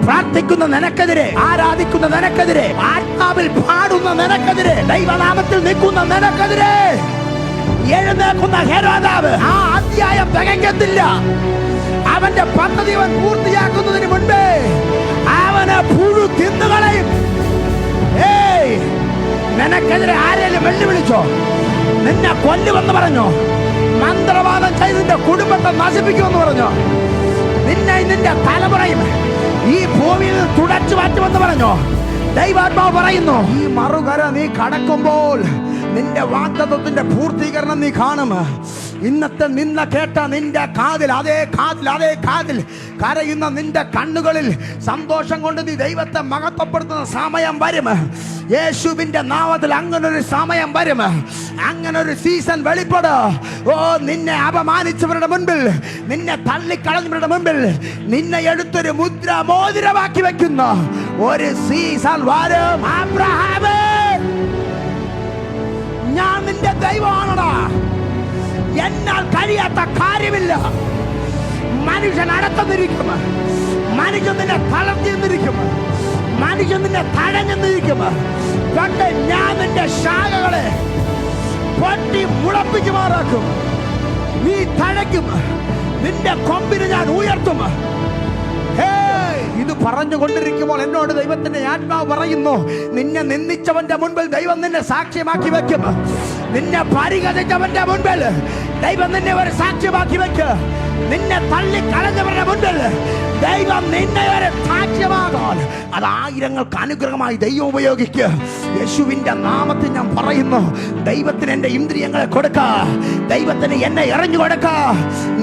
പ്രാർത്ഥിക്കുന്ന നിനക്കെതിരെ, ആരാധിക്കുന്ന നിനക്കെതിരെ, ആത്മാവിൽ പാടുന്ന നിനക്കെതിരെ, ദൈവനാമത്തിൽ നിൽക്കുന്ന നിനക്കെതിരെ എഴുന്നേൽക്കുന്ന ഹെരോദാവ് ആ അധ്യായം തികയ്ക്കത്തില്ല. അവന്റെ പദ്ധതി അവൻ പൂർത്തിയാക്കുന്നതിന് മുൻപേ അവന് പുഴു തിന്നുകളയും. നിനക്കെതിരെ ആരെങ്കിലും വെല്ലുവിളിച്ചോ? നിന്നെ കൊല്ലുമെന്ന് പറഞ്ഞോ? മന്ത്രവാദം ചെയ്ത് നിന്റെ കുടുംബത്തെ നശിപ്പിക്കുമെന്ന് പറഞ്ഞോ? നിന്നെ നിന്റെ തലമുറയും ഈ ഭൂമിയിൽ തുടച്ചു മാറ്റുമെന്ന് പറഞ്ഞോ? ദൈവാത്മാവ് പറയുന്നു, ഈ മറുകര നീ കടക്കുമ്പോൾ നിന്റെ വാഗ്ദത്തത്തിന്റെ പൂർത്തീകരണം നീ കാണും. ഇന്നത്തെ നിന്ന കേട്ട നിന്റെ കാതിൽ, അതേ കാതിൽ കരയുന്ന നിന്റെ കണ്ണുകളിൽ സന്തോഷം കൊണ്ട് നീ ദൈവത്തെ മഹത്വപ്പെടുത്തുന്ന സമയം വരും. യേശുവിന്റെ നാമത്തിൽ അങ്ങനൊരു സമയം വരും. അങ്ങനൊരു സീസൺ വെളിപ്പെടും. ഓ, നിന്നെ അപമാനിച്ചവരുടെ മുൻപിൽ, നിന്നെ തള്ളിക്കളഞ്ഞവരുടെ മുൻപിൽ നിന്നെ എടുത്തൊരു മുദ്ര മോതിരമാക്കി വെക്കുന്ന ഒരു സീസൺ വരും. അബ്രഹാമേ, ഞാൻ നിന്റെ ദൈവമാണടാ, എന്നാൽ കഴിയാത്ത കാര്യമില്ല. മനുഷ്യൻ അടുത്തുനിന്നിരിക്കും, മനുഷ്യൻ നിന്നെ തളർത്തിന്നിരിക്കും, മനുഷ്യൻ നിന്നെ തഴഞ്ഞെന്നിരിക്കും. കണ്ട് ഞാൻ നിന്റെ ശാഖകളെ പൊട്ടി മുളപ്പിക്കുമാറാക്കും. നീ തഴയ്ക്കും, നിന്റെ കൊമ്പിന് ഞാൻ ഉയർത്തും. ഇത് പറഞ്ഞുകൊണ്ടിരിക്കുമ്പോൾ എന്നോട് ദൈവത്തിന്റെ ആത്മാവ് പറയുന്നു, നിന്നെ നിന്ദിച്ചവന്റെ മുൻപിൽ ദൈവം നിന്നെ സാക്ഷ്യമാക്കി വെക്കും. നിന്നെ പരിഹസിച്ചവന്റെ മുൻപിൽ ദൈവം നിന്നെ ഒരു സാക്ഷ്യമാക്കി വെക്ക്. നിന്നെ തള്ളിക്കളഞ്ഞവരുടെ മുൻപിൽ ദൈവം നിന്നെ ഒരു സാക്ഷ്യമാകാൻ, അത് ആയിരങ്ങൾക്ക് അനുഗ്രഹമായി ദൈവം ഉപയോഗിക്കുക. യേശുവിന്റെ നാമത്തിൽ ഞാൻ പറയുന്നു, ദൈവത്തിന് എന്റെ ഇന്ദ്രിയങ്ങളെ കൊടുക്ക, ദൈവത്തിന് എന്നെ എറിഞ്ഞു കൊടുക്ക,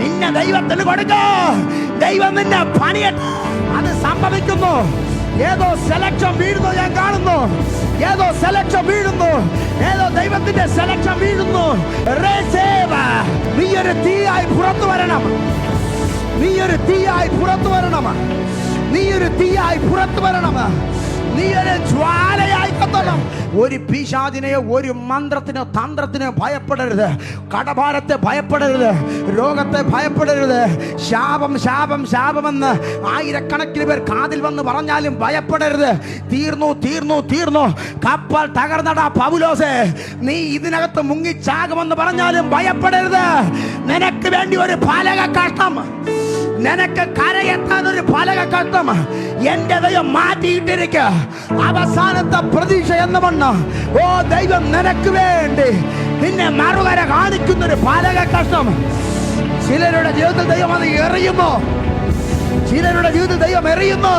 നിന്നെ ദൈവത്തിന് കൊടുക്ക. ദൈവം നിന്നെ പണിയട്ടെ. അത് സംഭവിക്കുന്നു. ഏതോ സെലക്ഷൻ വീഴുന്നു ഞാൻ കാണുന്നു. ഏതോ സെലക്ഷൻ വീഴുന്നു. ഏതോ ദൈവത്തിന്റെ സെലക്ഷൻ വീഴുന്നു. നീ ഒരു തീയായി പുറത്തു വരണം. നീ ഒരു തീയായി പുറത്തു വരണം. നീ ഒരു തീയായി പുറത്തു വരണം. നീ ഒരു ജ്വാലയായി കത്തണം. ഒരു പിശാചിനെയോ ഒരു മന്ത്രത്തിനോ തന്ത്രത്തിനോ ഭയപ്പെടരുത്. കടഭാരത്തെ ഭയപ്പെടരുത്. രോഗത്തെ ഭയപ്പെടരുത്. ശാപം ശാപം ശാപമെന്ന് ആയിരക്കണക്കിന് പേർ കാതിൽ വന്ന് പറഞ്ഞാലും ഭയപ്പെടരുത്. തീർന്നു തീർന്നു തീർന്നു, കപ്പൽ തകർന്നടാ പൗലോസേ, നീ ഇതിനകത്ത് മുങ്ങിച്ചാകുമെന്ന് പറഞ്ഞാലും ഭയപ്പെടരുത്. നിനക്ക് വേണ്ടി ഒരു പാലക കഷ്ടം, നിനക്ക് കരയെത്താൻ ഒരു പാലക കഷ്ടം എന്റെ ദൈവം മാറ്റിയിട്ടിരിക്കുക. അവസാനത്തെ പ്രതീക്ഷ എന്ന് വന്ന, ഓ ദൈവം നിനക്ക് വേണ്ടി നിന്നെ മറുകര കാണിക്കുന്ന ഒരു പാലക കഷ്ടം ചിലരുടെ ജീവിതത്തിൽ ദൈവം അത് എറിയുന്നു. ചിലരുടെ ജീവിതത്തിൽ ദൈവം എറിയുന്നു.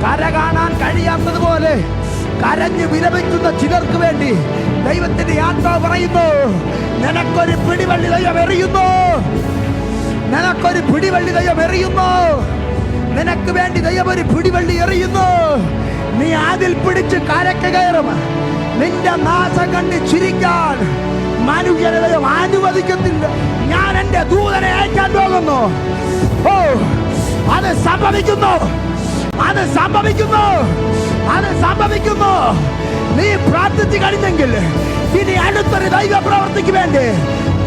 കര കാണാൻ കഴിയാത്തതുപോലെ കരഞ്ഞ് വിലപിക്കുന്ന ചിലർക്ക് വേണ്ടി ദൈവത്തിന്റെ ആത്മാവ് പറയുന്നു, നിനക്കൊരു പിടിവള്ളി ദൈവം എറിയുന്നു. നിനക്കൊരു പിടിവള്ളി ദൈവം എറിയുന്നു. നിനക്ക് വേണ്ടി ദൈവം ഒരു പിടിവള്ളി എറിയുന്നു. നീ അതിൽ പിടിച്ച് കരക്ക് കയറും. നിന്റെ നാശം കണ്ട് ചിരിക്കാൻ മനുഷ്യനെ ദൈവം അനുവദിക്കത്തില്ല. ഞാൻ എന്റെ ദൂതനെ അയക്കാൻ പോകുന്നു. ഓ, അത് സംഭവിക്കുന്നു. അത് സംഭവിക്കുന്നു. അത് സംഭവിക്കുന്നു. നീ പ്രാർത്ഥിച്ചു കഴിഞ്ഞെങ്കിൽ ഇനി അടുത്തൊരു ദൈവ പ്രവർത്തിക്ക് വേണ്ടി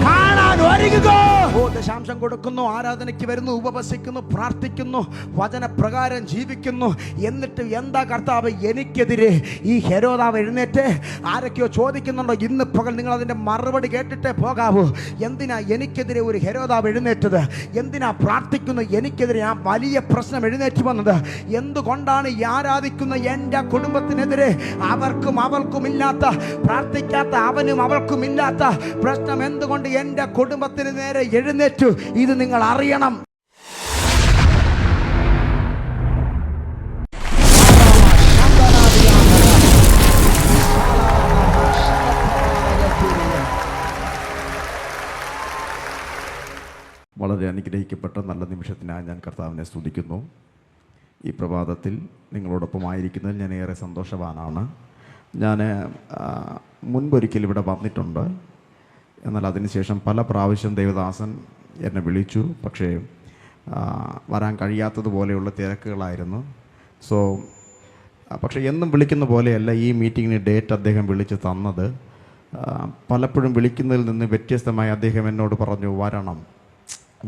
കാണാൻ ഒരുങ്ങുക. ദശാംശം കൊടുക്കുന്നു, ആരാധനയ്ക്ക് വരുന്നു, ഉപവസിക്കുന്നു, പ്രാർത്ഥിക്കുന്നു, വചനപ്രകാരം ജീവിക്കുന്നു. എന്നിട്ട് എന്താ കർത്താവ് എനിക്കെതിരെ ഈ ഹെരോദാവ് എഴുന്നേറ്റ്? ആരൊക്കെയോ ചോദിക്കുന്നുണ്ടോ? ഇന്ന് പകൽ നിങ്ങൾ അതിൻ്റെ മറുപടി കേട്ടിട്ടേ പോകാവൂ. എന്തിനാ എനിക്കെതിരെ ഒരു ഹെരോദാവ് എഴുന്നേറ്റത്? എന്തിനാ പ്രാർത്ഥിക്കുന്ന എനിക്കെതിരെ ആ വലിയ പ്രശ്നം എഴുന്നേറ്റ് വന്നത്? എന്തുകൊണ്ടാണ് ഈ ആരാധിക്കുന്ന എൻ്റെ കുടുംബത്തിനെതിരെ അവർക്കും അവൾക്കും ഇല്ലാത്ത, പ്രാർത്ഥിക്കാത്ത അവനും അവൾക്കും ഇല്ലാത്ത പ്രശ്നം എന്തുകൊണ്ട് എൻ്റെ കുടുംബത്തിന് നേരെ എഴുന്നേറ്റു? ഇത് നിങ്ങൾ അറിയണം. വളരെ അനുഗ്രഹിക്കപ്പെട്ട നല്ല നിമിഷത്തിനായി ഞാൻ കർത്താവിനെ സ്തുതിക്കുന്നു. ഈ പ്രഭാതത്തിൽ നിങ്ങളോടൊപ്പമായിരിക്കുന്നതിൽ ഞാൻ ഏറെ സന്തോഷവാനാണ്. ഞാൻ മുൻപൊരിക്കൽ ഇവിടെ വന്നിട്ടുണ്ട്. എന്നാൽ അതിനുശേഷം പല പ്രാവശ്യം ദേവദാസൻ എന്നെ വിളിച്ചു. പക്ഷേ വരാൻ കഴിയാത്തതുപോലെയുള്ള തിരക്കുകളായിരുന്നു. പക്ഷേ എന്നും വിളിക്കുന്ന പോലെയല്ല ഈ മീറ്റിങ്ങിന് ഡേറ്റ് അദ്ദേഹം വിളിച്ച് തന്നത്. പലപ്പോഴും വിളിക്കുന്നതിൽ നിന്ന് വ്യത്യസ്തമായി അദ്ദേഹം എന്നോട് പറഞ്ഞു,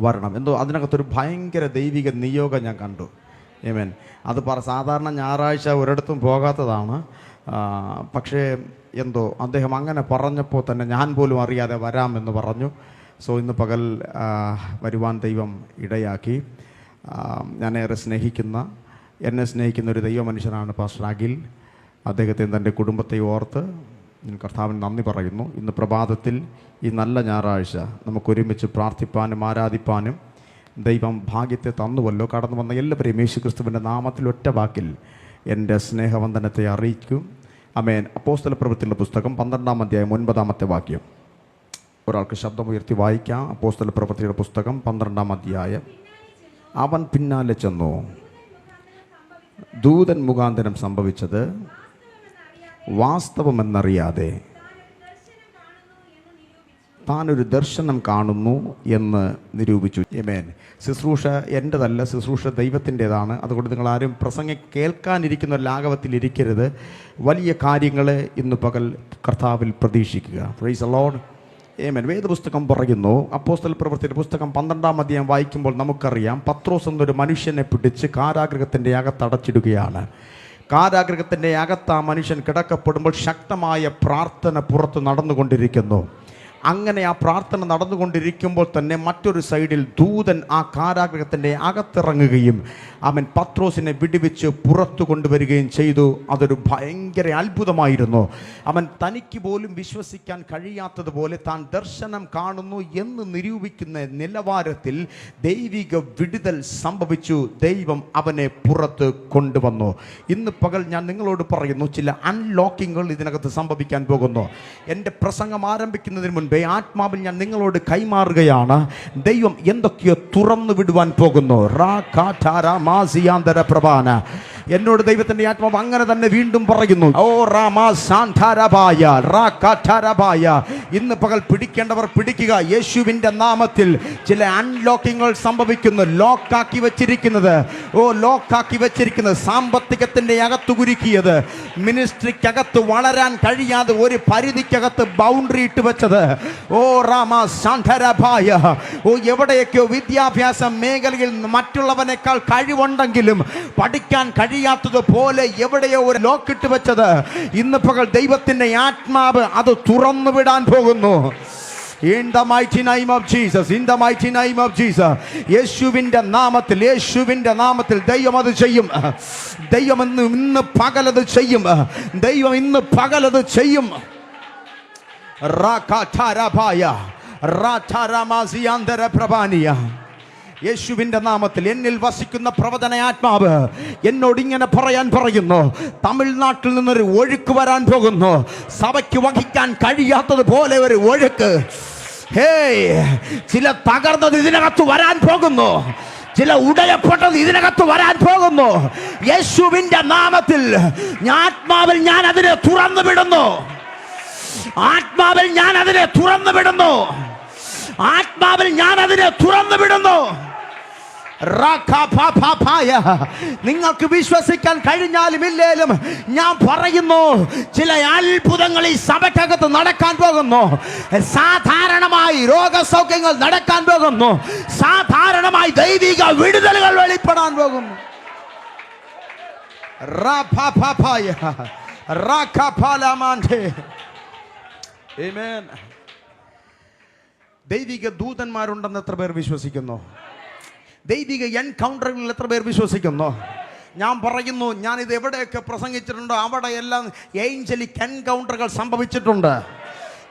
വരണം. എന്തോ അതിനകത്തൊരു ഭയങ്കര ദൈവിക നിയോഗം ഞാൻ കണ്ടു. ഏമേൻ. അത് സാധാരണ ഞായറാഴ്ച ഒരിടത്തും പോകാത്തതാണ്. പക്ഷേ എന്തോ അദ്ദേഹം അങ്ങനെ പറഞ്ഞപ്പോൾ തന്നെ ഞാൻ പോലും അറിയാതെ വരാമെന്ന് പറഞ്ഞു. സോ ഇന്ന് പകൽ വരുവാൻ ദൈവം ഇടയാക്കി. ഞാനേറെ എന്നെ സ്നേഹിക്കുന്ന ഒരു ദൈവ മനുഷ്യനാണ് പാസ്റ്റർ അഖിൽ. അദ്ദേഹത്തെ തൻ്റെ കുടുംബത്തെ ഓർത്ത് ഞാൻ കർത്താവിന് നന്ദി പറയുന്നു. ഇന്ന് പ്രഭാതത്തിൽ ഈ നല്ല ഞായറാഴ്ച നമുക്കൊരുമിച്ച് പ്രാർത്ഥിപ്പാനും ആരാധിപ്പാനും ദൈവം ഭാഗ്യത്തെ തന്നുവല്ലോ. കടന്നു വന്ന എല്ലാവരെയും യേശുക്രിസ്തുവിൻ്റെ നാമത്തിൽ ഒറ്റ വാക്കിൽ എൻ്റെ സ്നേഹവന്ദനത്തെ അറിയിക്കും. ആമേൻ. അപ്പോസ്തല പ്രവൃത്തിയുടെ പുസ്തകം 12-ാം അധ്യായം 9-ാമത്തെ വാക്യം ഒരാൾക്ക് ശബ്ദമുയർത്തി വായിക്കാം. അപ്പോസ്തല പ്രവൃത്തിയുടെ പുസ്തകം 12-ാം അധ്യായം. അവൻ പിന്നാലെ ചെന്നു, ദൂതൻ മുഖാന്തരം സംഭവിച്ചത് വാസ്തവമെന്നറിയാതെ താനൊരു ദർശനം കാണുന്നു എന്ന് നിരൂപിച്ചു. ആമേൻ. ശുശ്രൂഷ എൻ്റെതല്ല, ശുശ്രൂഷ ദൈവത്തിൻ്റെതാണ്. അതുകൊണ്ട് നിങ്ങളാരും പ്രസംഗം കേൾക്കാനിരിക്കുന്ന ലാഘവത്തിലിരിക്കരുത്. വലിയ കാര്യങ്ങൾ ഇന്ന് പകൽ കർത്താവിൽ പ്രതീക്ഷിക്കുക. Praise the lord. ആമേൻ. വേദപുസ്തകം പറയുന്നു, അപ്പോസ്തല പ്രവൃത്തിയുടെ പുസ്തകം 12-ാം അധ്യായം വായിക്കുമ്പോൾ നമുക്കറിയാം, പത്രോസ് എന്നൊരു മനുഷ്യനെ പിടിച്ച് കാരാഗൃഹത്തിൻ്റെ അകത്തടച്ചിടുകയാണ്. കാരാഗൃഹത്തിൻ്റെ അകത്ത് ആ മനുഷ്യൻ കിടക്കപ്പെടുമ്പോൾ ശക്തമായ പ്രാർത്ഥന പുറത്ത് നടന്നുകൊണ്ടിരിക്കുന്നു. അങ്ങനെ ആ പ്രാർത്ഥന നടന്നുകൊണ്ടിരിക്കുമ്പോൾ തന്നെ മറ്റൊരു സൈഡിൽ ദൂതൻ ആ കാരാഗൃഹത്തിൻ്റെ അകത്തിറങ്ങുകയും അവൻ പത്രോസിനെ വിടുവിച്ച് പുറത്തു കൊണ്ടുവരികയും ചെയ്തു. അതൊരു ഭയങ്കര അത്ഭുതമായിരുന്നു. അവൻ തനിക്ക് പോലും വിശ്വസിക്കാൻ കഴിയാത്തതുപോലെ താൻ ദർശനം കാണുന്നു എന്ന് നിരൂപിക്കുന്ന നിലവാരത്തിൽ ദൈവിക വിടുതൽ സംഭവിച്ചു. ദൈവം അവനെ പുറത്ത് കൊണ്ടുവന്നു. ഇന്ന് പകൽ ഞാൻ നിങ്ങളോട് പറയുന്നു, ചില അൺലോക്കിങ്ങുകൾ ഇതിനകത്ത് സംഭവിക്കാൻ പോകുന്നു. എൻ്റെ പ്രസംഗം ആരംഭിക്കുന്നതിന് മുൻപേ ആത്മാവിൽ ഞാൻ നിങ്ങളോട് കൈമാറുകയാണ്. ദൈവം എന്തൊക്കെയോ തുറന്നു വിടുവാൻ പോകുന്നു. എന്നോട് ദൈവത്തിന്റെ ആത്മാവ് അങ്ങനെ തന്നെ വീണ്ടും പറയുന്നു. ഓ രാമാസാന്ധാരബായ റാകാഠാരബായ. ഇന്ന് പകൽ പിടിക്കേണ്ടവർ പിടിക്കുക. യേശുവിന്റെ നാമത്തിൽ ചില അൺലോക്കിങ്ങുകൾ സംഭവിക്കുന്നു. ലോക്കാക്കി വെച്ചിരിക്കുന്നത് സാമ്പത്തികത്തിന്റെ അകത്ത് കുരുക്കിയത്, മിനിസ്ട്രിക്കകത്ത് വളരാൻ കഴിയാതെ ഒരു പരിധിക്കകത്ത് ബൗണ്ടറി ഇട്ട് വെച്ചത്. ഓ രാമാസാന്ധാരബായ. ഓ എവിടെയൊക്കെയോ വിദ്യാഭ്യാസ മേഖലയിൽ മറ്റുള്ളവനേക്കാൾ കഴിവുണ്ടെങ്കിലും പഠിക്കാൻ കഴിയാത്തതുപോലെ എവിടെയോ ഒരു ലോക്കിട്ട് വെച്ചത്, ഇന്ന് പകൽ ദൈവത്തിന്റെ ആത്മാവ് അത് തുറന്നു വിടാൻ പോകുന്നു. In the mighty name of Jesus, in the mighty name of Jesus. യേശുവിന്റെ നാമത്തിൽ ദൈവം അത് ചെയ്യും. ദൈവം ഇന്ന് പകലത് ചെയ്യും. ദൈവം ഇന്ന് പകലത് ചെയ്യും. റാകാഠാരബായ റാഠാരമാസിയാന്തര പ്രഭാനിയ. യേശുവിന്റെ നാമത്തിൽ എന്നിൽ വസിക്കുന്ന പ്രവചന ആത്മാവ് എന്നോട് ഇങ്ങനെ പറയാൻ പറയുന്നു, തമിഴ്നാട്ടിൽ നിന്നൊരു ഒഴുക്ക് വരാൻ പോകുന്നു. സഭയ്ക്ക് വഹിക്കാൻ കഴിയാത്തതുപോലെ ഒരു ഒഴുക്ക്. ചില തകർന്നത് ഇതിനകത്ത് വരാൻ പോകുന്നു. ചില ഉടയപ്പെട്ടത് ഇതിനകത്ത് വരാൻ പോകുന്നു. യേശുവിന്റെ നാമത്തിൽ ആത്മാവിൽ ഞാൻ അതിനെ തുറന്നു വിടുന്നു. ആത്മാവിൽ ഞാൻ അതിനെ തുറന്നു വിടുന്നു. ആത്മാവിൽ ഞാൻ അതിനെ തുറന്നു വിടുന്നു. നിങ്ങൾക്ക് വിശ്വസിക്കാൻ കഴിഞ്ഞാലും ഇല്ലേലും ഞാൻ പറയുന്നു, ചില അത്ഭുതങ്ങൾ ഈ സഭയ്ക്കകത്ത് നടക്കാൻ പോകുന്നു. സാധാരണമായി രോഗസൗഖ്യങ്ങൾ നടക്കാൻ പോകുന്നു. സാധാരണമായി ദൈവിക വിടുതലുകൾ വെളിപ്പെടാൻ പോകുന്നു. ദൈവിക ദൂതന്മാരുണ്ടെന്ന് എത്ര പേർ വിശ്വസിക്കുന്നു? ദൈവിക എൻകൗണ്ടറുകളിൽ എത്ര പേർ വിശ്വസിക്കുന്നു? ഞാൻ പറയുന്നു, ഞാനിത് എവിടെയൊക്കെ പ്രസംഗിച്ചിട്ടുണ്ടോ അവിടെയെല്ലാം ഏഞ്ചലിക് എൻകൗണ്ടറുകൾ സംഭവിച്ചിട്ടുണ്ട്.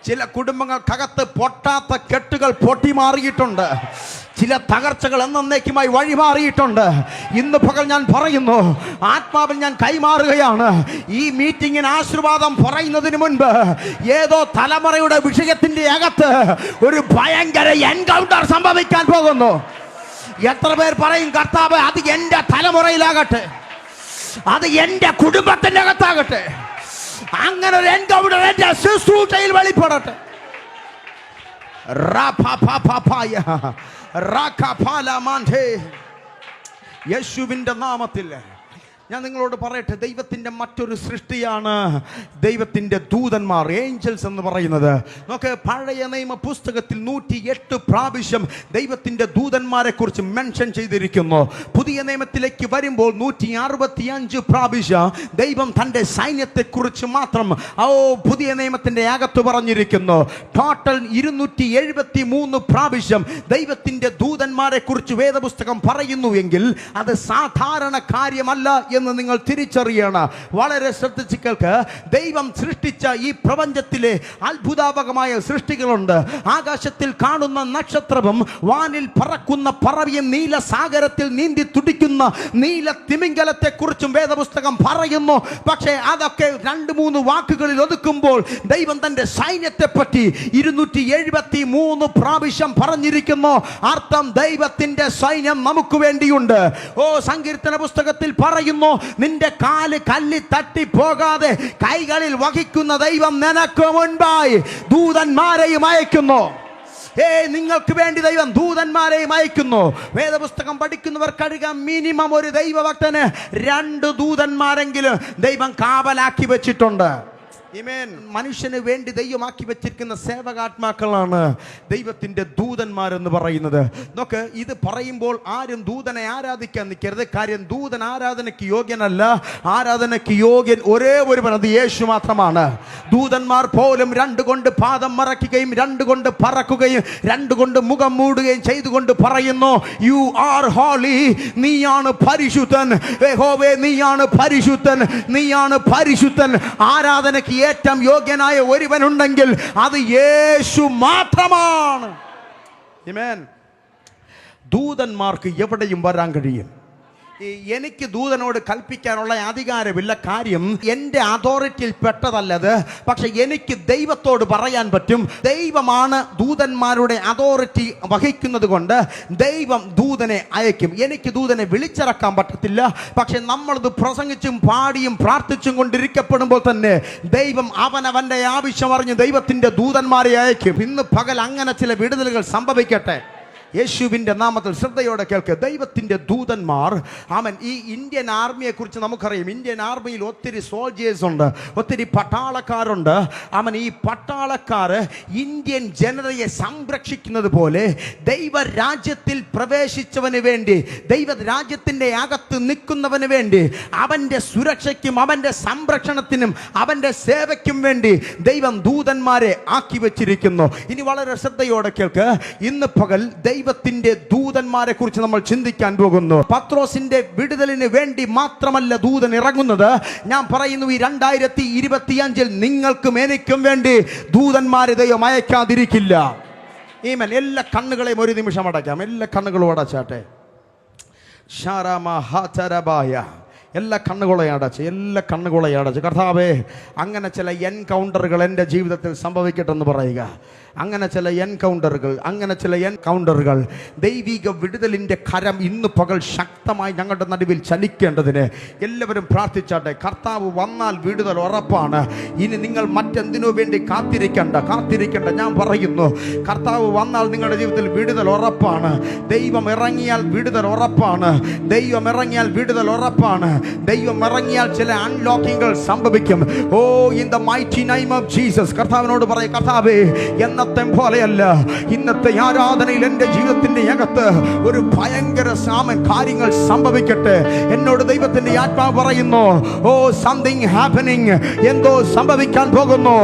ചില കുടുംബങ്ങൾക്കകത്ത് പൊട്ടാത്ത കെട്ടുകൾ പൊട്ടിമാറിയിട്ടുണ്ട്. ചില തകർച്ചകൾ എന്നേക്കുമായി വഴിമാറിയിട്ടുണ്ട്. ഇന്ന് പകൽ ഞാൻ പറയുന്നു, ആത്മാവിൽ ഞാൻ കൈമാറുകയാണ്. ഈ മീറ്റിങ്ങിന് ആശീർവാദം പറയുന്നതിന് മുൻപ് ഏതോ തലമുറയുടെ വിഷയത്തിന്റെ അകത്ത് ഒരു ഭയങ്കര എൻകൗണ്ടർ സംഭവിക്കാൻ പോകുന്നു. എത്ര പേർ പറയും, കർത്താവ് അത് എൻ്റെ തലമുറയിലാകട്ടെ, അത് എൻ്റെ കുടുംബത്തിന്റെ അകത്താകട്ടെ, അങ്ങനെ ഒരു എൻകൗണ്ടർ എൻ്റെ ശുശ്രൂഷയിൽ വെളിപ്പെടട്ടെ. യേശുവിന്റെ നാമത്തിൽ ഞാൻ നിങ്ങളോട് പറയട്ടെ, ദൈവത്തിൻ്റെ മറ്റൊരു സൃഷ്ടിയാണ് ദൈവത്തിൻ്റെ ദൂതന്മാർ, ഏഞ്ചൽസ് എന്ന് പറയുന്നത്. നമുക്ക് പഴയ നിയമ പുസ്തകത്തിൽ 108 പ്രാവശ്യം ദൈവത്തിൻ്റെ ദൂതന്മാരെ കുറിച്ച് മെൻഷൻ ചെയ്തിരിക്കുന്നു. പുതിയ നിയമത്തിലേക്ക് വരുമ്പോൾ 165 പ്രാവശ്യം ദൈവം തൻ്റെ സൈന്യത്തെക്കുറിച്ച് മാത്രം പുതിയ നിയമത്തിൻ്റെ അകത്ത് പറഞ്ഞിരിക്കുന്നു. ടോട്ടൽ 273 പ്രാവശ്യം ദൈവത്തിൻ്റെ ദൂതന്മാരെ കുറിച്ച് വേദപുസ്തകം പറയുന്നു എങ്കിൽ അത് സാധാരണ കാര്യമല്ല എന്ന് നിങ്ങൾ തിരിച്ചറിയണം. വളരെ ശ്രദ്ധിച്ച് കേൾക്ക്. ദൈവം സൃഷ്ടിച്ച ഈ പ്രപഞ്ചത്തിലെ അത്ഭുതാപകമായ സൃഷ്ടികളുണ്ട്. ആകാശത്തിൽ കാണുന്ന നക്ഷത്രവും വാനിൽ പറക്കുന്ന പറവയും നീല സാഗരത്തിൽ നീന്തി തുടിക്കുന്ന നീല തിമിംഗലത്തെ കുറിച്ചും വേദപുസ്തകം പറയുന്നു. പക്ഷേ അതൊക്കെ 2-3 വാക്കുകളിൽ ഒതുക്കുമ്പോൾ ദൈവം തന്റെ സൈന്യത്തെ പറ്റി 273 പ്രാവശ്യം പറഞ്ഞിരിക്കുന്നു. അർത്ഥം ദൈവത്തിന്റെ സൈന്യം നമുക്ക് വേണ്ടിയുണ്ട്. സങ്കീർത്തന പുസ്തകത്തിൽ പറയുന്നു, നിന്റെ കാല് കല്ലിൽ തട്ടി പോകാതെ കൈകളിൽ വഹിക്കുന്ന ദൈവം നിനക്ക് മുൻപായി ദൂതന്മാരെയും അയക്കുന്നു. നിങ്ങൾക്ക് വേണ്ടി ദൈവം ദൂതന്മാരെയും അയക്കുന്നു. വേദപുസ്തകം പഠിക്കുന്നവർക്കറിയാം, മിനിമം ഒരു ദൈവഭക്തന് 2 ദൂതന്മാരെങ്കിലും ദൈവം കാവലാക്കി വെച്ചിട്ടുണ്ട്. മനുഷ്യന് വേണ്ടി ദൈവമാക്കി വെച്ചിരിക്കുന്ന സേവകാത്മാക്കളാണ് ദൈവത്തിന്റെ ദൂതന്മാരെന്ന് പറയുന്നത്. നോക്ക്, ഇത് പറയുമ്പോൾ ആരും ദൂതനെ ആരാധിക്കാൻ നിൽക്കരുത്. കാര്യം ദൂതൻ ആരാധനയ്ക്ക് യോഗ്യനല്ല. ആരാധനയ്ക്ക് യോഗ്യൻ ഒരേ ഒരുവൻ, അത് യേശു മാത്രമാണ്. ദൂതന്മാർ പോലും 2 കൊണ്ട് പാദം മറയ്ക്കുകയും 2 കൊണ്ട് പറക്കുകയും 2 കൊണ്ട് മുഖം മൂടുകയും ചെയ്തുകൊണ്ട് പറയുന്നു, യു ആർ ഹോളി, നീയാണ് പരിശുദ്ധൻ. യഹോവേ, നീയാണ് പരിശുദ്ധൻ, നീയാണ് പരിശുദ്ധൻ. ആരാധനയ്ക്ക് ഏറ്റവും യോഗ്യനായ ഒരുവനുണ്ടെങ്കിൽ അത് യേശു മാത്രമാണ്. ദൂതന്മാർക്ക് എവിടെയും വരാൻ കഴിയും. എനിക്ക് ദൂതനോട് കൽപ്പിക്കാനുള്ള അധികാരമില്ല. കാര്യം എൻ്റെ അതോറിറ്റിയിൽ പെട്ടതല്ലത്. പക്ഷെ എനിക്ക് ദൈവത്തോട് പറയാൻ പറ്റും. ദൈവമാണ് ദൂതന്മാരുടെ അതോറിറ്റി വഹിക്കുന്നത് കൊണ്ട് ദൈവം ദൂതനെ അയക്കും. എനിക്ക് ദൂതനെ വിളിച്ചിറക്കാൻ പറ്റത്തില്ല. പക്ഷെ നമ്മളിത് പ്രസംഗിച്ചും പാടിയും പ്രാർത്ഥിച്ചും കൊണ്ടിരിക്കപ്പെടുമ്പോൾ തന്നെ ദൈവം അവനവൻ്റെ ആവശ്യം അറിഞ്ഞ് ദൈവത്തിൻ്റെ ദൂതന്മാരെ അയക്കും. ഇന്ന് പകൽ അങ്ങനെ ചില വിടുതലുകൾ സംഭവിക്കട്ടെ യേശുവിൻ്റെ നാമത്തിൽ. ശ്രദ്ധയോടെ കേൾക്ക്. ദൈവത്തിൻ്റെ ദൂതന്മാർ, ഈ ഇന്ത്യൻ ആർമിയെ കുറിച്ച് നമുക്കറിയാം. ഇന്ത്യൻ ആർമിയിൽ ഒത്തിരി സോൾജേഴ്സ് ഉണ്ട്, ഒത്തിരി പട്ടാളക്കാരുണ്ട്. ഈ പട്ടാളക്കാർ ഇന്ത്യൻ ജനതയെ സംരക്ഷിക്കുന്നത് പോലെ ദൈവരാജ്യത്തിൽ പ്രവേശിച്ചവന് വേണ്ടി, ദൈവരാജ്യത്തിൻ്റെ അകത്ത് നിൽക്കുന്നവന് വേണ്ടി, അവൻ്റെ സുരക്ഷയ്ക്കും അവൻ്റെ സംരക്ഷണത്തിനും അവൻ്റെ സേവയ്ക്കും വേണ്ടി ദൈവം ദൂതന്മാരെ ആക്കി വെച്ചിരിക്കുന്നു. ഇനി വളരെ ശ്രദ്ധയോടെ കേൾക്ക്. ഇന്ന് പകൽ ദൈവത്തിന്റെ ദൂതന്മാരെ കുറിച്ച് നമ്മൾ ചിന്തിക്കാൻ പോകുന്നു. പത്രോസിന്റെ വിടുതലിന് വേണ്ടി മാത്രമല്ല ദൂതൻ ഇറങ്ങുന്നത്. ഞാൻ പറയുന്നു, ഈ 2025 നിങ്ങൾക്കും എനിക്കും വേണ്ടി ദൂതന്മാരെ ദൈവം അയക്കാതിരിക്കില്ല. എല്ലാ കണ്ണുകളെയും ഒരു നിമിഷം അടയ്ക്കാം. എല്ലാ കണ്ണുകളും അടച്ചാട്ടെ. എല്ലാ കണ്ണുകളെയും അടച്ച് കർത്താവേ, അങ്ങനെ ചില എൻകൗണ്ടറുകൾ എൻ്റെ ജീവിതത്തിൽ സംഭവിക്കട്ടെന്ന് പറയുക. അങ്ങനെ ചില എൻകൗണ്ടറുകൾ ദൈവിക വിടുതലിൻ്റെ കരം ഇന്ന് പകൽ ശക്തമായി ഞങ്ങളുടെ നടുവിൽ ചലിക്കേണ്ടതിന് എല്ലാവരും പ്രാർത്ഥിച്ചാട്ടെ. കർത്താവ് വന്നാൽ വിടുതൽ ഉറപ്പാണ്. ഇനി നിങ്ങൾ മറ്റെന്തിനു വേണ്ടി കാത്തിരിക്കണ്ട. ഞാൻ പറയുന്നു, കർത്താവ് വന്നാൽ നിങ്ങളുടെ ജീവിതത്തിൽ വിടുതൽ ഉറപ്പാണ്. ദൈവം ഇറങ്ങിയാൽ വിടുതൽ ഉറപ്പാണ്. ദൈവം ഇറങ്ങിയാൽ ചില അൺലോക്കിങ്ങുകൾ സംഭവിക്കും. In the mighty name of Jesus. കർത്താവിനോട് പറയും, കർത്താവേ, എന്നത്തെ പോലെയല്ല, ഇന്നത്തെ ആരാധനയിൽ എൻ്റെ ജീവിതത്തിന്റെ അകത്ത് ഒരു ഭയങ്കര കാര്യങ്ങൾ സംഭവിക്കട്ടെ. എന്നോട് ദൈവത്തിന്റെ ആത്മാവ് പറയുന്നു, സംതിങ് ഹാപ്പനിങ്. എന്തോ സംഭവിക്കാൻ പോകുന്നു.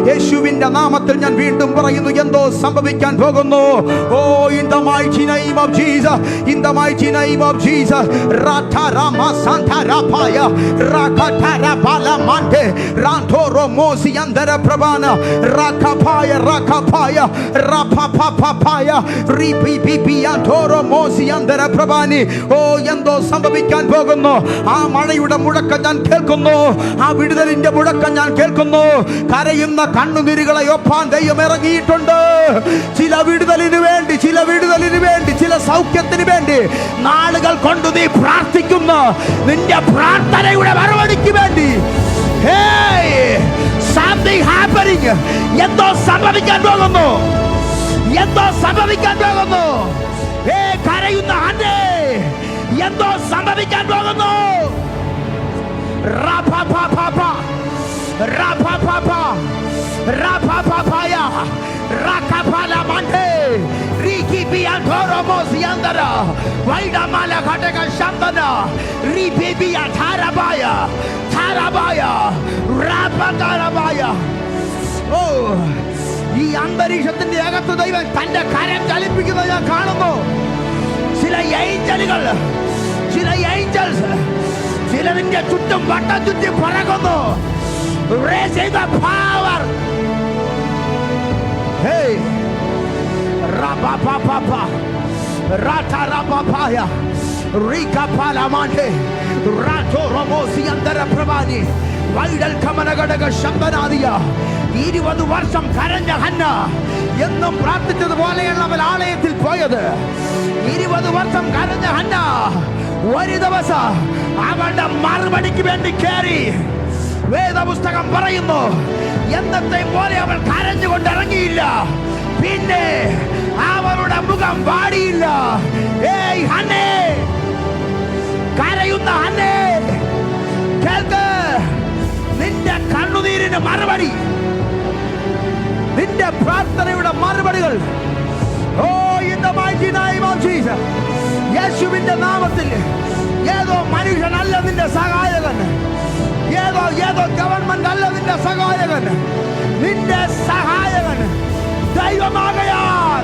യേശുവിന്റെ നാമത്തിൽ ഞാൻ വീണ്ടും പറയുന്നു, എന്തോ സംഭവിക്കാൻ പോകുന്നു. In the mighty name of Jesus, in the mighty name of Jesus. റാഠാരാമാ സാന്താരാപായ റാഖാഠാരാപാലമാന്തെ റാന്ഥോറോ മോസി അന്തര പ്രഭാന റാഖാപായ റാപാപാപായ റിപിപിപിയാന്ഥോറോ മോസി അന്തര പ്രഭാനി. എന്തോ സംഭവിക്കാൻ പോകുന്നു. ആ മഴയുടെ മുഴക്കം ഞാൻ കേൾക്കുന്നു. ആ വിടുതലിന്റെ മുഴക്കം ഞാൻ കേൾക്കുന്നു. കരയുന്ന കണ്ണുനീരുകളെ ഒപ്പാൻ ദൈവം ഇറങ്ങിയിട്ടുണ്ട്. ചില വിടുതലിന് വേണ്ടി, ചില സൗഖ്യത്തിന് വേണ്ടി നാളുകൾ കൊണ്ട് നീ പ്രാർത്ഥിക്കുന്ന നിന്റെ പ്രാർത്ഥനയുടെ മറുപടിക്ക് വേണ്ടി something happening. എന്തോ സംഭവിക്കാൻ പോകുന്നു. കരയുന്ന സംഭവിക്കാൻ പോകുന്നു. റാപാപാപാപ, റാപാപാപ, റാപാപാപായ, റാകപാലമണ്ഡേ, റികിബിയാൻഡോറോമോസിയാന്തര, വൈഡമാലഘടക ശബ്ദന, റിബിബിയ ധാരബായ, ധാരബായ, റാപതാരബായ. ഓ, ഈ അന്തരീക്ഷത്തിന്റെ അകത്ത് ദൈവം തന്റെ കരം ചലിപ്പിക്കുന്നത് ഞാൻ കാണുന്നു. ചില ഏഞ്ചലുകൾ, ചില ഏഞ്ചൽസ് ചിലതിന്റെ ചുറ്റും വട്ടം ചുറ്റി പറക്കുന്നു. Raising the power. Hey, Rabapapa, Ratarabapaya, Rika Palamante, Rato Romosi Andara Pravani, Vidal Kamanagadaga Shambanadiya. 20 വർഷം കരഞ്ഞ ഹന്ന എന്നും പ്രാർത്ഥിച്ചതുപോലെയുള്ള അവൻ ആലയത്തിൽ പോയത്. 20 വർഷം കരഞ്ഞ ഹന്ന ഒരു ദിവസം അവന്റെ മറുപടിക്ക് വേണ്ടി കയറി. വേദപുസ്തകം പറയുന്നു, എന്നത്തെ പോലെ അവൾ കരഞ്ഞുകൊണ്ട് ഇറങ്ങിയില്ല. പിന്നെ അവളുടെ മുഖം വാടിയില്ല. ഏയ് ഹന്നേ, കരയുന്ന ഹന്നേ, കേൾക്ക്, നിന്റെ കണ്ണുനീരിന് മറുപടി, നിന്റെ പ്രാർത്ഥനയുടെ മറുപടികൾ. ഓ, in the mighty name of Jesus, യേശുവിന്റെ നാമത്തിൽ ഏതോ മനുഷ്യനല്ല നിന്റെ സഹായകൻ, ഏതോ ഗവൺമെന്റ് അല്ല നിന്റെ സഹായകൻ. നിന്റെ സഹായകൻ ദൈവമാകയാൽ.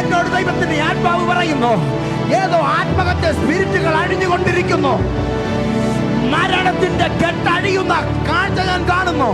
എന്നോട് ദൈവത്തിന്റെ ആത്മാവ് പറയുന്നു, ഏതോ ആത്മഹത്യ സ്പിരിറ്റുകൾ അഴിഞ്ഞുകൊണ്ടിരിക്കുന്നു. മരണത്തിന്റെ കെട്ടഴിയുന്ന കാഴ്ച ഞാൻ കാണുന്നു.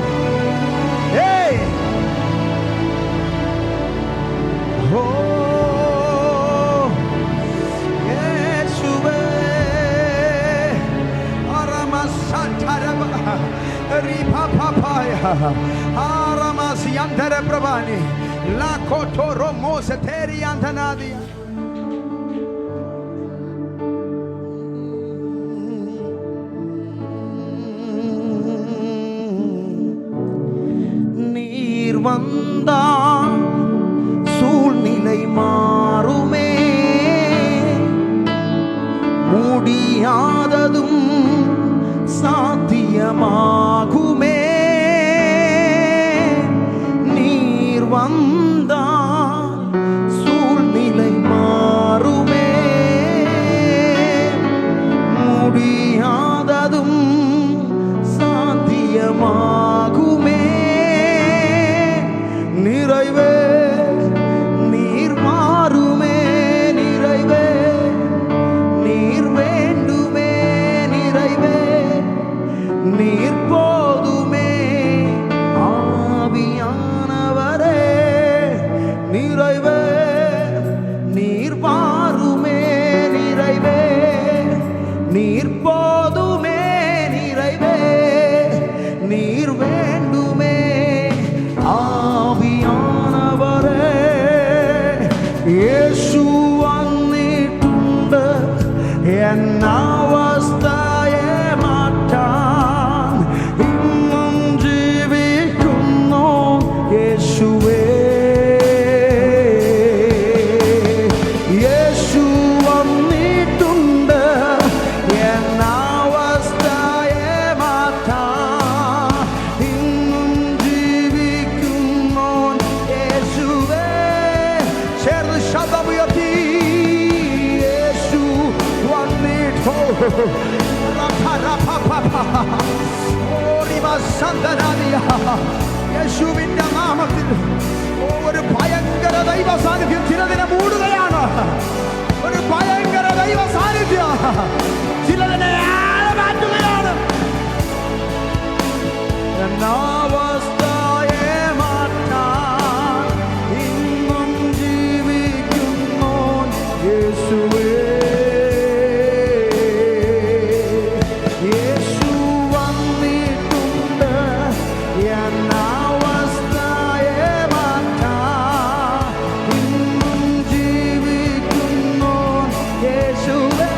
நீர் வந்தால் சூழ்நிலை மாறுமே, முடியாததும் சாத்தியமாகுமே. நீர் வந்தால் சூழ்நிலை மாறுமே, முடியாததும் சாத்தியமாகுமே. நிறைவே நீர் மாறுமே, நிறைவே நீர் வேண்டுமே, நிறைவே நீர் போதுமே. ஆவியானவரே, நிறைவே நீர் மாறுமே, நிறைவே நீர் போதுமே, நிறைவே நீர் வேண்டுமே. ആവിയാനവരേ, യേശു വന്നിട്ടുണ്ട് എന്നവസ്ഥയെ മാറ്റാൻ. ഇന്നും ജീവിക്കുന്നു യേശുവേ. യേശു വന്നിട്ടുണ്ട് എന്നവസ്ഥയെ മാറ്റാൻ. ഇന്നും ജീവിക്കുന്നു യേശുവേ. ചേർന്ന് ശബ്ദമുയർത്തി, യേശു വന്നിട്ടു. യേശുവിന്റെ നാമത്തിൽ ഒരു ഭയങ്കര ദൈവ സാന്നിധ്യം ചിലതിനെ മൂടുകയാണ്. ഒരു ഭയങ്കര ദൈവ സാന്നിധ്യം ചിലതിനെ മാറ്റുകയാണ്. അവസ്ഥയെ മാറ്റാൻ ഇന്നും ജീവിക്കുന്നു യേശുവേ. യേശു വന്നിട്ടുണ്ട് എന്നവസ്ഥയെ മാറ്റാൻ. ഇന്നും ജീവിക്കുന്നു യേശുവേ.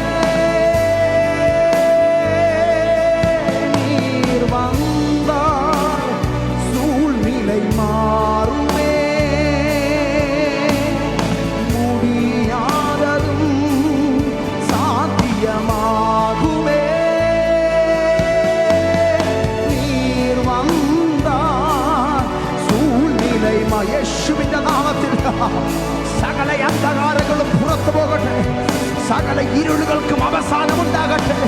നീർ വന്നാൽ യേശുവിന്റെ നാമത്തിൽ സകല അന്ധകാരങ്ങളും പുറത്തു പോകട്ടെ. സകല ഇരുളുകൾക്കും അവസാനമുണ്ടാകട്ടെ.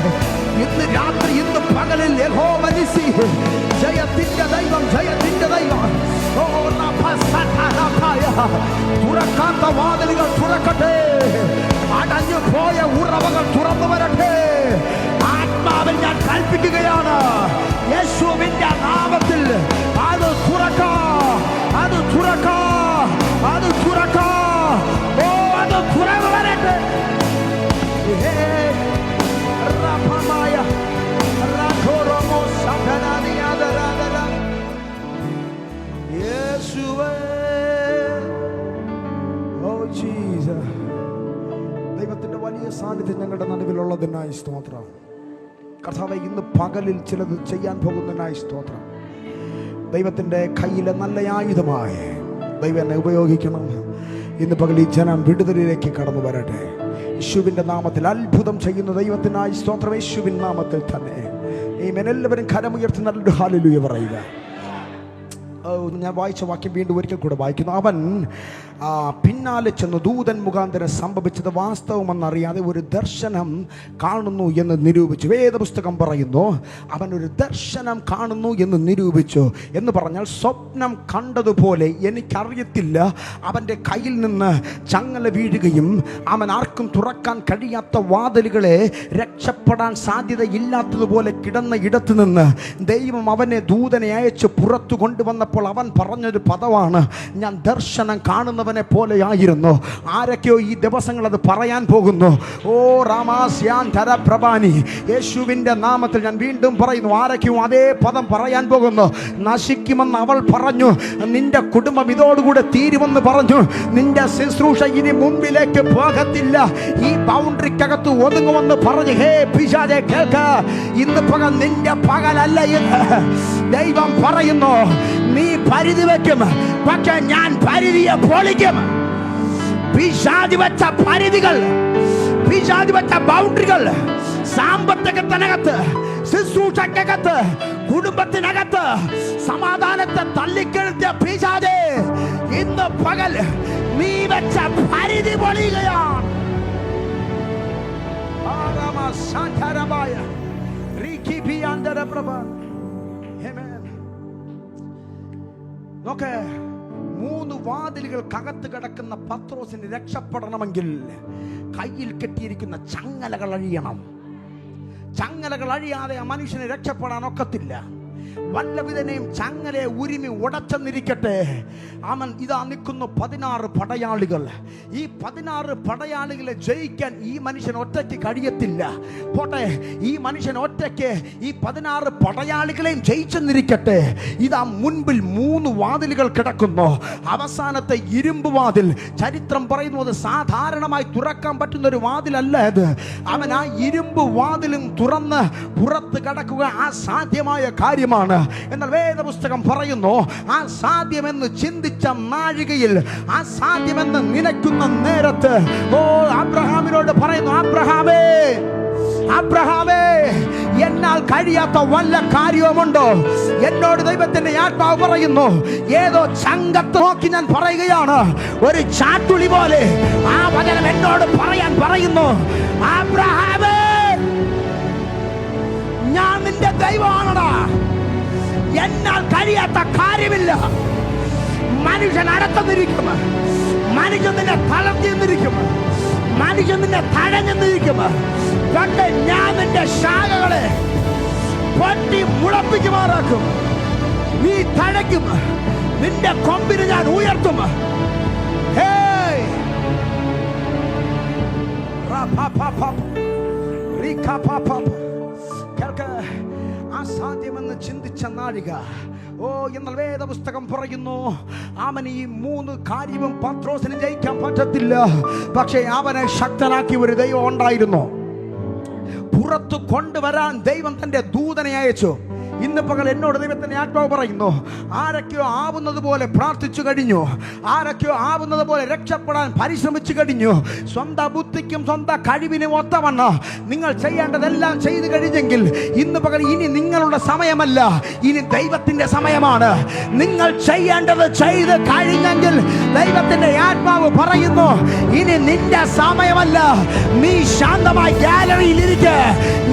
ഇന്ന് രാത്രി, ഇന്ന് പകലിൽ യഹോവ നിസി, ജയത്തിന്റെ ദൈവം, ജയത്തിന്റെ ദൈവം. തുറക്കാത്ത വാതിലുകൾ തുറക്കട്ടെ. അടഞ്ഞു പോയ ഉറവകൾ തുറന്നു വരട്ടെ. ആത്മാവിൽ ഞാൻ കൽപ്പിക്കുകയാണ്, യേശുവിന്റെ നാമത്തിൽ അത് തുറക്കാ, അത് തുറക്കാ, അത് തുറക്കാ. ഓ, അത് തുറന്നു വരട്ടെ. ദൈവത്തിന്റെ വലിയ സാന്നിധ്യം ഞങ്ങളുടെ നടുവിലുള്ളതിനായി സ്തോത്രം. കർത്താവേ, ഇന്ന് പകലിൽ ചിലത് ചെയ്യാൻ പോകുന്നതിനായി സ്തോത്രം. ദൈവത്തിന്റെ കയ്യിലെ നല്ല ആയുധമായി ദൈവം എന്നെ ഉപയോഗിക്കണം. ഇന്ന് പകൽ ഈ ജനം വിടുതലിലേക്ക് കടന്നു വരട്ടെ. യേശുവിന്റെ നാമത്തിൽ അത്ഭുതം ചെയ്യുന്ന ദൈവത്തിനായി സ്തോത്രം. യേശുവിൻ നാമത്തിൽ തന്നെ എല്ലാവരും കരമുയർത്തി നല്ലൊരു ഹല്ലേലൂയ പറയുക. ഞാൻ വായിച്ച വാക്യം വീണ്ടും ഒരിക്കൽ കൂടെ വായിക്കുന്നു. അവൻ പിന്നാലെ ചെന്ന് ദൂതൻ മുഖാന്തരം സംഭവിച്ചത് വാസ്തവമെന്നറിയാതെ ഒരു ദർശനം കാണുന്നു എന്ന് നിരൂപിച്ചു. വേദപുസ്തകം പറയുന്നു അവൻ ഒരു ദർശനം കാണുന്നു എന്ന് നിരൂപിച്ചു. എന്ന് പറഞ്ഞാൽ സ്വപ്നം കണ്ടതുപോലെ എനിക്കറിയത്തില്ല. അവൻ്റെ കയ്യിൽ നിന്ന് ചങ്ങല വീഴുകയും അവൻ ആർക്കും തുറക്കാൻ കഴിയാത്ത വാതിലുകളെ രക്ഷപ്പെടാൻ സാധ്യതയില്ലാത്തതുപോലെ കിടന്ന ഇടത്തു നിന്ന് ദൈവം അവനെ ദൂതനെ അയച്ച് പുറത്തു കൊണ്ടുവന്നപ്പോൾ അവൻ പറഞ്ഞൊരു പദമാണ്, ഞാൻ ദർശനം കാണുന്നവനെ പോലെയായിരുന്നു. ആരൊക്കെയോ ഈ ദിവസങ്ങൾ അത് പറയാൻ പോകുന്നു. ഓ രാമാസ്യാൻ ധരപ്രഭാനി, യേശുവിൻ്റെ നാമത്തിൽ ഞാൻ വീണ്ടും പറയുന്നു, ആരൊക്കെയോ അതേ പദം പറയാൻ പോകുന്നു. നശിക്കുമെന്ന് അവൾ പറഞ്ഞു, നിന്റെ കുടുംബം ഇതോടുകൂടെ തീരുമെന്ന് പറഞ്ഞു. നിന്റെ ശുശ്രൂഷ ഇനി മുമ്പിലേക്ക് പോകത്തില്ല, ഈ ബൗണ്ടറിക്കകത്ത് ഒതുങ്ങുമെന്ന് പറഞ്ഞു. ഹേ പിശാചേ കേൾക്ക, ഇന്ന് പകൽ നിന്റെ പകലല്ല എന്ന് ദൈവം പറയുന്നു. നീ പരിധി വെക്കും, പക്ഷെ ഞാൻ പരിധിയെ പൊളിക്കും. പിശാച് വെച്ച പരിധികൾ, പിശാച് വെച്ച ബൗണ്ടറികൾ, സാമ്പത്തികത്തിനകത്ത്, ശുശ്രൂഷക്കകത്ത്, കുടുംബത്തിനകത്ത് സമാധാനത്തെ തള്ളിക്കെടുത്തിയ പിശാചേ, ഇന്ന് പകൽ നീ വെച്ച പരിധി പൊളിയുകയാണ്. നോക്ക്, 3 വാതിലുകൾക്കകത്ത് കിടക്കുന്ന പത്രോസിന് രക്ഷപ്പെടണമെങ്കിൽ കയ്യിൽ കെട്ടിയിരിക്കുന്ന ചങ്ങലകൾ അഴിയണം. ചങ്ങലകൾ അഴിയാതെ ആ മനുഷ്യന് രക്ഷപ്പെടാൻ ഒക്കത്തില്ല. വല്ലവിധനെയും ചങ്ങലെ ഉരുമി ഉടച്ചെന്നിരിക്കട്ടെ, അവൻ ഇതാ നിൽക്കുന്നു 16 പടയാളികൾ. ഈ 16 പടയാളികളെ ജയിക്കാൻ ഈ മനുഷ്യൻ ഒറ്റയ്ക്ക് കഴിയത്തില്ല. പോട്ടെ, ഈ മനുഷ്യൻ ഒറ്റയ്ക്ക് ഈ 16 പടയാളികളെയും ജയിച്ചെന്നിരിക്കട്ടെ, ഇതാ മുൻപിൽ 3 വാതിലുകൾ കിടക്കുന്നു. അവസാനത്തെ ഇരുമ്പ് വാതിൽ, ചരിത്രം പറയുന്നത് സാധാരണമായി തുറക്കാൻ പറ്റുന്ന ഒരു വാതിലല്ല അത്. അവൻ ആ ഇരുമ്പ് വാതിലും തുറന്ന് പുറത്ത് കടക്കുക അസാധ്യമായ കാര്യമാണ്. എന്നാൽ വേദപുസ്തകം പറയുന്നു, അസാധ്യമെന്ന് ചിന്തിച്ച നാഴികയിൽ അസാധ്യമെന്ന് നിനക്കുന്ന നേരത്ത്, ഓ അബ്രഹാമിനോട് പറയുന്നു, അബ്രഹാമേ, അബ്രഹാമേ, എന്നാൽ കഴിയാത്ത വല്ല കാര്യവുമുണ്ടോ? എന്നോട് ദൈവത്തിന്റെ ആത്മാവ് പറയുന്നു, ഏതോ ചങ്കത്ത് നോക്കി ഞാൻ പറയുകയാണ്, ഒരു ചാട്ടുളി പോലെ ആ വചനം എന്നോട് പറയാൻ പറയുന്നു, അബ്രഹാമേ, ഞാൻ നിന്റെ ദൈവമാണടാ. എന്നാൽ കഴിയാത്ത കാര്യമില്ല. മനുഷ്യൻ അടത്തുന്നിരിക്കും, മനുഷ്യൻ നിന്നെ തളർത്തിന്നിരിക്കും, മനുഷ്യൻ നിന്നെ തഴഞ്ഞെന്നിരിക്കും. കണ്ട് ഞാൻ നിന്റെ ശാഖകളെ പൊട്ടി മുളപ്പിക്കുമാറാക്കും. നീ തഴയ്ക്കും, നിന്റെ കൊമ്പിന് ഞാൻ ഉയർത്തും. അസാധ്യമെന്ന് ചിന്തിച്ച നാഴിക, ഓ എന്നാൽ വേദപുസ്തകം പറയുന്നു, അവൻ ഈ 3 കാര്യവും പത്രോസിന് ജയിക്കാൻ പറ്റത്തില്ല. പക്ഷേ അവനെ ശക്തനാക്കിയ ഒരു ദൈവം ഉണ്ടായിരുന്നു. പുറത്തു കൊണ്ടുവരാൻ ദൈവം തന്റെ ദൂതനെ അയച്ചു. ഇന്ന് പകൽ എന്നോട് ദൈവത്തിന്റെ ആത്മാവ് പറയുന്നു, ആരൊക്കെയോ ആവുന്നത് പോലെ പ്രാർത്ഥിച്ചു കഴിഞ്ഞു, ആരൊക്കെയോ ആവുന്നത് പോലെ രക്ഷപ്പെടാൻ പരിശ്രമിച്ചു കഴിഞ്ഞു. സ്വന്തം ബുദ്ധിക്കും സ്വന്തം കഴിവിനും ഒത്തവണ്ണം നിങ്ങൾ ചെയ്യേണ്ടതെല്ലാം ചെയ്തു കഴിഞ്ഞെങ്കിൽ ഇന്ന് പകൽ ഇനി നിങ്ങളുടെ സമയമല്ല, ഇനി ദൈവത്തിന്റെ സമയമാണ്. നിങ്ങൾ ചെയ്യേണ്ടത് ചെയ്ത് കഴിഞ്ഞെങ്കിൽ ദൈവത്തിന്റെ ആത്മാവ് പറയുന്നു, ഇനി നിന്റെ സമയമല്ല. നീ ശാന്തമായി ഗാലറിയിൽ ഇരിക്കെ,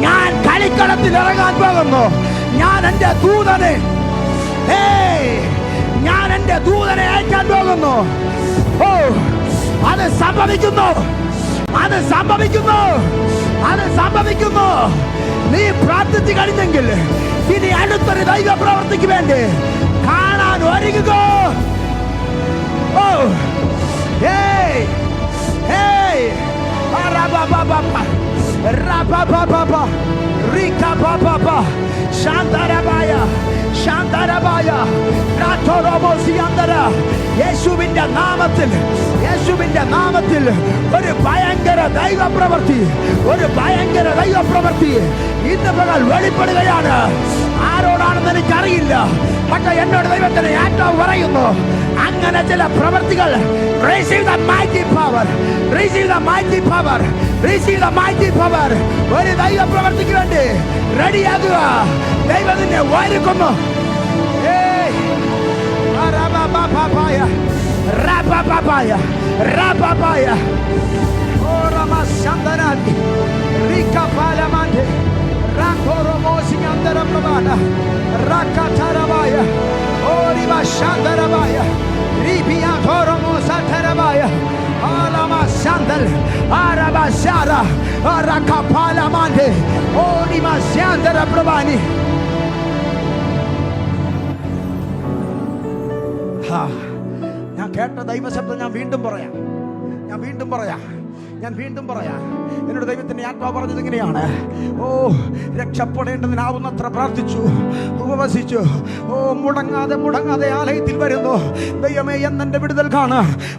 ഞാൻ കളിക്കളത്തിൽ ഇറങ്ങാൻ പോകുന്നു. ഞാൻ എൻ്റെ ദൂതനെ അയക്കാൻ പോകുന്നു. ഓ, അത് സംഭവിക്കുന്നു, അത് സംഭവിക്കുന്നു, അത് സംഭവിക്കുന്നു. നീ പ്രാർത്ഥിച്ചു കഴിഞ്ഞെങ്കിൽ ഇനി അടുത്തൊരു ദൈവ പ്രവർത്തിക്ക് വേണ്ടി കാണാൻ ഒരുങ്ങുക. ഓ, ഹേയ് ഹേയ് യേശുവിന്റെ നാമത്തിൽ, യേശുവിന്റെ നാമത്തിൽ ഒരു ഭയങ്കര ദൈവപ്രവൃത്തി, ഒരു ഭയങ്കര ദൈവപ്രവൃത്തി ഇന്ന് പകൽ വെളിപ്പെടുകയാണ്. ആരോടാണെന്ന് എനിക്കറിയില്ല, പക്ഷെ എന്നോട് ദൈവത്തിന്റെ ആത്മാവ് പറയുന്നു, അങ്ങനെ ചില പ്രവൃത്തികൾ. Receive the mighty power, receive the mighty power, receive the mighty power. ഒരു ദൈവ പ്രവൃത്തിക്ക് വേണ്ടി റെഡിയാകുക. ദൈവം നിന്നെ ഒരുക്കുന്നു. ഞാൻ കേട്ട ദൈവശബ്ദം ഞാൻ വീണ്ടും പറയാം. എന്നോട് ദൈവത്തിന്റെ ആത്മാവ് പറഞ്ഞത് ഇങ്ങനെയാണ്, ഓ, രക്ഷപ്പെടേണ്ടതിനാവുന്നത്ര പ്രാർത്ഥിച്ചു, ഉപവസിച്ചു. ഓ, മുടങ്ങാതെ ആലയത്തിൽ വരുന്നു. ദൈവമേ, എന്നെ വിടുതൽ കാണ.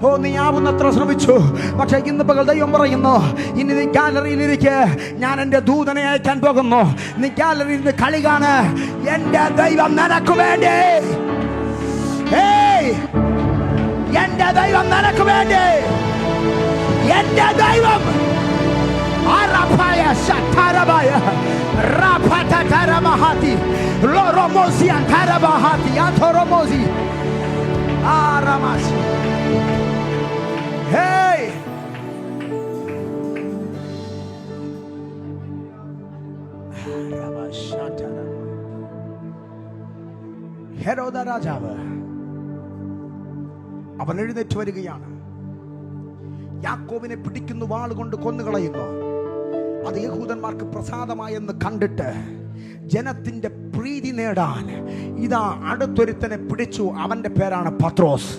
ഓ, നീ ആവുന്നത്ര ശ്രമിച്ചു. പക്ഷെ ഇന്ന് പകൽ ദൈവം പറയുന്നു, ഇനി നീ ഗാലറിയിൽ ഇരിക്കെ, ഞാൻ എൻ്റെ ദൂതനെ അയക്കാൻ പോകുന്നു. നീ ഗാലറിയിൽ നിന്ന് കളി കാണ്. എൻ്റെ ദൈവം നിനക്ക് വേണ്ടി, എന്റെ ദൈവം നിനക്ക് വേണ്ടി, എന്റെ ദൈവം ഹെരോദ രാജാവ് അവൻ എഴുന്നേറ്റ് വരികയാണ്. യാക്കോബിനെ പിടിക്കുന്നു, വാളുകൊണ്ട് കൊന്നുകളയുന്നു. അത് യഹൂദന്മാർക്ക് പ്രസാദമായെന്ന് കണ്ടിട്ട് ജനത്തിന്റെ പ്രീതി നേടാൻ ഇതാ അടുത്തൊരുത്തനെ പിടിച്ചു. അവന്റെ പേരാണ് പത്രോസ്.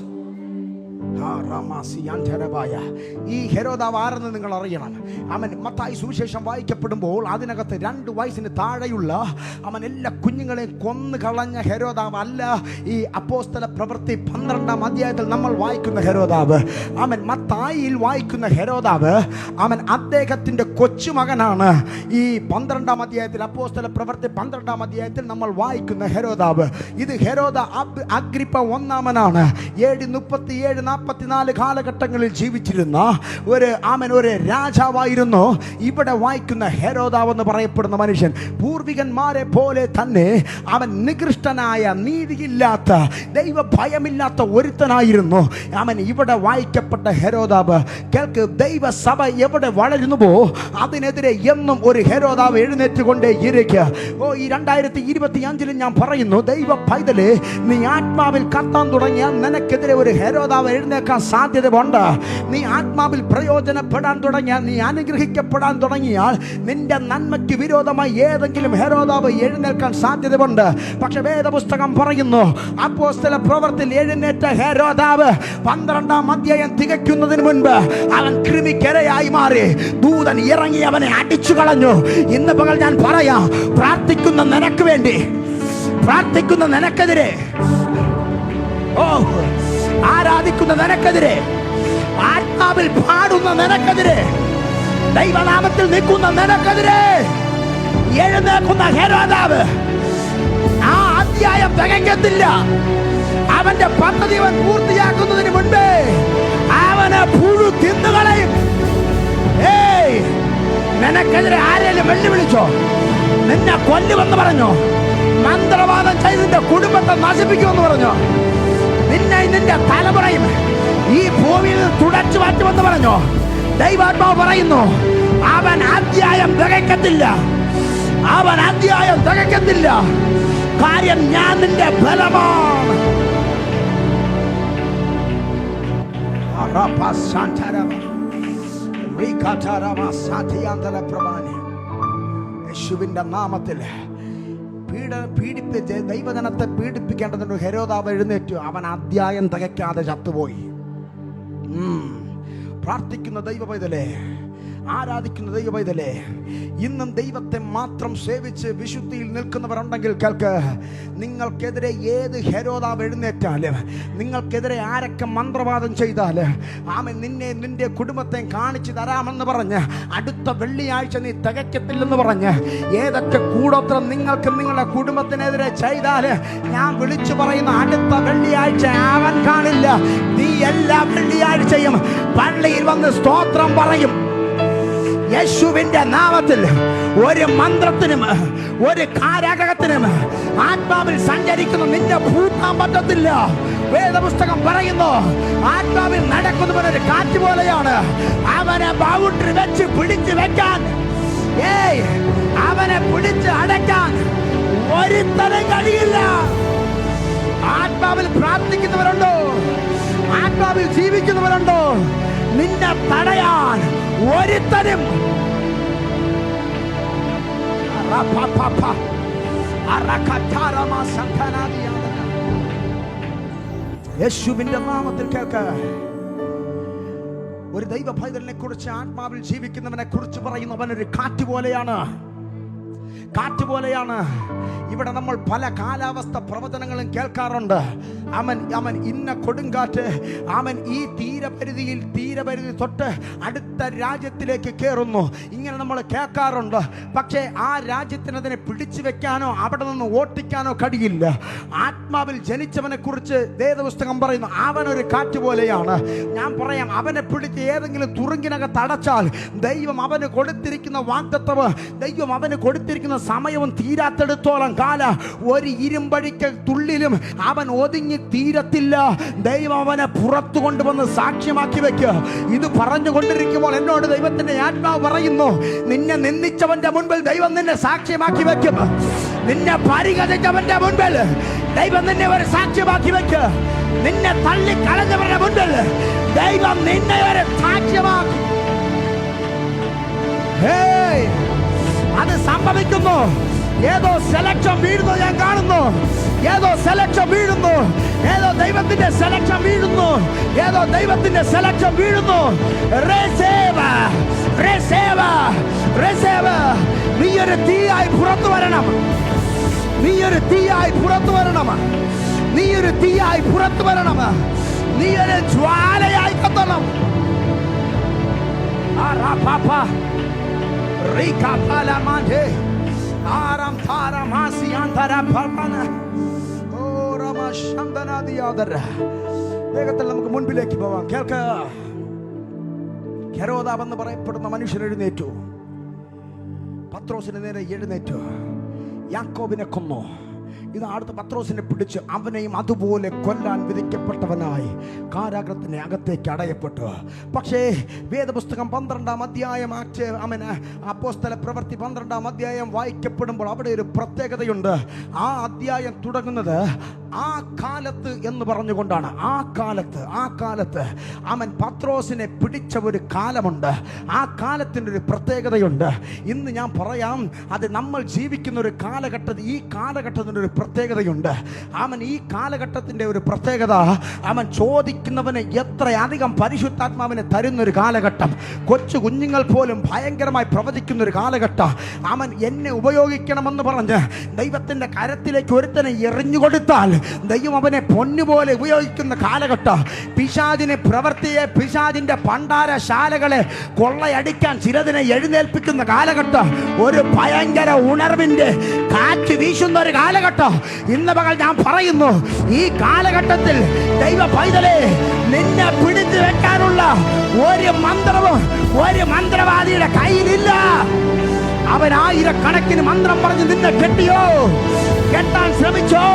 ഈ ഹെരോദാവ് ആരെന്ന് നിങ്ങൾ അറിയണം. അവൻ മത്തായി സുവിശേഷം വായിക്കപ്പെടുമ്പോൾ അതിനകത്ത് 2 വയസ്സിന് താഴെയുള്ള അവൻ എല്ലാ കുഞ്ഞുങ്ങളെയും കൊന്നു കളഞ്ഞ ഹെരോദാവ് അല്ല ഈ അപ്പോസ്തല പ്രവൃത്തി 12-ാം അധ്യായത്തിൽ നമ്മൾ വായിക്കുന്ന ഹെരോദാവ്. അവൻ മത്തായിയിൽ വായിക്കുന്ന ഹെരോദാവ്, അവൻ അദ്ദേഹത്തിന്റെ കൊച്ചുമകനാണ്. ഈ 12-ാം അധ്യായത്തിൽ, അപ്പോസ്തല പ്രവൃത്തി 12-ാം അധ്യായത്തിൽ നമ്മൾ വായിക്കുന്ന ഹെരോദാവ്. ഇത് ഹെരോദ അഗ്രിപ്പ 1-ാമനാണ്. AD 37-44 കാലഘട്ടങ്ങളിൽ ജീവിച്ചിരുന്ന ഒരു രാജാവായിരുന്നു. ഇവിടെ വായിക്കുന്ന ഹെരോദാവ് എന്ന് പറയപ്പെടുന്ന മനുഷ്യൻ പൂർവികന്മാരെ പോലെ തന്നെ അവൻ നികൃഷ്ടനായ, നീതിയില്ലാത്ത, ദൈവ ഭയമില്ലാത്ത ഒരുത്തനായിരുന്നു. അവൻ ഇവിടെ വായിക്കപ്പെട്ട ഹെരോദാവ്. കേൾക്ക്, ദൈവസഭ എവിടെ വളരുന്നുവോ അതിനെതിരെ എന്നും ഒരു ഹെരോദാവ് എഴുന്നേറ്റുകൊണ്ടേ ഇരിക്കുക. ഓ, ഈ 2025 ഞാൻ പറയുന്നു, ദൈവ പൈതലേ, നീ ആത്മാവിൽ കത്താൻ തുടങ്ങിയാൽ നിനക്കെതിരെ ഒരു ഹെരോദാവ് എഴുന്നേക്കാൻ സാധ്യതയുണ്ട്. നീ ആത്മാവിൽ പ്രയോജനപ്പെടാൻ തുടങ്ങിയാൽ, നീ അനുഗ്രഹിക്കപ്പെടാൻ തുടങ്ങിയാൽ നിന്റെ നന്മയ്ക്ക് വിരോധമായി ഏതെങ്കിലും ഹെരോദാവ് എഴുന്നേൽക്കാൻ സാധ്യതയുണ്ട്. പക്ഷെ വേദപുസ്തകം പറയുന്നു, അപ്പോസ്തല പ്രവൃത്തിയിൽ എഴുന്നേറ്റ ഹെരോദാവ് 12-ാം അധ്യായം തികയ്ക്കുന്നതിന് മുൻപ് അവൻ കൃമിക്കിരയായി മാറി. ദൂതൻ ഇറങ്ങി അവനെ അടിച്ചു കളഞ്ഞു. ഇന്ന് പകൽ ഞാൻ പറയാം, പ്രാർത്ഥിക്കുന്ന നിനക്ക് വേണ്ടി, പ്രാർത്ഥിക്കുന്ന നിനക്കെതിരെ, ഓ, ആരാധിക്കുന്ന നിനക്കെതിരെ, ആത്മാവിൽ പാടുന്ന നിനക്കെതിരെ, ദൈവനാമത്തിൽ നിൽക്കുന്ന നിനക്കെതിരെ എഴുന്നേൽക്കുന്ന ഹെരോദാവ് അധ്യായം തികയ്ക്കത്തില്ല. അവന്റെ പദ്ധതി അവൻ പൂർത്തിയാക്കുന്നതിന് മുൻപേ അവന് പുഴു തിന്നുകളയും. നിനക്കെതിരെ ആരെങ്കിലും വെല്ലുവിളിച്ചോ? നിന്നെ കൊല്ലുമെന്ന് പറഞ്ഞോ? മന്ത്രവാദം ചെയ്ത് നിന്റെ കുടുംബത്തെ നശിപ്പിക്കുമെന്ന് പറഞ്ഞോ? നിന്നെ നിന്റെ തലമുറയും ഈ ഭൂമിയിൽ തുടച്ചു മാറ്റുമെന്ന് പറഞ്ഞോ? ദൈവാത്മാവ് പറയുന്നു, അവൻ അധ്യായം തികയ്ക്കത്തില്ല. അവൻ അധ്യായം തികയ്ക്കത്തില്ല. കാര്യം ഞാൻ നിന്റെ ബലമാണ്. യേശുവിന്റെ നാമത്തിൽ പീഡിപ്പിച്ച് ദൈവജനത്തെ പീഡിപ്പിക്കേണ്ടതിന് ഹെരോദാവ് എഴുന്നേറ്റു. അവൻ അധ്യായം തികയ്ക്കാതെ ചത്തുപോയി. പ്രാർത്ഥിക്കുന്ന ദൈവ പൈതലേ, ആരാധിക്കുന്ന ദൈവ പൈതലേ, ഇന്നും ദൈവത്തെ മാത്രം സേവിച്ച് വിശുദ്ധിയിൽ നിൽക്കുന്നവരുണ്ടെങ്കിൽ കേൾക്ക്. നിങ്ങൾക്കെതിരെ ഏത് ഹെരോദാവ് എഴുന്നേറ്റാലും, നിങ്ങൾക്കെതിരെ ആരൊക്കെ മന്ത്രവാദം ചെയ്താൽ, ആമൻ നിന്നെ നിന്റെ കുടുംബത്തെ കാണിച്ചു തരാമെന്ന് പറഞ്ഞ് അടുത്ത വെള്ളിയാഴ്ച നീ തികയ്ക്കത്തില്ലെന്ന് പറഞ്ഞ് ഏതൊക്കെ കൂടോത്രം നിങ്ങൾക്ക് നിങ്ങളുടെ കുടുംബത്തിനെതിരെ ചെയ്താൽ, ഞാൻ വിളിച്ചു പറയുന്ന അടുത്ത വെള്ളിയാഴ്ച അവൻ കാണില്ല. നീ എല്ലാ വെള്ളിയാഴ്ചയും പള്ളിയിൽ വന്ന് സ്തോത്രം പറയും. യേശുവിന്റെ നാമത്തിൽ ഒരു മന്ത്രത്തിനും ഒരു കാരാഗ്രഹത്തിനും ആത്മാവിൽ സഞ്ചരിക്കുന്ന നിന്നെ പൂട്ടാൻ പറ്റത്തില്ല. വേദപുസ്തകം പറയുന്നു, ആത്മാവിൽ നടക്കുന്നവനൊരു കാറ്റ് പോലെയാണ്. അവനെ ബൗണ്ടറി വെച്ച് പിടിച്ചു വെക്കാൻ, അവനെ പിടിച്ച് അടയ്ക്കാൻ ഒരുത്തരം കഴിയില്ല. ആത്മാവിൽ പ്രാർത്ഥിക്കുന്നവരുണ്ടോ? ആത്മാവിൽ ജീവിക്കുന്നവരുണ്ടോ? നിന്നെ തടയാൻ ഒരുത്തനും യേശുവിന്റെ നാമത്തിൽ കേൾക്ക. ഒരു ദൈവ പൈതലിനെ കുറിച്ച്, ആത്മാവിൽ ജീവിക്കുന്നവനെ കുറിച്ച് പറയുന്നവൻ ഒരു കാറ്റ് പോലെയാണ്. കാറ്റ് പോലെയാണ്. ഇവിടെ നമ്മൾ പല കാലാവസ്ഥ പ്രവചനങ്ങളും കേൾക്കാറുണ്ട്. അവൻ ഇന്ന കൊടുങ്കാറ്റ്, അവൻ ഈ തീരപരിധി തൊട്ട് അടുത്ത രാജ്യത്തിലേക്ക് കയറുന്നു, ഇങ്ങനെ നമ്മൾ കേൾക്കാറുണ്ട്. പക്ഷേ ആ രാജ്യത്തിനതിനെ പിടിച്ചു വെക്കാനോ അവിടെ നിന്ന് ഓട്ടിക്കാനോ കഴിയില്ല. ആത്മാവിൽ ജനിച്ചവനെ കുറിച്ച് വേദപുസ്തകം പറയുന്നു, അവനൊരു കാറ്റ് പോലെയാണ്. ഞാൻ പറയാം, അവനെ പിടിച്ച് ഏതെങ്കിലും തുറുങ്കിനകത്ത് അടച്ചാൽ ദൈവം അവന് കൊടുത്തിരിക്കുന്ന വാഗ്ദത്തവും ദൈവം അവന് കൊടുത്തിരിക്കുന്ന സമയവും തീരാത്തെടുത്തോളം കാല ഒരു ഇരുമ്പഴിക്കൽ തുള്ളിലും അവൻ ഒതുങ്ങി തീരത്തില്ല. ദൈവം അവനെ പുറത്തു കൊണ്ടുവന്ന് സാക്ഷ്യമാക്കി വെക്കുക. ഇത് പറഞ്ഞുകൊണ്ടിരിക്കുമ്പോൾ എന്നോട് ദൈവത്തിന്റെ ആത്മാവ് പറയുന്നു, നിന്നെ നിന്ദിച്ചവന്റെ മുൻപിൽ ദൈവം നിന്നെ സാക്ഷ്യമാക്കി വെക്കും. നിന്നെ പരിഹസിച്ചവന്റെ മുൻപിൽ ദൈവം നിന്നെ ഒരു സാക്ഷ്യമാക്കി വെക്കുക. നിന്നെ തള്ളിക്കളഞ്ഞവരുടെ മുൻപിൽ ദൈവം നിന്നെ ഒരു സാക്ഷ്യമാക്കി. അത് സംഭവിക്കുന്നു. ഏതോ സെലക്ഷൻ വീഴുന്നു ഞാൻ കാണുന്നു. ഏതോ സെലക്ഷൻ വീഴുന്നു. ഏതോ ദൈവത്തിന്റെ സെലക്ഷൻ വീഴുന്നു. ഏതോ ദൈവത്തിന്റെ സെലക്ഷൻ വീഴുന്നു. നീ ഒരു തീയായി പുറത്തു വരണം. നീ ഒരു തീയായി പുറത്തു വരണം. നീ ഒരു തീയായി പുറത്തു വരണം. നീ ഒരു ജ്വാലയായി കത്തണം. വേഗത്തിൽ നമുക്ക് മുൻപിലേക്ക് പോവാം. കേൾക്ക. ഹെരോദാവ് എന്ന് പറയപ്പെടുന്ന മനുഷ്യൻ എഴുന്നേറ്റു. പത്രോസിന് നേരെ എഴുന്നേറ്റു. യാക്കോബിനെ കൊന്നു. ഇത് അടുത്ത പത്രോസിനെ പിടിച്ച് അവനെയും അതുപോലെ കൊല്ലാൻ വിധിക്കപ്പെട്ടവനായി കാരാഗ്രഹത്തിന്റെ അകത്തേക്ക് അടയപ്പെട്ടു. പക്ഷേ വേദപുസ്തകം 12-ാം അധ്യായം അപ്പോസ്തല പ്രവൃത്തി 12-ാം അധ്യായം വായിക്കപ്പെടുമ്പോൾ അവിടെ ഒരു പ്രത്യേകതയുണ്ട്. ആ അധ്യായം തുടങ്ങുന്നത് ആ കാലത്ത് എന്ന് പറഞ്ഞുകൊണ്ടാണ്. ആ കാലത്ത് അവൻ പത്രോസിനെ പിടിച്ച ഒരു കാലമുണ്ട്. ആ കാലത്തിൻ്റെ ഒരു പ്രത്യേകതയുണ്ട്. ഇന്ന് ഞാൻ പറയാം, അത് നമ്മൾ ജീവിക്കുന്ന ഒരു കാലഘട്ടത്തിൽ, ഈ കാലഘട്ടത്തിൻ്റെ ഒരു പ്രത്യേകതയുണ്ട്. അവൻ ഈ കാലഘട്ടത്തിൻ്റെ ഒരു പ്രത്യേകത, അവൻ ചോദിക്കുന്നവന് എത്രയധികം പരിശുദ്ധാത്മാവിനെ തരുന്നൊരു കാലഘട്ടം. കൊച്ചു കുഞ്ഞുങ്ങൾ പോലും ഭയങ്കരമായി പ്രവചിക്കുന്നൊരു കാലഘട്ടം. അവൻ എന്നെ ഉപയോഗിക്കണമെന്ന് പറഞ്ഞ് ദൈവത്തിൻ്റെ കരത്തിലേക്ക് ഒരുത്തനെ എറിഞ്ഞു കൊടുത്താൽ ദൈവം അവനെ പൊന്നുപോലെ ഉപയോഗിക്കുന്ന കാലഘട്ടം. പിശാചിന് പ്രവൃത്തിയെ, പിശാചിന്റെ ഭണ്ഡാരശാലകളെ കൊള്ളയടിക്കാൻ ചിലതിനെ എഴുന്നേൽപ്പിക്കുന്ന കാലഘട്ടം. ഒരു ഭയങ്കര ഉണർവിന്റെ കാറ്റ് വീശുന്ന ഒരു കാലഘട്ടം. ഇന്ന് പകൽ ഞാൻ പറയുന്നു, ഈ കാലഘട്ടത്തിൽ ദൈവ പൈതലേ, നിന്നെ പിടിച്ചു വെക്കാനുള്ള ഒരു മന്ത്രവും ഒരു മന്ത്രവാദിയുടെ കയ്യിലില്ല. അവൻ ആയിരക്കണക്കിന് മന്ത്രം പറഞ്ഞ് നിന്നെ കെട്ടിയോ, കെട്ടാൻ ശ്രമിച്ചോ,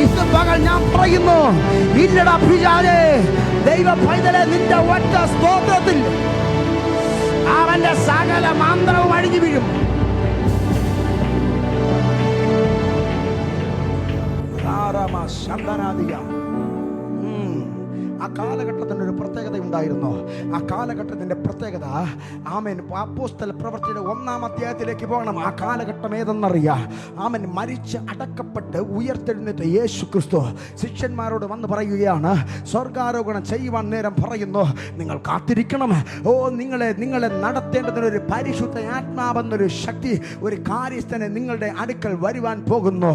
ഇന്ന് പകൽ ഞാൻ പറയുന്നു, ഇല്ലടാ പിശാചേ. ദൈവ പൈതലെ, നിന്റെ ഒറ്റ സ്തോത്രത്തിൽ അവന്റെ സകല മന്ത്രവും അഴിഞ്ഞു വീഴും. ആ കാലഘട്ടത്തിൻ്റെ ഒരു പ്രത്യേകത ഉണ്ടായിരുന്നു. ആ കാലഘട്ടത്തിൻ്റെ പ്രത്യേകത, ആമേൻ, അപ്പോസ്തല പ്രവൃത്തിയുടെ 1-ാം അധ്യായത്തിലേക്ക് പോകണം. ആ കാലഘട്ടം ഏതെന്നറിയാം. ആമേൻ, മരിച്ച് അടക്കപ്പെട്ട് ഉയർത്തെഴുന്നേറ്റ് യേശു ക്രിസ്തു ശിഷ്യന്മാരോട് വന്ന് പറയുകയാണ്, സ്വർഗാരോഹണം ചെയ്യുവാൻ നേരം പറയുന്നു, നിങ്ങൾ കാത്തിരിക്കണം. നിങ്ങളെ നടത്തേണ്ടതിനൊരു പരിശുദ്ധ ആത്മാവെന്നൊരു ശക്തി, ഒരു കാര്യസ്ഥനെ നിങ്ങളുടെ അടുക്കൽ വരുവാൻ പോകുന്നു.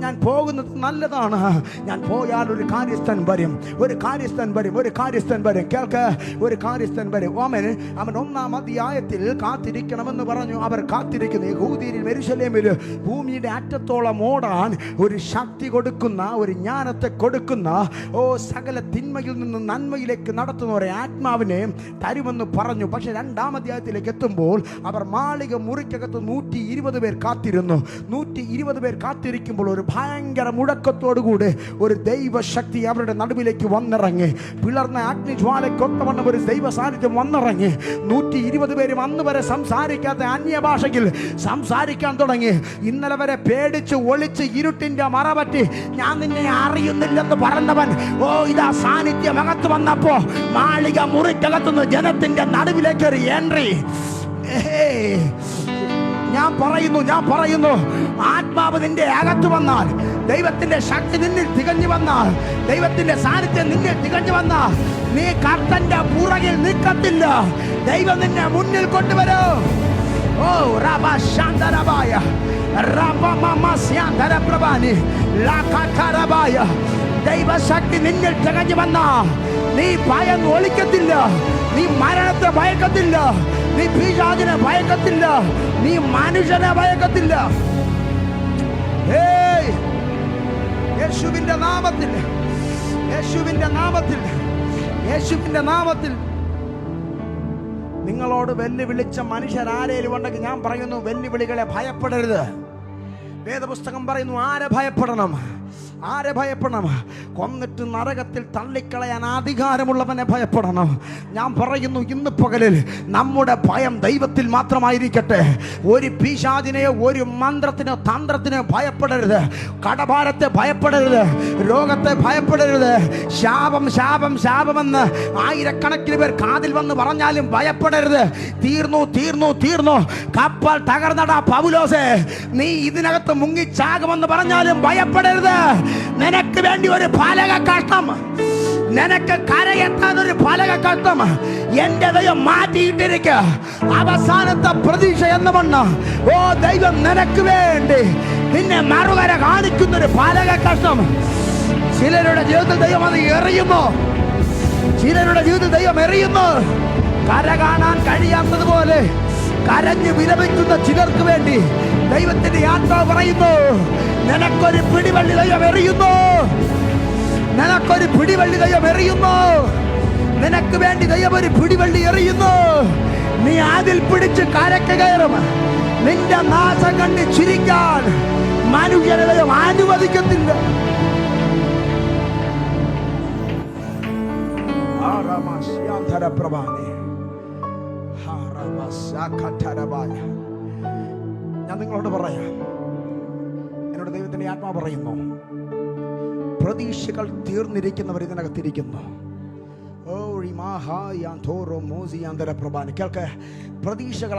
ഞാൻ പോകുന്നത് നല്ലതാണ്. ഞാൻ പോയാൽ ഒരു കാര്യസ്ഥൻ വരും, ഒരു കാര്യസ്ഥൻ വരും. കേൾക്ക്, ഒരു കാര്യസ്ഥൻ വരും. അവൻ 1-ാം അധ്യായത്തിൽ കാത്തിരിക്കണമെന്ന് പറഞ്ഞു. അവർ കാത്തിരിക്കുന്നു. യഹൂദിയിൽ യെരൂശലേമിൽ ഭൂമിയുടെ അറ്റത്തോളം ഓടാൻ ഒരു ശക്തി കൊടുക്കുന്ന, ഒരു ജ്ഞാനത്തെ കൊടുക്കുന്ന, സകല തിന്മയിൽ നിന്ന് നന്മയിലേക്ക് നടത്തുന്ന ഒരു ആത്മാവിനെ തരുമെന്ന് പറഞ്ഞു. പക്ഷെ 2-ാം അധ്യായത്തിലേക്ക് എത്തുമ്പോൾ അവർ മാളിക മുറിക്കകത്ത് 120 പേർ കാത്തിരുന്നു. 120 പേർ കാത്തിരിക്കുമ്പോൾ ഒരു ഭയങ്കര മുഴക്കത്തോടുകൂടി ഒരു ദൈവശക്തി അവരുടെ നടുവിലേക്ക് വന്നിറങ്ങി. പിളർന്ന അഗ്നിജ്വാലക്കൊത്തവണ്ണം ഒരു ദൈവ സാന്നിധ്യം വന്നിറങ്ങി. 120 പേരും അന്ന് വരെ സംസാരിക്കാത്ത അന്യഭാഷയിൽ സംസാരിക്കാൻ തുടങ്ങി. ഇന്നലെ വരെ പേടിച്ച് ഒളിച്ച് ഇരുട്ടിന്റെ മറപറ്റി ഞാൻ നിന്നെ അറിയുന്നില്ലെന്ന് പറഞ്ഞവൻ, ഇതാ സാന്നിധ്യം അകത്ത് വന്നപ്പോ മാളിക മുറിക്കകത്തുനിന്ന് ജനത്തിന്റെ നടുവിലേക്ക് ഒരു എൻട്രി. ഞാൻ പറയുന്നു, ആത്മാവ് നിന്റെ അകത്ത് വന്നാൽ, ദൈവത്തിന്റെ ശക്തി നിന്നിൽ തികഞ്ഞു വന്നാൽ, ദൈവത്തിന്റെ സാന്നിധ്യം നിന്നിൽ തികഞ്ഞു വന്നാൽ, നീ കർത്തന്റെ പുറകിൽ നിൽക്കത്തില്ല. ദൈവം നിന്നെ മുന്നിൽ കൊണ്ടുവരും. ദൈവശക്തി നിന്നിൽ തികഞ്ഞു വന്നാ നീ ഭയം ഒളിക്കത്തില്ല, നീ മരണത്തെ ഭയക്കത്തില്ല, നീ പിശാചിനെ ഭയക്കത്തില്ല, നീ മനുഷ്യനെ ഭയക്കത്തില്ല. യേശുവിന്റെ നാമത്തിൽ, യേശുവിന്റെ നാമത്തിൽ, യേശുവിന്റെ നാമത്തിൽ നിങ്ങളോട് വെല്ലുവിളിച്ച മനുഷ്യരാരേലും ഉണ്ടെങ്കിൽ ഞാൻ പറയുന്നു, വെല്ലുവിളികളെ ഭയപ്പെടരുത്. വേദപുസ്തകം പറയുന്നു, ആരെ ഭയപ്പെടണം? കൊന്നിട്ട് നരകത്തിൽ തള്ളിക്കളയാൻ അധികാരമുള്ളവനെ ഭയപ്പെടണം. ഞാൻ പറയുന്നു, ഇന്ന് പകലിൽ നമ്മുടെ ഭയം ദൈവത്തിൽ മാത്രമായിരിക്കട്ടെ. ഒരു പിശാചിനെയോ ഒരു മന്ത്രത്തിനോ തന്ത്രത്തിനോ ഭയപ്പെടരുത്. കടഭാരത്തെ ഭയപ്പെടരുത്. രോഗത്തെ ഭയപ്പെടരുത്. ശാപമെന്ന് ആയിരക്കണക്കിന് പേർ കാതിൽ വന്ന് പറഞ്ഞാലും ഭയപ്പെടരുത്. തീർന്നു കപ്പൽ തകർന്നടാ പൗലോസേ, നീ ഇതിനകത്ത് മുങ്ങിച്ചാകുമെന്ന് പറഞ്ഞാലും ഭയപ്പെടരുത്. നിനക്ക് വേണ്ടി ഒരു പാലക കഷ്ടം, നിനക്ക് കരയെത്താൻ ഒരു പാലക കഷ്ടം എന്റെ ദൈവം മാറ്റിയിട്ടിരിക്കുക. അവസാനത്തെ പ്രതീക്ഷ എന്ന് വന്ന ദൈവം നിനക്ക് വേണ്ടി നിന്നെ മറുകര കാണിക്കുന്ന ഒരു പാലക കഷ്ടം ചിലരുടെ ജീവിതത്തിൽ ദൈവം അത് എറിയുന്നു. കര കാണാൻ കഴിയാത്തതുപോലെ കരഞ്ഞ് വിലപിക്കുന്ന ചിലർക്ക് വേണ്ടി ദൈവത്തിന്റെ ആത്മാവ് പറയുന്നു, നിനക്കൊരു പിടിവള്ളി ദൈവം എറിയുന്നു. നിനക്ക് വേണ്ടി ദൈവം ഒരു പിടിവള്ളി എറിയുന്നു. നീ അതിൽ പിടിച്ച് കരക്ക് കയറും. നിന്റെ നാശം കണ്ട് ചിരിക്കാൻ മനുഷ്യനെ ദൈവം അനുവദിക്കത്തില്ല. ഞാൻ നിങ്ങളോട് പറയാം, എന്നോട് ദൈവത്തിന്റെ ആത്മാവ് പറയുന്നു, പ്രതീക്ഷകൾ തീർന്നിരിക്കുന്നവർ ഇതിനകത്തിരിക്കുന്നു. കേൾക്ക്, പ്രതീക്ഷകൾ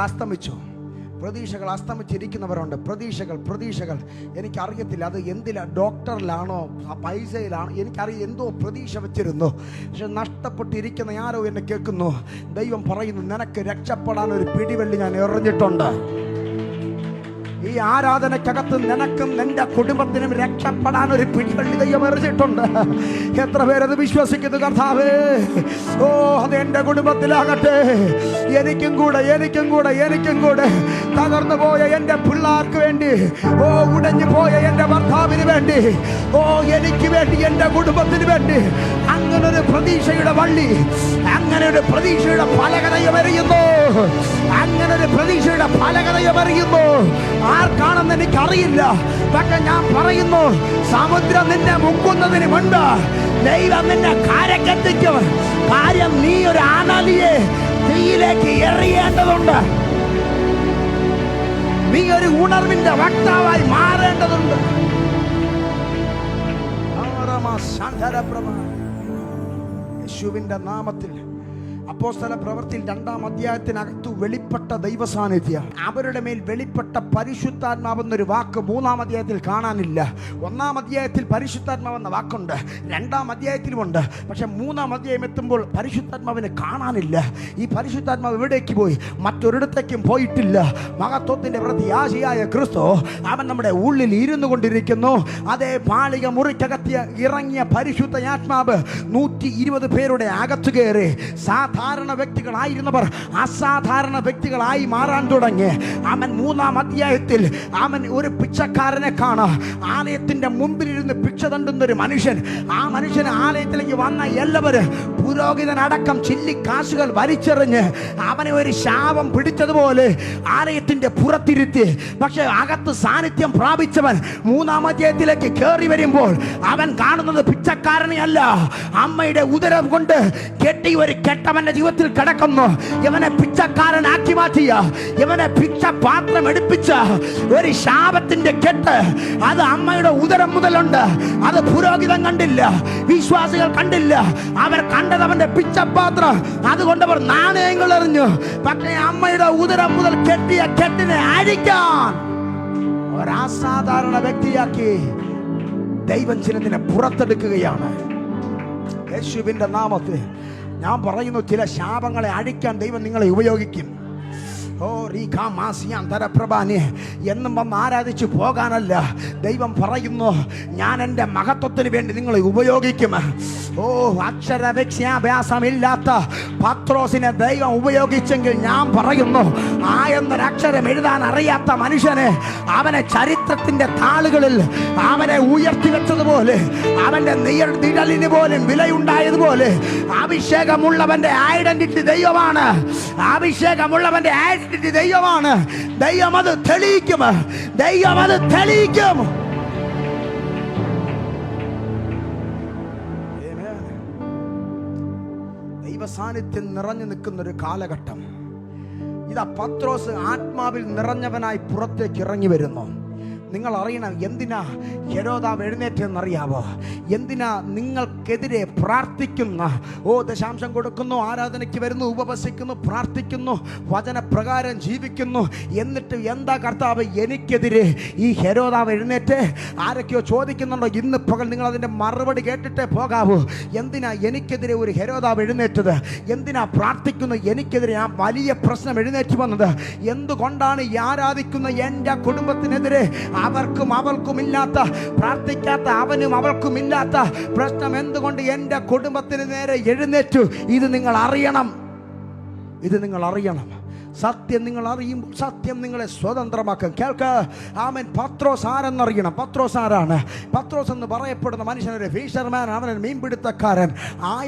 അസ്തമിച്ചിരിക്കുന്നവരുണ്ട്. പ്രതീക്ഷകൾ എനിക്കറിയത്തില്ല അത് എന്തിലാ, ഡോക്ടറിലാണോ പൈസയിലാണോ എനിക്കറിയാം. എന്തോ പ്രതീക്ഷ വെച്ചിരുന്നു, പക്ഷെ നഷ്ടപ്പെട്ടിരിക്കുന്ന ആരോ എന്നെ കേൾക്കുന്നു. ദൈവം പറയുന്നു, നിനക്ക് രക്ഷപ്പെടാൻ ഒരു പിടിവള്ളി ഞാൻ എറിഞ്ഞിട്ടുണ്ട്. ഈ ആരാധനക്കകത്ത് നിനക്കും നിന്റെ കുടുംബത്തിനും രക്ഷപ്പെടാൻ ഒരു പിടിവള്ളി ദൈവം എറിഞ്ഞിട്ടുണ്ട്. എത്ര പേരത് വിശ്വസിക്കുന്നു? കർത്താവേ, ഓ അത് എൻ്റെ കുടുംബത്തിലാകട്ടെ, എനിക്കും കൂടെ തകർന്നു പോയ എൻ്റെ പിള്ളേർക്ക് വേണ്ടി, ഓ ഉടഞ്ഞു പോയ എൻ്റെ ഭർത്താവിന് വേണ്ടി, ഓ എനിക്ക് വേണ്ടി, എൻ്റെ കുടുംബത്തിന് വേണ്ടി അങ്ങനൊരു പ്രതീക്ഷയുടെ വള്ളി, അങ്ങനൊരു പ്രതീക്ഷയുടെ ഫലകതയും എറിയുന്നു. അങ്ങനൊരു പ്രതീക്ഷയുടെ ഫലകതയും എറിയുന്നു. ആർക്കാണെന്ന് എനിക്കറിയില്ല. പക്ഷെ ഞാൻ പറയുന്നു, സമുദ്രം നിന്നെ മുക്കുന്നതിന് മുൻപ് ദൈവം നിന്നെ കരക്കെത്തിക്കും. കാര്യം നീ ഒരു ആണലിയെ തീയിലേക്ക് എറിയേണ്ടതുണ്ട്. നീ ഒരു ഉണർവിന്റെ വക്താവായി മാറേണ്ടതുണ്ട്. യേശുവിന്റെ നാമത്തിൽ അപ്പോസ്തല പ്രവൃത്തിയിൽ 2-ാം അധ്യായത്തിനകത്തു വെളിപ്പെട്ട ദൈവസാന്നിധ്യം, അവരുടെ മേൽ വെളിപ്പെട്ട പരിശുദ്ധാത്മാവെന്നൊരു വാക്ക് 3-ാം അധ്യായത്തിൽ കാണാനില്ല. 1-ാം അധ്യായത്തിൽ പരിശുദ്ധാത്മാവെന്ന വാക്കുണ്ട്, 2-ാം അധ്യായത്തിലുമുണ്ട്. പക്ഷെ 3-ാം അധ്യായം എത്തുമ്പോൾ പരിശുദ്ധാത്മാവിനെ കാണാനില്ല. ഈ പരിശുദ്ധാത്മാവ് എവിടേക്ക് പോയി? മറ്റൊരിടത്തേക്കും പോയിട്ടില്ല. മഹത്വത്തിന്റെ പ്രത്യാശിയായ ക്രിസ്തു അവൻ നമ്മുടെ ഉള്ളിൽ ഇരുന്നു കൊണ്ടിരിക്കുന്നു. അതേ പാളിക മുറിക്കകത്ത് ഇറങ്ങിയ പരിശുദ്ധാത്മാവ് 120 പേരുടെ അകത്ത് കയറി സാധാരണ വ്യക്തികളായിരുന്നവർ അസാധാരണ വ്യക്തികളായി മാറാൻ തുടങ്ങി. അവൻ 3-ാം അധ്യായത്തിൽ അവൻ ഒരു പിച്ചക്കാരനെ കാണാം. ആലയത്തിന്റെ മുമ്പിലിരുന്ന് പിച്ച തണ്ടുന്ന ഒരു മനുഷ്യൻ. ആ മനുഷ്യന് ആലയത്തിലേക്ക് വന്ന എല്ലാവരും പുരോഹിതനടക്കം ചില്ലിക്കാശുകൾ വലിച്ചെറിഞ്ഞ് അവനെ ഒരു ശാപം പിടിച്ചതുപോലെ ആലയത്തിന്റെ പുറത്തിരുത്തി. പക്ഷെ അകത്ത് സാന്നിധ്യം പ്രാപിച്ചവൻ 3-ാം അധ്യായത്തിലേക്ക് കയറി വരുമ്പോൾ അവൻ കാണുന്നത് പിച്ചക്കാരനെ അല്ല, അമ്മയുടെ ഉദരം കൊണ്ട് കെട്ടി ഒരു കെട്ടവന്റെ ജീവിതത്തിൽ കിടക്കുന്നു. ഇവനെ പിച്ചക്കാരനാക്കി മാറ്റിയ, ഇവനെ പിച്ച പാത്രം എടുപ്പിച്ച ഒരു ശാപത്തിന്റെ കെട്ട് അത് അമ്മയുടെ ഉദരം മുതലുണ്ട്. അത് പുരോഹിതൻ കണ്ടില്ല, വിശ്വാസികൾ കണ്ടില്ല. അവർ കണ്ടത് അവന്റെ പിച്ചപാത്രം. അതുകൊണ്ട് അവർ നാണയങ്ങൾ എറിഞ്ഞു. പക്ഷേ അമ്മയുടെ ഉദരം മുതൽ കെട്ടിയ കെട്ടിനെ അഴിക്കാൻ ഒരസാധാരണ വ്യക്തിയാക്കി ദൈവം ചിലതിനെ പുറത്തെടുക്കുകയാണ്. യേശുവിന്റെ നാമത്തിൽ ഞാൻ പറയുന്നു, ചില ശാപങ്ങളെ അഴിക്കാൻ ദൈവം നിങ്ങളെ ഉപയോഗിക്കും. ഓ റീഖാമാസിയാന്തരപ്രഭാനെ എന്നും വന്ന് ആരാധിച്ചു പോകാനല്ല. ദൈവം പറയുന്നു, ഞാൻ എൻ്റെ മഹത്വത്തിന് വേണ്ടി നിങ്ങളെ ഉപയോഗിക്കും. ഓ അക്ഷരവിദ്യാഭ്യാസമില്ലാത്ത പത്രോസിനെ ദൈവം ഉപയോഗിച്ചെങ്കിൽ ഞാൻ പറയുന്നു, ആ എന്നൊരക്ഷരം എഴുതാൻ അറിയാത്ത മനുഷ്യനെ അവനെ ചരിത്രത്തിന്റെ താളുകളിൽ അവനെ ഉയർത്തി വെച്ചതുപോലെ, അവന്റെ നിഴലിന് പോലും വിലയുണ്ടായതുപോലെ അഭിഷേകമുള്ളവന്റെ ഐഡന്റിറ്റി ദൈവമാണ്. അഭിഷേകമുള്ളവന്റെ ഐഡന്റിറ്റി ദൈവമാണ്. ദൈവം അത് തെളിയിക്കും. ദൈവം അത് തെളിയിക്കും. ദൈവ സാന്നിധ്യം നിറഞ്ഞു നിൽക്കുന്ന ഒരു കാലഘട്ടം ഇതാ. പത്രോസ് ആത്മാവിൽ നിറഞ്ഞവനായി പുറത്തേക്ക് ഇറങ്ങി വരുന്നു. നിങ്ങൾ അറിയണം, എന്തിനാ ഹെരോദാവ് എഴുന്നേറ്റെന്നറിയാവോ? എന്തിനാ നിങ്ങൾക്കെതിരെ പ്രാർത്ഥിക്കുന്ന, ദശാംശം കൊടുക്കുന്നു, ആരാധനയ്ക്ക് വരുന്നു, ഉപവസിക്കുന്നു, പ്രാർത്ഥിക്കുന്നു, വചനപ്രകാരം ജീവിക്കുന്നു, എന്നിട്ട് എന്താ കർത്താവ് എനിക്കെതിരെ ഈ ഹെരോദാവ് എഴുന്നേറ്റ്? ആരൊക്കെയോ ചോദിക്കുന്നുണ്ടോ? ഇന്ന് പകൽ നിങ്ങൾ അതിൻ്റെ മറുപടി കേട്ടിട്ടേ പോകാവൂ. എന്തിനാ എനിക്കെതിരെ ഒരു ഹെരോദാവ് എഴുന്നേറ്റത്? എന്തിനാ പ്രാർത്ഥിക്കുന്നു എനിക്കെതിരെ ആ വലിയ പ്രശ്നം എഴുന്നേറ്റ് വന്നത്? എന്തുകൊണ്ടാണ് ഈ ആരാധിക്കുന്ന എൻ്റെ കുടുംബത്തിനെതിരെ അവർക്കും അവൾക്കും ഇല്ലാത്ത, പ്രാർത്ഥിക്കാത്ത അവനും അവൾക്കും ഇല്ലാത്ത പ്രശ്നം എന്തുകൊണ്ട് എൻ്റെ കുടുംബത്തിന് നേരെ എഴുന്നേറ്റു? ഇത് നിങ്ങൾ അറിയണം. ഇത് നിങ്ങൾ അറിയണം. സത്യം നിങ്ങൾ അറിയുമ്പോൾ സത്യം നിങ്ങളെ സ്വതന്ത്രമാക്കും. കേൾക്ക, ആമേൻ. പത്രോസ് ആരെന്നറിയണം. പത്രോസ് ആരാണ്? പത്രോസ് എന്ന് പറയപ്പെടുന്ന മനുഷ്യനൊരു ഫിഷർമാൻ, അവനൊരു മീൻപിടുത്തക്കാരൻ.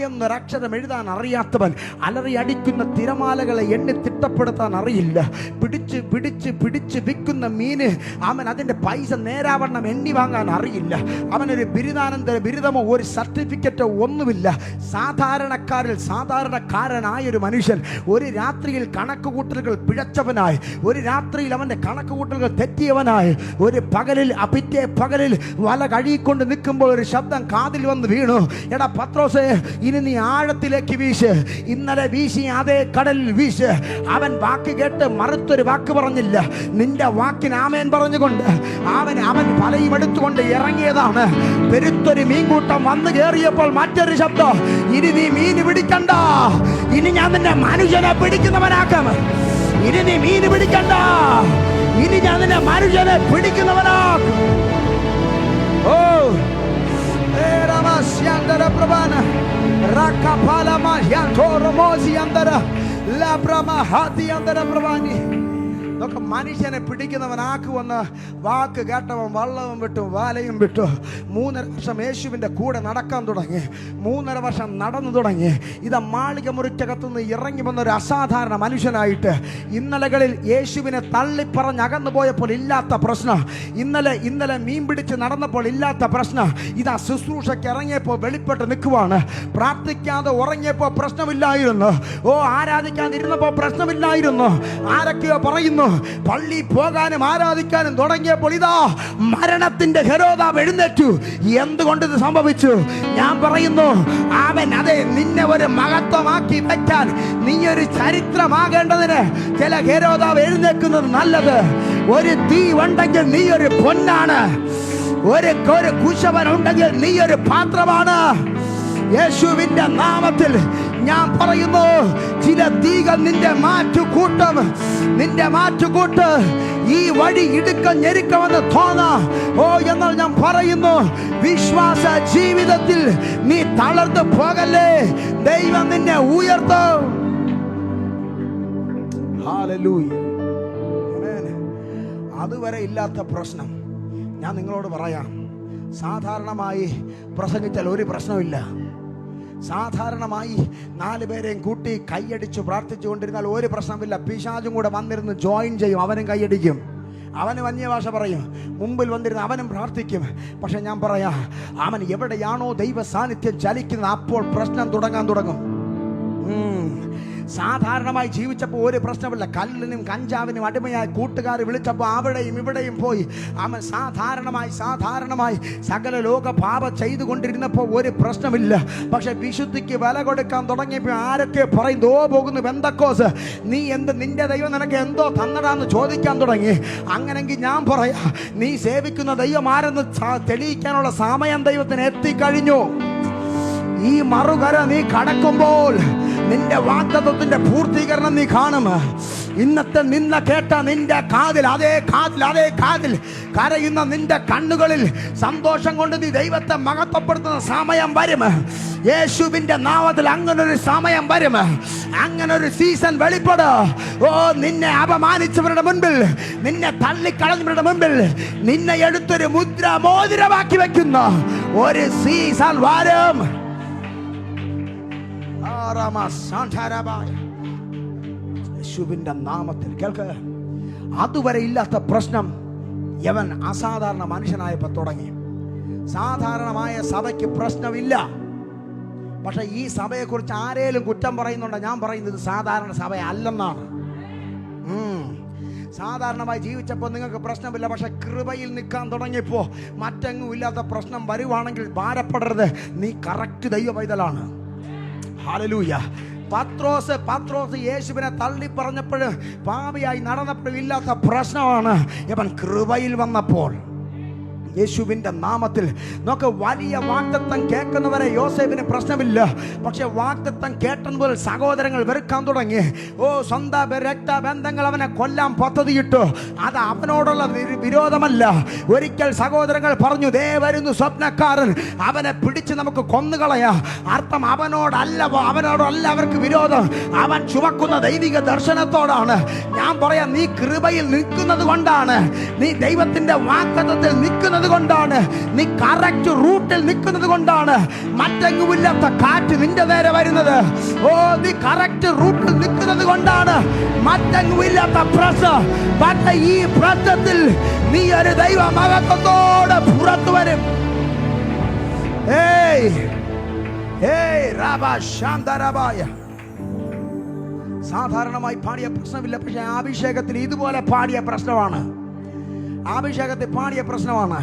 എന്നൊരക്ഷരം എഴുതാൻ അറിയാത്തവൻ, അലറി അടിക്കുന്ന തിരമാലകളെ എണ്ണി തിട്ടപ്പെടുത്താൻ അറിയില്ല. പിടിച്ച് പിടിച്ച് പിടിച്ച് വിൽക്കുന്ന മീന് അവൻ അതിൻ്റെ പൈസ നേരാവണ്ണം എണ്ണി വാങ്ങാൻ അറിയില്ല. അവനൊരു ബിരുദാനന്തര ബിരുദമോ ഒരു സർട്ടിഫിക്കറ്റോ ഒന്നുമില്ല. സാധാരണക്കാരിൽ സാധാരണക്കാരനായൊരു മനുഷ്യൻ ഒരു രാത്രിയിൽ കണക്ക് പിഴച്ചവനായി, ഒരു രാത്രിയിൽ അവന്റെ കണക്കുകൂട്ടലുകൾ തെറ്റിയവനായി, ഒരു പകലിൽ പിറ്റേ പകലിൽ വല കഴുകിക്കൊണ്ട് നിൽക്കുമ്പോൾ ഒരു ശബ്ദം കാതിൽ വന്ന് വീണു. എടാ പത്രോസേ, ഇനി നീ ആഴത്തിലേക്ക് വീശ്. ഇന്നലെ വീശി അതേ കടലിൽ വീശ്. അവൻ വാക്ക് കേട്ട് മറുത്തൊരു വാക്ക് പറഞ്ഞില്ല. നിന്റെ വാക്കിന് ആമേൻ പറഞ്ഞുകൊണ്ട് അവൻ വലയും എടുത്തുകൊണ്ട് ഇറങ്ങിയതാണ്. പെരുത്തൊരു മീൻകൂട്ടം വന്നു കയറിയപ്പോൾ മറ്റൊരു ശബ്ദം, ഇനി നീ മീൻ പിടിക്കണ്ട, ഇനി ഞാൻ നിന്നെ മനുഷ്യനെ പിടിക്കുന്നവനാക്കാം. ഇനി നീ മീൻ പിടിക്കണ്ട, ഇനി ഞാൻ നിന്നെ മനുഷ്യനെ പിടിക്കുന്നവനാക്കും. ഓ പ്രഭാന പ്രഭാനി ഇതൊക്കെ മനുഷ്യനെ പിടിക്കുന്നവനാക്കുവെന്ന് വാക്ക് കേട്ടവൻ വള്ളവും വിട്ടു വാലയും വിട്ടു. 3.5 വർഷം യേശുവിൻ്റെ കൂടെ നടക്കാൻ തുടങ്ങി. 3.5 വർഷം നടന്നു തുടങ്ങി. ഇത് മാളിക മുറിക്കകത്തുനിന്ന് ഇറങ്ങി വന്നൊരു അസാധാരണ മനുഷ്യനായിട്ട് ഇന്നലകളിൽ യേശുവിനെ തള്ളിപ്പറഞ്ഞ് അകന്നു പോയപ്പോൾ ഇല്ലാത്ത പ്രശ്നം, ഇന്നലെ മീൻ പിടിച്ച് നടന്നപ്പോൾ ഇല്ലാത്ത പ്രശ്നം, ഇതാ ശുശ്രൂഷയ്ക്ക് ഇറങ്ങിയപ്പോൾ വെളിപ്പെട്ട് നിൽക്കുവാണ്. പ്രാർത്ഥിക്കാതെ ഉറങ്ങിയപ്പോൾ പ്രശ്നമില്ലായിരുന്നു. ആരാധിക്കാതിരുന്നപ്പോൾ പ്രശ്നമില്ലായിരുന്നു. ആരൊക്കെയോ പറയുന്നു പള്ളി പോകാനും ആരാധിക്കാനും തുടങ്ങിയപ്പോൾ ഇതാ മരണത്തിന്റെ ഹെരോദാവ് എഴുന്നേറ്റു. എന്തുകൊണ്ട് ഇത് സംഭവിച്ചു? ഞാൻ പറയുന്നു, അവൻ അതെ നിന്നെ ഒരു മഹത്വമാക്കി വെക്കാൻ, നീ ഒരു ചരിത്രമാകേണ്ടതിന് ചില ഹെരോദാവ് എഴുന്നേക്കുന്നത് നല്ലത്. ഒരു തീ ഉണ്ടെങ്കിൽ നീ ഒരു പൊന്നാണ്. ഒരു കുശവൻ ഉണ്ടെങ്കിൽ നീ ഒരു പാത്രമാണ്. യേശുവിന്റെ നാമത്തിൽ ഞാൻ പറയുന്നു, ചില തീകൾ നിന്റെ മാറ്റുകൂട്ടും. നിന്റെ മാറ്റുകൂട്ട് ഈ വഴി ഇടുക്കം ഞെരുക്കമെന്ന് തോന്നാം. എന്നാൽ ഞാൻ പറയുന്നു, വിശ്വാസ ജീവിതത്തിൽ നീ തളർന്നു പോകല്ലേ. ദൈവം നിന്നെ ഉയർത്തും. ഹല്ലേലൂയ. അതുവരെ ഇല്ലാത്ത പ്രശ്നം ഞാൻ നിങ്ങളോട് പറയാം. സാധാരണമായി പ്രസംഗിച്ചാൽ ഒരു പ്രശ്നമില്ല. സാധാരണമായി 4 പേരെയും കൂട്ടി കൈയടിച്ചു പ്രാർത്ഥിച്ചു കൊണ്ടിരുന്നാൽ ഒരു പ്രശ്നമില്ല. പിശാചും കൂടെ വന്നിരുന്ന് ജോയിൻ ചെയ്യും, അവനും കൈയടിക്കും, അവനും അന്യഭാഷ പറയും, മുമ്പിൽ വന്നിരുന്ന് അവനും പ്രാർത്ഥിക്കും. പക്ഷെ ഞാൻ പറയാം, അവൻ എവിടെയാണോ ദൈവ സാന്നിധ്യം ചലിക്കുന്നത് അപ്പോൾ പ്രശ്നം തുടങ്ങും. സാധാരണമായി ജീവിച്ചപ്പോൾ ഒരു പ്രശ്നമില്ല. കല്ലിനും കഞ്ചാവിനും അടിമയായി കൂട്ടുകാർ വിളിച്ചപ്പോൾ അവിടെയും ഇവിടെയും പോയി അവൻ സാധാരണമായി സകല ലോക പാപ ചെയ്തുകൊണ്ടിരുന്നപ്പോൾ ഒരു പ്രശ്നമില്ല. പക്ഷെ വിശുദ്ധിക്ക് വില കൊടുക്കാൻ തുടങ്ങിയപ്പോൾ ആരൊക്കെ പറയും, പോകുന്നു ബെന്തക്കോസ്, നീ നിന്റെ ദൈവം നിനക്ക് എന്തോ തന്നടാന്ന് ചോദിക്കാൻ തുടങ്ങി. അങ്ങനെങ്കിൽ ഞാൻ പറയാ, നീ സേവിക്കുന്ന ദൈവം ആരെന്ന് തെളിയിക്കാനുള്ള സമയം ദൈവത്തിന് എത്തിക്കഴിഞ്ഞു. ഈ മറുകര നീ കടക്കുമ്പോൾ നിന്റെ വാഗ്ദത്തത്തിന്റെ പൂർത്തീകരണം നീ കാണും. ഇന്നത്തെ നിന്ന കേട്ട നിന്റെ കാതിൽ, അതേ കാതിൽ കരയുന്ന നിന്റെ കണ്ണുകളിൽ സന്തോഷം കൊണ്ട് നീ ദൈവത്തെ മഹത്വപ്പെടുത്തുന്ന സമയം വരും. യേശുവിന്റെ നാമത്തിൽ അങ്ങനൊരു സമയം വരും. അങ്ങനൊരു സീസൺ വെളിപ്പെടും. നിന്നെ അപമാനിച്ചവരുടെ മുൻപിൽ, നിന്നെ തള്ളിക്കളഞ്ഞവരുടെ മുൻപിൽ നിന്നെ എടുത്തൊരു മുദ്ര മോതിരമാക്കി വെക്കുന്ന ഒരു സീസൺ വരും. യേശുവിന്റെ നാമത്തിൽ കേൾക്ക്. അതുവരെ ഇല്ലാത്ത പ്രശ്നം യവൻ അസാധാരണ മനുഷ്യനായപ്പോൾ തുടങ്ങി. സാധാരണമായ സഭയ്ക്ക് പ്രശ്നമില്ല. പക്ഷെ ഈ സഭയെക്കുറിച്ച് ആരേലും കുറ്റം പറയുന്നുണ്ടോ? ഞാൻ പറയുന്നത് സാധാരണ സഭ അല്ലെന്നാണ്. സാധാരണമായി ജീവിച്ചപ്പോൾ നിങ്ങൾക്ക് പ്രശ്നമില്ല. പക്ഷെ കൃപയിൽ നിൽക്കാൻ തുടങ്ങിയപ്പോൾ മറ്റെങ്ങും ഇല്ലാത്ത പ്രശ്നം വരുവാണെങ്കിൽ ഭാരപ്പെടരുത്. നീ കറക്റ്റ് ദൈവ പൈതലാണ്. ഹല്ലേലൂയ. പത്രോസ് യേശുവിനെ തള്ളി പറഞ്ഞപ്പോഴും പാപിയായി നടന്നപ്പോഴും ഇല്ലാത്ത പ്രശ്നമാണ് ഇവൻ കൃപയിൽ വന്നപ്പോൾ. യേശുവിൻ്റെ നാമത്തിൽ നോക്ക്, വലിയ വാഗ്ദത്തം കേൾക്കുന്നവരെ യോസേഫിന് പ്രശ്നമില്ല. പക്ഷെ വാഗ്ദത്തം കേട്ടതുപോലെ സഹോദരങ്ങൾ വെറുക്കാൻ തുടങ്ങി. സ്വന്തം രക്തബന്ധങ്ങൾ അവനെ കൊല്ലാൻ പദ്ധതിയിട്ടു. അത് അവനോടുള്ള വിരോധമല്ല. ഒരിക്കൽ സഹോദരങ്ങൾ പറഞ്ഞു, ദേ വരുന്നു സ്വപ്നക്കാരൻ, അവനെ പിടിച്ച് നമുക്ക് കൊന്നുകളയാ. അർത്ഥം അവനോടല്ല അവർക്ക് വിരോധം. അവൻ ചുമക്കുന്ന ദൈവിക ദർശനത്തോടാണ്. ഞാൻ പറയാം, നീ കൃപയിൽ നിൽക്കുന്നത് കൊണ്ടാണ്, നീ ദൈവത്തിന്റെ വാഗ്ദത്തത്തിൽ നിൽക്കുന്നത് കൊണ്ടാണ്, നീ കറക്റ്റ് റൂട്ടിൽ നിൽക്കുന്നത് കൊണ്ടാണ് മറ്റെങ്ങുമില്ലാത്ത കാറ്റ് നിന്റെ നേരെ വരുന്നത്. നീ കറക്റ്റ് റൂട്ടിൽ നിൽക്കുന്നത് കൊണ്ടാണ് മറ്റെങ്ങുമില്ലാത്ത പ്രശ്നം. പക്ഷേ ഈ പ്രശ്നത്തിൽ നീ ഒരു ദൈവ മഹത്വത്തോടെ പുറത്തു വരും. സാധാരണമായി പാടിയ പ്രശ്നമില്ല. പക്ഷെ അഭിഷേകത്തിൽ ഇതുപോലെ പാടിയ പ്രശ്നമാണ്. അഭിഷേകത്തിൽ പാടിയ പ്രശ്നമാണ്.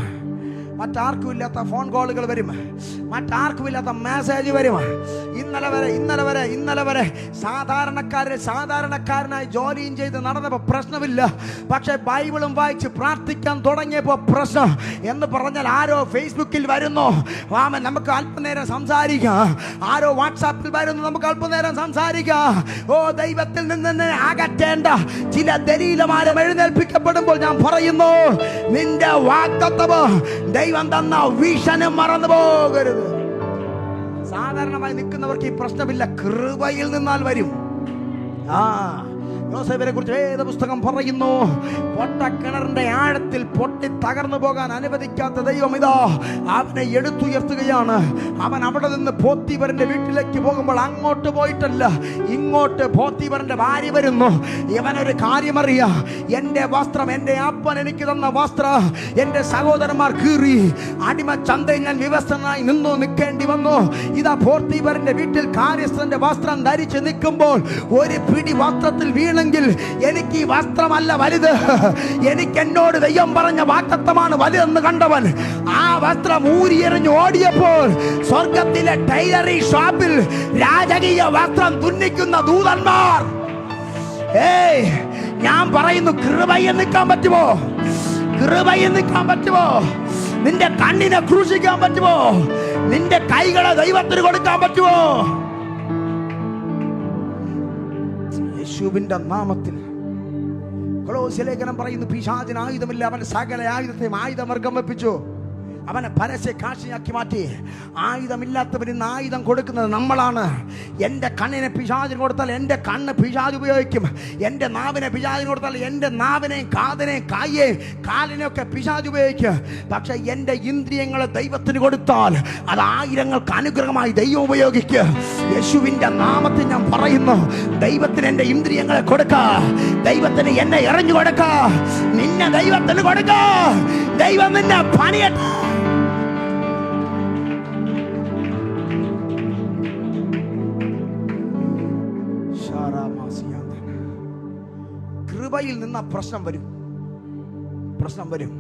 മറ്റാർക്കും ഇല്ലാത്ത ഫോൺ കോളുകൾ വരും, മറ്റാർക്കും ഇല്ലാത്ത മെസ്സേജ് വരും. ഇന്നലെ വരെ സാധാരണക്കാരനായി ജോലിയും ചെയ്ത് നടന്നപ്പോൾ പ്രശ്നമില്ല. പക്ഷെ ബൈബിളും വായിച്ച് പ്രാർത്ഥിക്കാൻ തുടങ്ങിയപ്പോൾ പ്രശ്നം. എന്ന് പറഞ്ഞാൽ ആരോ ഫേസ്ബുക്കിൽ വരുന്നു, നമുക്ക് അല്പനേരം സംസാരിക്കാം. ആരോ വാട്സാപ്പിൽ വരുന്നു, നമുക്ക് അല്പനേരം സംസാരിക്കാം. ഓ, ദൈവത്തിൽ നിന്ന് അകറ്റേണ്ട ചില ദലീലമാരും എഴുന്നേൽപ്പിക്കപ്പെടുമ്പോൾ ഞാൻ പറയുന്നു, നിന്റെ വാഗ്ദത്തം ദൈവം തന്ന വിഷനും മറന്നു പോകരുത്. സാധാരണമായി നിൽക്കുന്നവർക്ക് ഈ പ്രശ്നമില്ല, കൃപയിൽ നിന്നാൽ വരും. യോസേഫിനെ കുറിച്ച് വേദപുസ്തകം പറയുന്നു, പൊട്ടക്കിണറിന്റെ ആഴത്തിൽ പൊട്ടി തകർന്നു പോകാൻ അനുവദിക്കാത്ത ദൈവം ഇതാ അവനെ എടുത്തുയർത്തുകയാണ്. അവൻ അവിടെ നിന്ന് പോത്തിഫറിന്റെ വീട്ടിലേക്ക് പോകുമ്പോൾ അങ്ങോട്ട് പോയിട്ടല്ല, ഇങ്ങോട്ട് പോത്തിഫറിന്റെ ഭാര്യ വരുന്നു. ഇവനൊരു കാര്യമറിയാ, എൻ്റെ വസ്ത്രം, എൻ്റെ അപ്പൻ എനിക്ക് തന്ന വസ്ത്രം എൻ്റെ സഹോദരന്മാർ കീറി. അടിമ ചന്തയിൽ ഞാൻ വിവസ്ത്രനായി നിൽക്കേണ്ടി വന്നു. ഇതാ പോത്തിഫറിന്റെ വീട്ടിൽ കാര്യസ്ഥന്റെ വസ്ത്രം ധരിച്ച് നിൽക്കുമ്പോൾ ഒരു പിടി വസ്ത്രത്തിൽ വീണ്. എനിക്ക് ഈ വസ്ത്രമല്ല വലുത്, എനിക്ക് എന്നോട് ദൈവം പറഞ്ഞ വാഗ്ദത്തമാണ് വലുതെന്ന് കണ്ടവൻ ആ വസ്ത്രം ഊരിയെറിഞ്ഞ് ഓടിയപ്പോൾ സ്വർഗത്തിലെ ടൈലറി ഷോപ്പിൽ രാജകീയ വസ്ത്രം തുന്നിക്കുന്ന ദൂതന്മാർ. ഞാൻ പറയുന്നു, കൃപയിൽ നിൽക്കാൻ പറ്റുമോ? കൃപയിൽ നിൽക്കാൻ പറ്റുമോ? നിന്റെ കണ്ണിനെ ക്രൂശിക്കാൻ പറ്റുമോ? നിന്റെ കൈകളെ ദൈവത്തിന് കൊടുക്കാൻ പറ്റുമോ? യേശുവിന്റെ നാമത്തിൽ. കൊലോസ്യ ലേഖനം പറയുന്നു, പിശാചിന് ആയുധമില്ല, അവൻ സകല ആയുധത്തെയും ആയുധവർഗം വെപ്പിച്ചു. അവനെ പരസ്യ കാശിയാക്കി മാറ്റി. ആയുധമില്ലാത്തവന് ആയുധം കൊടുക്കുന്നത് നമ്മളാണ്. എൻ്റെ കണ്ണിനെ പിശാചിന് കൊടുത്താൽ എൻ്റെ കണ്ണ് പിശാച് ഉപയോഗിക്കും. എൻ്റെ നാവിനെ പിശാചിന് കൊടുത്താൽ എൻ്റെ നാവിനെയും കാതിനെയും കായേയും കാലിനെയൊക്കെ പിശാച് ഉപയോഗിക്കും. പക്ഷെ എൻ്റെ ഇന്ദ്രിയങ്ങളെ ദൈവത്തിന് കൊടുത്താൽ അത് ആയിരങ്ങൾക്ക് അനുഗ്രഹമായി ദൈവം ഉപയോഗിക്കുക. യേശുവിൻ്റെ നാമത്തിൽ ഞാൻ പറയുന്നു, ദൈവത്തിന് എൻ്റെ ഇന്ദ്രിയങ്ങളെ കൊടുക്ക, ദൈവത്തിന് എന്നെ എറിഞ്ഞു കൊടുക്ക, നിന്നെ ദൈവത്തിന് കൊടുക്ക. ദൈവം നിന്നെ പണിയട്ടെ. കൃപയിൽ നിന്ന പ്രശ്നം വരും.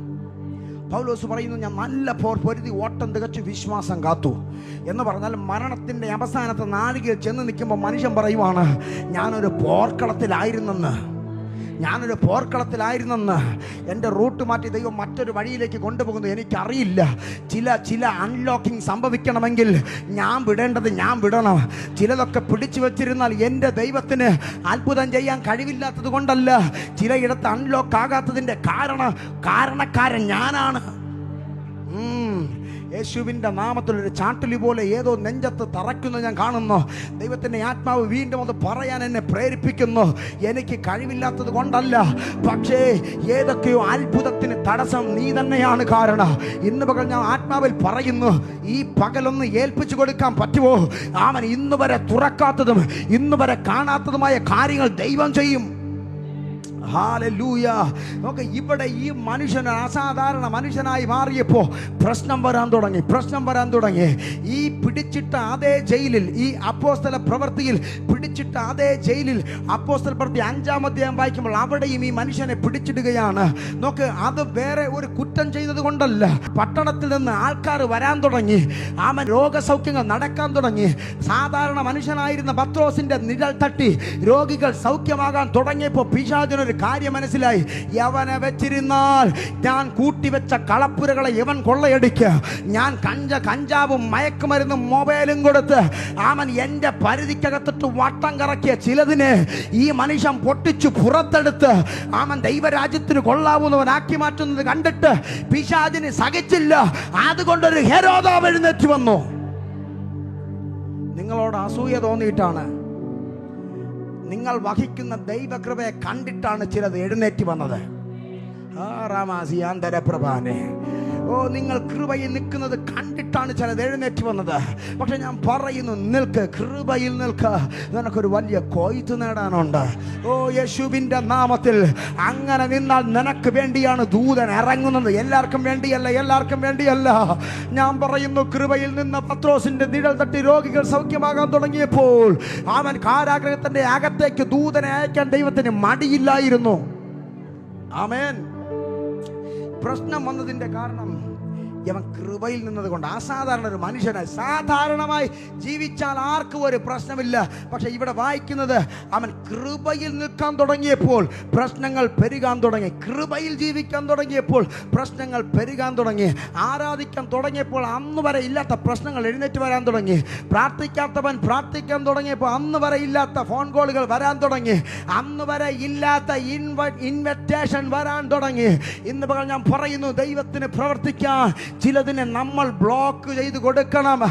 പൗലോസ് പറയുന്നു, ഞാൻ നല്ല പോർ പൊരുതി ഓട്ടം തികച്ചു വിശ്വാസം കാത്തു എന്ന് പറഞ്ഞാൽ മരണത്തിൻ്റെ അവസാനത്തെ നാഴികയിൽ ചെന്ന് നിൽക്കുമ്പോൾ മനുഷ്യൻ പറയുവാണ്, ഞാനൊരു പോർക്കളത്തിലായിരുന്നെന്ന്. എൻ്റെ റൂട്ട് മാറ്റി ദൈവം മറ്റൊരു വഴിയിലേക്ക് കൊണ്ടുപോകുന്നു. എനിക്കറിയില്ല. ചില അൺലോക്കിംഗ് സംഭവിക്കണമെങ്കിൽ ഞാൻ വിടേണ്ടത് ഞാൻ വിടണം. ചിലതൊക്കെ പിടിച്ചു വച്ചിരുന്നാൽ എൻ്റെ ദൈവത്തിന് അത്ഭുതം ചെയ്യാൻ കഴിവില്ലാത്തത് കൊണ്ടല്ല, ചിലയിടത്ത് അൺലോക്ക് ആകാത്തതിൻ്റെ കാരണക്കാരൻ ഞാനാണ്. യേശുവിൻ്റെ നാമത്തിലൊരു ചാട്ടുലി പോലെ ഏതോ നെഞ്ചത്ത് തറയ്ക്കുന്നത് ഞാൻ കാണുന്നു. ദൈവത്തിൻ്റെ ആത്മാവ് വീണ്ടും അത് പറയാൻ എന്നെ പ്രേരിപ്പിക്കുന്നു. എനിക്ക് കഴിവില്ലാത്തത് കൊണ്ടല്ല, പക്ഷേ ഏതൊക്കെയോ അത്ഭുതത്തിന് തടസ്സം നീ തന്നെയാണ് കാരണം. ഇന്ന് പകൽ ഞാൻ ആത്മാവിൽ പറയുന്നു, ഈ പകലൊന്ന് ഏൽപ്പിച്ചു കൊടുക്കാൻ പറ്റുമോ? അവൻ ഇന്ന് വരെ തുറക്കാത്തതും ഇന്ന് വരെ കാണാത്തതുമായ കാര്യങ്ങൾ ദൈവം ചെയ്യും. ഹല്ലേലൂയ. നോക്ക്, ഇവിടെ ഈ മനുഷ്യൻ അസാധാരണ മനുഷ്യനായി മാറിയപ്പോൾ പ്രശ്നം വരാൻ തുടങ്ങി. ഈ പിടിച്ചിട്ട അതേ ജയിലിൽ, ഈ അപ്പോസ്തല പ്രവൃത്തിയിൽ പിടിച്ചിട്ട അതേ ജയിലിൽ, അപ്പോസ്തല പ്രവൃത്തി 5-ാം അധ്യായം വായിക്കുമ്പോൾ അവിടെയും ഈ മനുഷ്യനെ പിടിച്ചിടുകയാണ്. നോക്ക്, അത് വേറെ ഒരു കുറ്റം ചെയ്തത് കൊണ്ടല്ല. പട്ടണത്തിൽ നിന്ന് ആൾക്കാർ വരാൻ തുടങ്ങി, അവൻ രോഗസൗഖ്യങ്ങൾ നടക്കാൻ തുടങ്ങി. സാധാരണ മനുഷ്യനായിരുന്ന പത്രോസിന്റെ നിഴൽ തട്ടി രോഗികൾ സൗഖ്യമാകാൻ തുടങ്ങിയപ്പോൾ പിശാചിനൊരു കാര്യം മനസ്സിലായി. യവനെ വെച്ചിരുന്നാൽ ഞാൻ കൂട്ടിവെച്ച കളപ്പുരകളെ ഇവൻ കൊള്ളയടിക്കുക. ഞാൻ കഞ്ചാവും മയക്കുമരുന്നും മൊബൈലും കൊടുത്ത് അവൻ എൻ്റെ പരിധിക്കകത്തിട്ട് വട്ടം കറക്കിയ ചിലതിനെ ഈ മനുഷ്യൻ പൊട്ടിച്ചു പുറത്തെടുത്ത് അവൻ ദൈവരാജ്യത്തിന് കൊള്ളാവുന്നവനാക്കി മാറ്റുന്നത് കണ്ടിട്ട് പിശാചിന് സഹിച്ചില്ല. അതുകൊണ്ടൊരു ഹെരോദാവ് എഴുന്നേറ്റ് വന്നു. നിങ്ങളോട് അസൂയ തോന്നിയിട്ടാണ്, നിങ്ങൾ വഹിക്കുന്ന ദൈവകൃപയെ കണ്ടിട്ടാണ് ചിലത് എഴുന്നേറ്റ് വന്നത്. നിങ്ങൾ കൃപയിൽ നിൽക്കുന്നത് കണ്ടിട്ടാണ് ചിലത് എഴുന്നേറ്റ് വന്നത്. പക്ഷെ ഞാൻ പറയുന്നു, നിൽക്ക്, കൃപയിൽ നിൽക്ക്. നിനക്കൊരു വലിയ കൊയ്ത്ത് നേടാനുണ്ട്. യേശുവിൻ്റെ നാമത്തിൽ അങ്ങനെ നിന്നാൽ നിനക്ക് വേണ്ടിയാണ് ദൂതൻ ഇറങ്ങുന്നത്. എല്ലാവർക്കും വേണ്ടിയല്ല. ഞാൻ പറയുന്നു, കൃപയിൽ നിന്ന് പത്രോസിന്റെ നിഴൽ തട്ടി രോഗികൾ സൗഖ്യമാകാൻ തുടങ്ങിയപ്പോൾ അവൻ കാരാഗ്രഹത്തിന്റെ അകത്തേക്ക് ദൂതനെ അയക്കാൻ ദൈവത്തിന് മടിയില്ലായിരുന്നു. ആമേൻ. പ്രശ്നം വന്നതിൻ്റെ കാരണം അവൻ കൃപയിൽ നിന്നതുകൊണ്ട്. അസാധാരണ ഒരു മനുഷ്യനായി സാധാരണമായി ജീവിച്ചാൽ ആർക്കും ഒരു പ്രശ്നമില്ല. പക്ഷെ ഇവിടെ വായിക്കുന്നത് അവൻ കൃപയിൽ നിൽക്കാൻ തുടങ്ങിയപ്പോൾ പ്രശ്നങ്ങൾ പെരുകാൻ തുടങ്ങി. കൃപയിൽ ജീവിക്കാൻ തുടങ്ങിയപ്പോൾ പ്രശ്നങ്ങൾ പെരുകാൻ തുടങ്ങി. ആരാധിക്കാൻ തുടങ്ങിയപ്പോൾ അന്ന് വരെ ഇല്ലാത്ത പ്രശ്നങ്ങൾ എഴുന്നേറ്റ് വരാൻ തുടങ്ങി. പ്രാർത്ഥിക്കാത്തവൻ പ്രാർത്ഥിക്കാൻ തുടങ്ങിയപ്പോൾ അന്ന് വരെ ഇല്ലാത്ത ഫോൺ കോളുകൾ വരാൻ തുടങ്ങി. അന്ന് വരെ ഇല്ലാത്ത ഇൻവിറ്റേഷൻ വരാൻ തുടങ്ങി. ഇന്ന് പകൽ ഞാൻ പറയുന്നു, ദൈവത്തിന് പ്രവർത്തിക്കാൻ ചിലതിനെ നമ്മൾ ബ്ലോക്ക് ചെയ്ത് കൊടുക്കണം.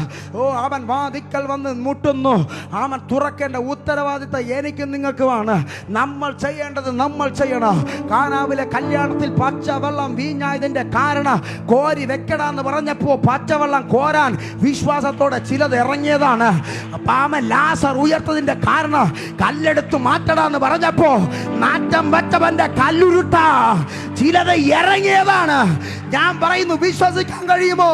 അവൻ വാതിക്കൽ വന്ന് മുട്ടുന്നു. അവൻ തുറക്കേണ്ട ഉത്തരവാദിത്തം എനിക്കും നിങ്ങൾക്കുമാണ്. നമ്മൾ ചെയ്യേണ്ടത് നമ്മൾ ചെയ്യണം. കാനാവിലെ കല്യാണത്തിൽ പച്ചവെള്ളം വീഞ്ഞായതിന്റെ കാരണം കോരി വെക്കടാന്ന് പറഞ്ഞപ്പോ പച്ചവെള്ളം കോരാൻ വിശ്വാസത്തോടെ ചിലത് ഇറങ്ങിയതാണ്. അവൻ ലാസർ ഉയർത്തതിന്റെ കാരണം കല്ലെടുത്ത് മാറ്റടാന്ന് പറഞ്ഞപ്പോ നാറ്റം പറ്റവന്റെ കല്ലുരുട്ട ചിലത് ഇറങ്ങിയതാണ്. ഞാൻ പറയുന്നു, വിശ്വസിക്കാൻ കഴിയുമോ?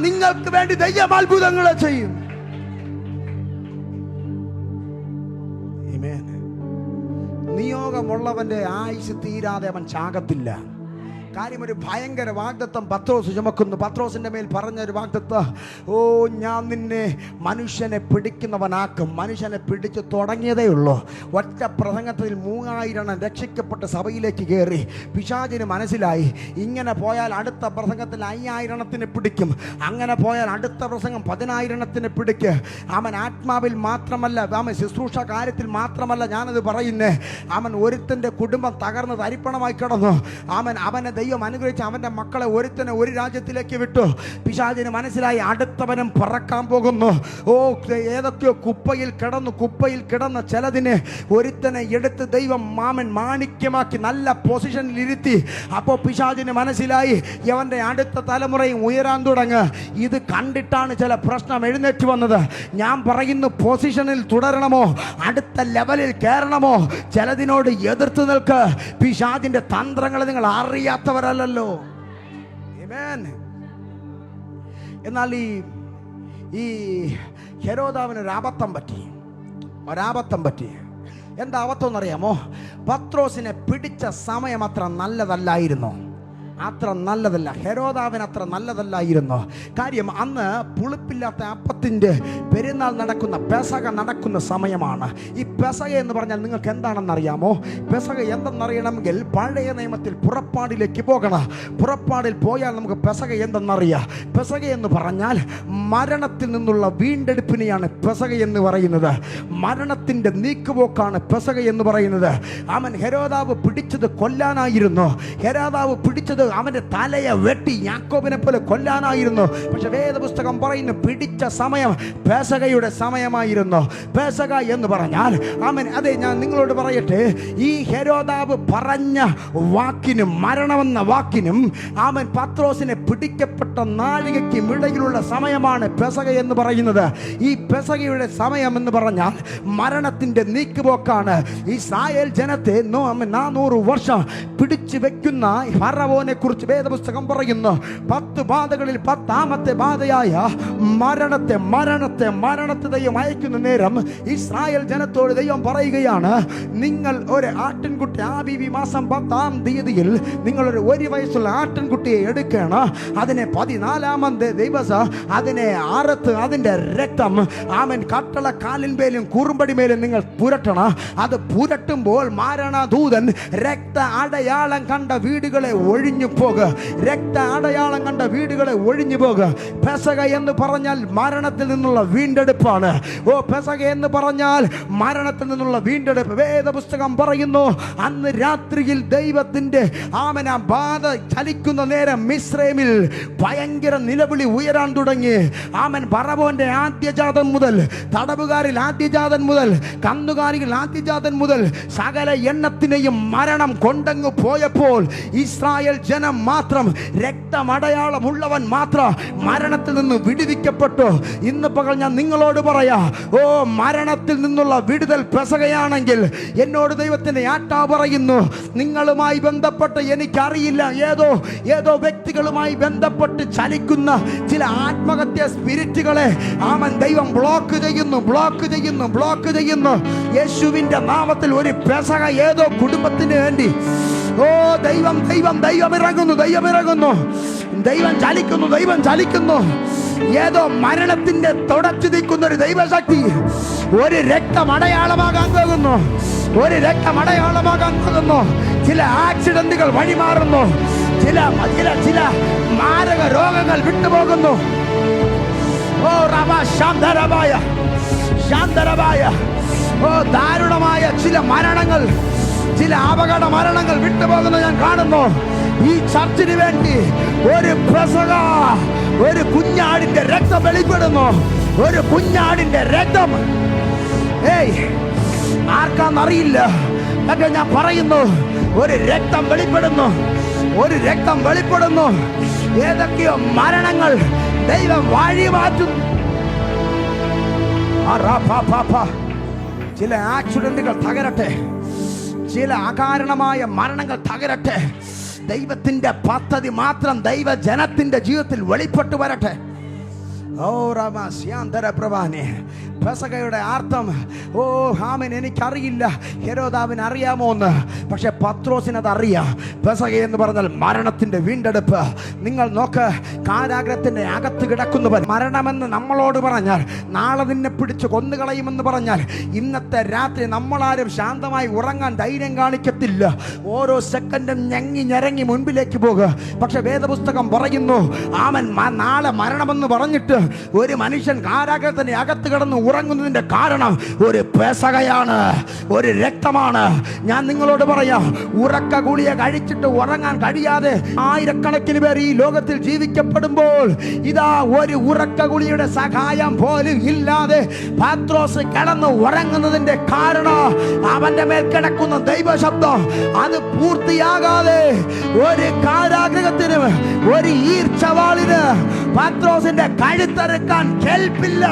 നിങ്ങൾക്ക് വേണ്ടി ദൈവം അത്ഭുതങ്ങൾ ചെയ്യും. നിയോഗമുള്ളവന്റെ ആയുസ് തീരാതെ അവൻ ചാകത്തില്ല. കാര്യം ഒരു ഭയങ്കര വാഗ്ദത്തം പത്രോസ് ചുമക്കുന്നു. പത്രോസിന്റെ മേൽ പറഞ്ഞൊരു വാഗ്ദത്തം, ഞാൻ നിന്നെ മനുഷ്യനെ പിടിക്കുന്നവനാക്കും. മനുഷ്യനെ പിടിച്ച് തുടങ്ങിയതേ ഉള്ളൂ. ഒറ്റ പ്രസംഗത്തിൽ 3000 രക്ഷിക്കപ്പെട്ട് സഭയിലേക്ക് കയറി. പിശാചിന് മനസ്സിലായി, ഇങ്ങനെ പോയാൽ അടുത്ത പ്രസംഗത്തിൽ 5000 പിടിക്കും, അങ്ങനെ പോയാൽ അടുത്ത പ്രസംഗം 10000 പിടിക്കും. അവൻ ആത്മാവിൽ മാത്രമല്ല, അവൻ ശുശ്രൂഷ കാര്യത്തിൽ മാത്രമല്ല ഞാനത് പറയുന്നേ. അവൻ ഒരുത്തൻ്റെ കുടുംബം തകർന്ന് തരിപ്പണമായി കിടന്നു. അവനെ ദൈവം അനുഗ്രഹിച്ച് അവൻ്റെ മക്കളെ ഒരുത്തനെ ഒരു രാജ്യത്തിലേക്ക് വിട്ടു. പിശാചിന് മനസ്സിലായി, അടുത്തവനും പറക്കാൻ പോകുന്നു. ഏതൊക്കെയോ കുപ്പയിൽ കിടന്ന് ചിലതിനെ ഒരുത്തനെ എടുത്ത് ദൈവം മാണിക്യമാക്കി നല്ല പൊസിഷനിൽ ഇരുത്തി. അപ്പോൾ പിശാചിന് മനസ്സിലായി, അവൻ്റെ അടുത്ത തലമുറയും ഉയരാൻ തുടങ്ങുക. ഇത് കണ്ടിട്ടാണ് ചില പ്രശ്നം എഴുന്നേറ്റ് വന്നത്. ഞാൻ പറയുന്നു, പൊസിഷനിൽ തുടരണമോ അടുത്ത ലെവലിൽ കയറണമോ ചിലതിനോട് എതിർത്ത് നിൽക്ക്. പിശാചിന്റെ തന്ത്രങ്ങൾ നിങ്ങൾ അറിയാത്തവരല്ലോ. എന്നാൽ ഈ ഹെരോദാവിന് ഒരബദ്ധം പറ്റി. എന്താ അബദ്ധം എന്നറിയാമോ? പത്രോസിനെ പിടിച്ച സമയം അത്ര നല്ലതല്ലായിരുന്നു. ഹെരോദാവിന് അത്ര നല്ലതല്ലായിരുന്നു. കാര്യം അന്ന് പുളിപ്പില്ലാത്ത അപ്പത്തിൻ്റെ പെരുന്നാൾ നടക്കുന്ന, പെസക നടക്കുന്ന സമയമാണ്. ഈ പെസക എന്ന് പറഞ്ഞാൽ നിങ്ങൾക്ക് എന്താണെന്നറിയാമോ? പെസക എന്തെന്നറിയണമെങ്കിൽ പഴയ നിയമത്തിൽ പുറപ്പാടിലേക്ക് പോകണം. പുറപ്പാടിൽ പോയാൽ നമുക്ക് പെസക എന്തെന്നറിയാം. പെസക എന്ന് പറഞ്ഞാൽ മരണത്തിൽ നിന്നുള്ള വീണ്ടെടുപ്പിനെയാണ് പെസക എന്ന് പറയുന്നത്. മരണത്തിൻ്റെ നീക്കുപോക്കാണ് പെസക എന്ന് പറയുന്നത്. അവൻ ഹെരോദാവ് പിടിച്ചത് കൊല്ലാനായിരുന്നു. ഹെരോദാവ് പിടിച്ചത് അവന്റെ തലയെ വെട്ടി യാക്കോബിനെ പോലെ കൊല്ലാനായിരുന്നു. പക്ഷെ വേദപുസ്തകം പറയുന്നു, പിടിച്ച സമയം പെസകയുടെ സമയമായിരുന്നു. പെസക എന്ന് പറഞ്ഞാൽ അതെ, ഞാൻ നിങ്ങളോട് പറയട്ടെ, ഈ ഹെരോദാവ് പറഞ്ഞ വാക്കിനും മരണമെന്ന വാക്കിനും പത്രോസിനെ പിടിക്കപ്പെട്ട നാഴികയ്ക്കും ഇടയിലുള്ള സമയമാണ് പെസക എന്ന് പറയുന്നത്. ഈ പെസകയുടെ സമയം എന്ന് പറഞ്ഞാൽ മരണത്തിന്റെ നീക്കുപോക്കാണ്. ഇസ്രായേൽ ജനത്തെ 400 വർഷം പിടിച്ചു വെക്കുന്ന ഫറവോനെ കുറിച്ച് വേദപുസ്തകം പറയുന്നു. 10 ബാധകളിൽ 10ാമത്തെ ബാധയായ മരണത്തെ ദൈവം അയക്കുന്ന നേരം ഇസ്രായേൽ ജനത്തോട് ദൈവം പറയുകയാണ്, നിങ്ങൾ ഒരു ആട്ടിൻകുട്ടി ആബീബി മാസം 10ാം തീയതിയിൽ നിങ്ങളൊരു 1 വയസ്സുള്ള ആട്ടിൻകുട്ടിയെ എടുക്കണം. അതിനെ 14ാമത്തെ ദിവസം അതിനെ അറുത്ത് അതിൻ്റെ രക്തം കട്ടള കാലിന്മേലും കുറുമ്പടിമേലും നിങ്ങൾ പുരട്ടണം. അത് പുരട്ടുമ്പോൾ മരണദൂതൻ രക്ത അടയാളം കണ്ട വീടുകളെ ഒഴിഞ്ഞു പോകുക. പെസക എന്ന് പറഞ്ഞാൽ മരണത്തിൽ നിന്നുള്ള വീണ്ടെടുപ്പാണ്. പെസക എന്ന് പറഞ്ഞാൽ മരണത്തിൽ നിന്നുള്ള വീണ്ടെടുപ്പ്. വേദപുസ്തകം പറയുന്നു, അന്ന് രാത്രിയിൽ ദൈവത്തിന്റെ ബാധ ചലിക്കുന്ന നേരം മിസ്രൈമിൽ ഭയങ്കര നിലവിളി ഉയരാൻ തുടങ്ങി. ഫറവോന്റെ ആദ്യജാതൻ മുതൽ, തടവുകാരിൽ ആദ്യജാതൻ മുതൽ, കന്നുകാലികൾ ആദ്യജാതൻ മുതൽ സകല എണ്ണത്തിനെയും മരണം കൊണ്ടങ്ങ് പോയപ്പോൾ ഇസ്രായേൽ ജനം മാത്രം, രക്തമടയാളമുള്ളവൻ മാത്രം മരണത്തിൽ നിന്ന് വിടുവിക്കപ്പെട്ടു. ഇന്ന് പകൽ ഞാൻ നിങ്ങളോട് പറയാ, മരണത്തിൽ നിന്നുള്ള വിടുതൽ പെസകയാണെങ്കിൽ എന്നോട് ദൈവത്തിന്റെ ആത്മാവ് പറയുന്നു, നിങ്ങളുമായി ബന്ധപ്പെട്ട് എനിക്കറിയില്ല, ഏതോ വ്യക്തികളുമായി ബന്ധപ്പെട്ട് ചലിക്കുന്ന ചില ആത്മഹത്യ സ്പിരിറ്റുകളെ ദൈവം ബ്ലോക്ക് ചെയ്യുന്നു. യേശുവിന്റെ നാമത്തിൽ ഒരു പെസക ഏതോ കുടുംബത്തിന് വേണ്ടി ഓ ദൈവം ദൈവം ദൈവം ഇറങ്ങുന്നു, ദൈവം ഇറങ്ങുന്നു, ദൈവം ചലിക്കുന്നു, ദൈവം ചലിക്കുന്നു. ഏതോ മരണത്തിന്റെ തുടച്ചു നീക്കുന്ന ഒരു ദൈവശക്തി ഒരു രക്തമടയാളമാകാൻ പോകുന്നു, ഒരു രക്തമടയാളമാകാൻ പോകുന്നു. ചില ആക്സിഡന്റുകൾ വഴിമാറുന്നു, ചില ചില ചില മാരക രോഗങ്ങൾ വിട്ടുപോകുന്നു. ഓ റബ ശാന്തരമായ ശാന്തരമായ ഓ ദാരുണമായ ചില മരണങ്ങൾ, ചില അപകട മരണങ്ങൾ വിട്ടുപോകുന്നത് ഞാൻ കാണുന്നു. ഈ ചർച്ചിന് വേണ്ടി ഒരു പെസഹ, ഒരു കുഞ്ഞാടിന്റെ രക്തം വെളിപ്പെടുന്നു, ഒരു കുഞ്ഞാടിന്റെ രക്തം. ആർക്കാന്നറിയില്ല, പക്ഷെ ഞാൻ പറയുന്നു, ഒരു രക്തം വെളിപ്പെടുന്നു, ഒരു രക്തം വെളിപ്പെടുന്നു. ഏതൊക്കെയോ മരണങ്ങൾ ദൈവം വഴി മാറ്റുന്നു. ചില ആക്സിഡന്റുകൾ തകരട്ടെ, ചില അകാരണമായ മരണങ്ങൾ തകരട്ടെ. ദൈവത്തിന്റെ പദ്ധതി മാത്രം ദൈവജനത്തിന്റെ ജീവിതത്തിൽ വെളിപ്പെട്ടു വരട്ടെ. ഓ റമാസ്യാന്തരപ്രഭാനെ പെസഹയുടെ അർത്ഥം, ഓ ആമേൻ, എനിക്കറിയില്ല, ഹെരോദാവിന് അറിയാമോ എന്ന്. പക്ഷെ പത്രോസിനത് അറിയാം. പെസഹ എന്ന് പറഞ്ഞാൽ മരണത്തിന്റെ വീണ്ടെടുപ്പ്. നിങ്ങൾ നോക്ക്, കാരാഗ്രഹത്തിന്റെ അകത്ത് കിടക്കുന്നവൻ മരണമെന്ന് നമ്മളോട് പറഞ്ഞാൽ, നാളെ നിന്നെ പിടിച്ച് കൊന്നുകളയുമെന്ന് പറഞ്ഞാൽ, ഇന്നത്തെ രാത്രി നമ്മളാരും ശാന്തമായി ഉറങ്ങാൻ ധൈര്യം കാണിക്കത്തില്ല. ഓരോ സെക്കൻഡും ഞെങ്ങി ഞരങ്ങി മുൻപിലേക്ക് പോകുക. പക്ഷെ വേദപുസ്തകം പറയുന്നു, ആമൻ, നാളെ മരണമെന്ന് പറഞ്ഞിട്ട് ഒരു മനുഷ്യൻ കാരാഗ്രഹത്തിന്റെ അകത്ത് കിടന്ന് ഉറങ്ങുന്നതിന്റെ കാരണം ഒരു പെസഹയാണ്, ഒരു രക്തമാണ്. ഞാൻ നിങ്ങളോട് പറയാം, ഉറക്ക ഗുളിക കഴിച്ചിട്ട് ഉറങ്ങാൻ കഴിയാതെ ആയിരക്കണക്കിന് പേർ ഈ ലോകത്തിൽ ജീവിക്കപ്പെടുമ്പോൾ, ഇതാ ഒരു ഉറക്ക ഗുളിയുടെ സഹായം പോലും ഇല്ലാതെ പത്രോസ് കിടന്ന് ഉറങ്ങുന്നതിന്റെ കാരണം അവന്റെ മേൽ കിടക്കുന്ന ദൈവശബ്ദം അത് പൂർത്തിയാകാതെ ഒരു കാരാഗ്രഹത്തിന്, ഒരു ഈർച്ചവാളിന് പത്രോസിന്റെ കഴുത്തറുക്കാൻ കേൾപ്പില്ല.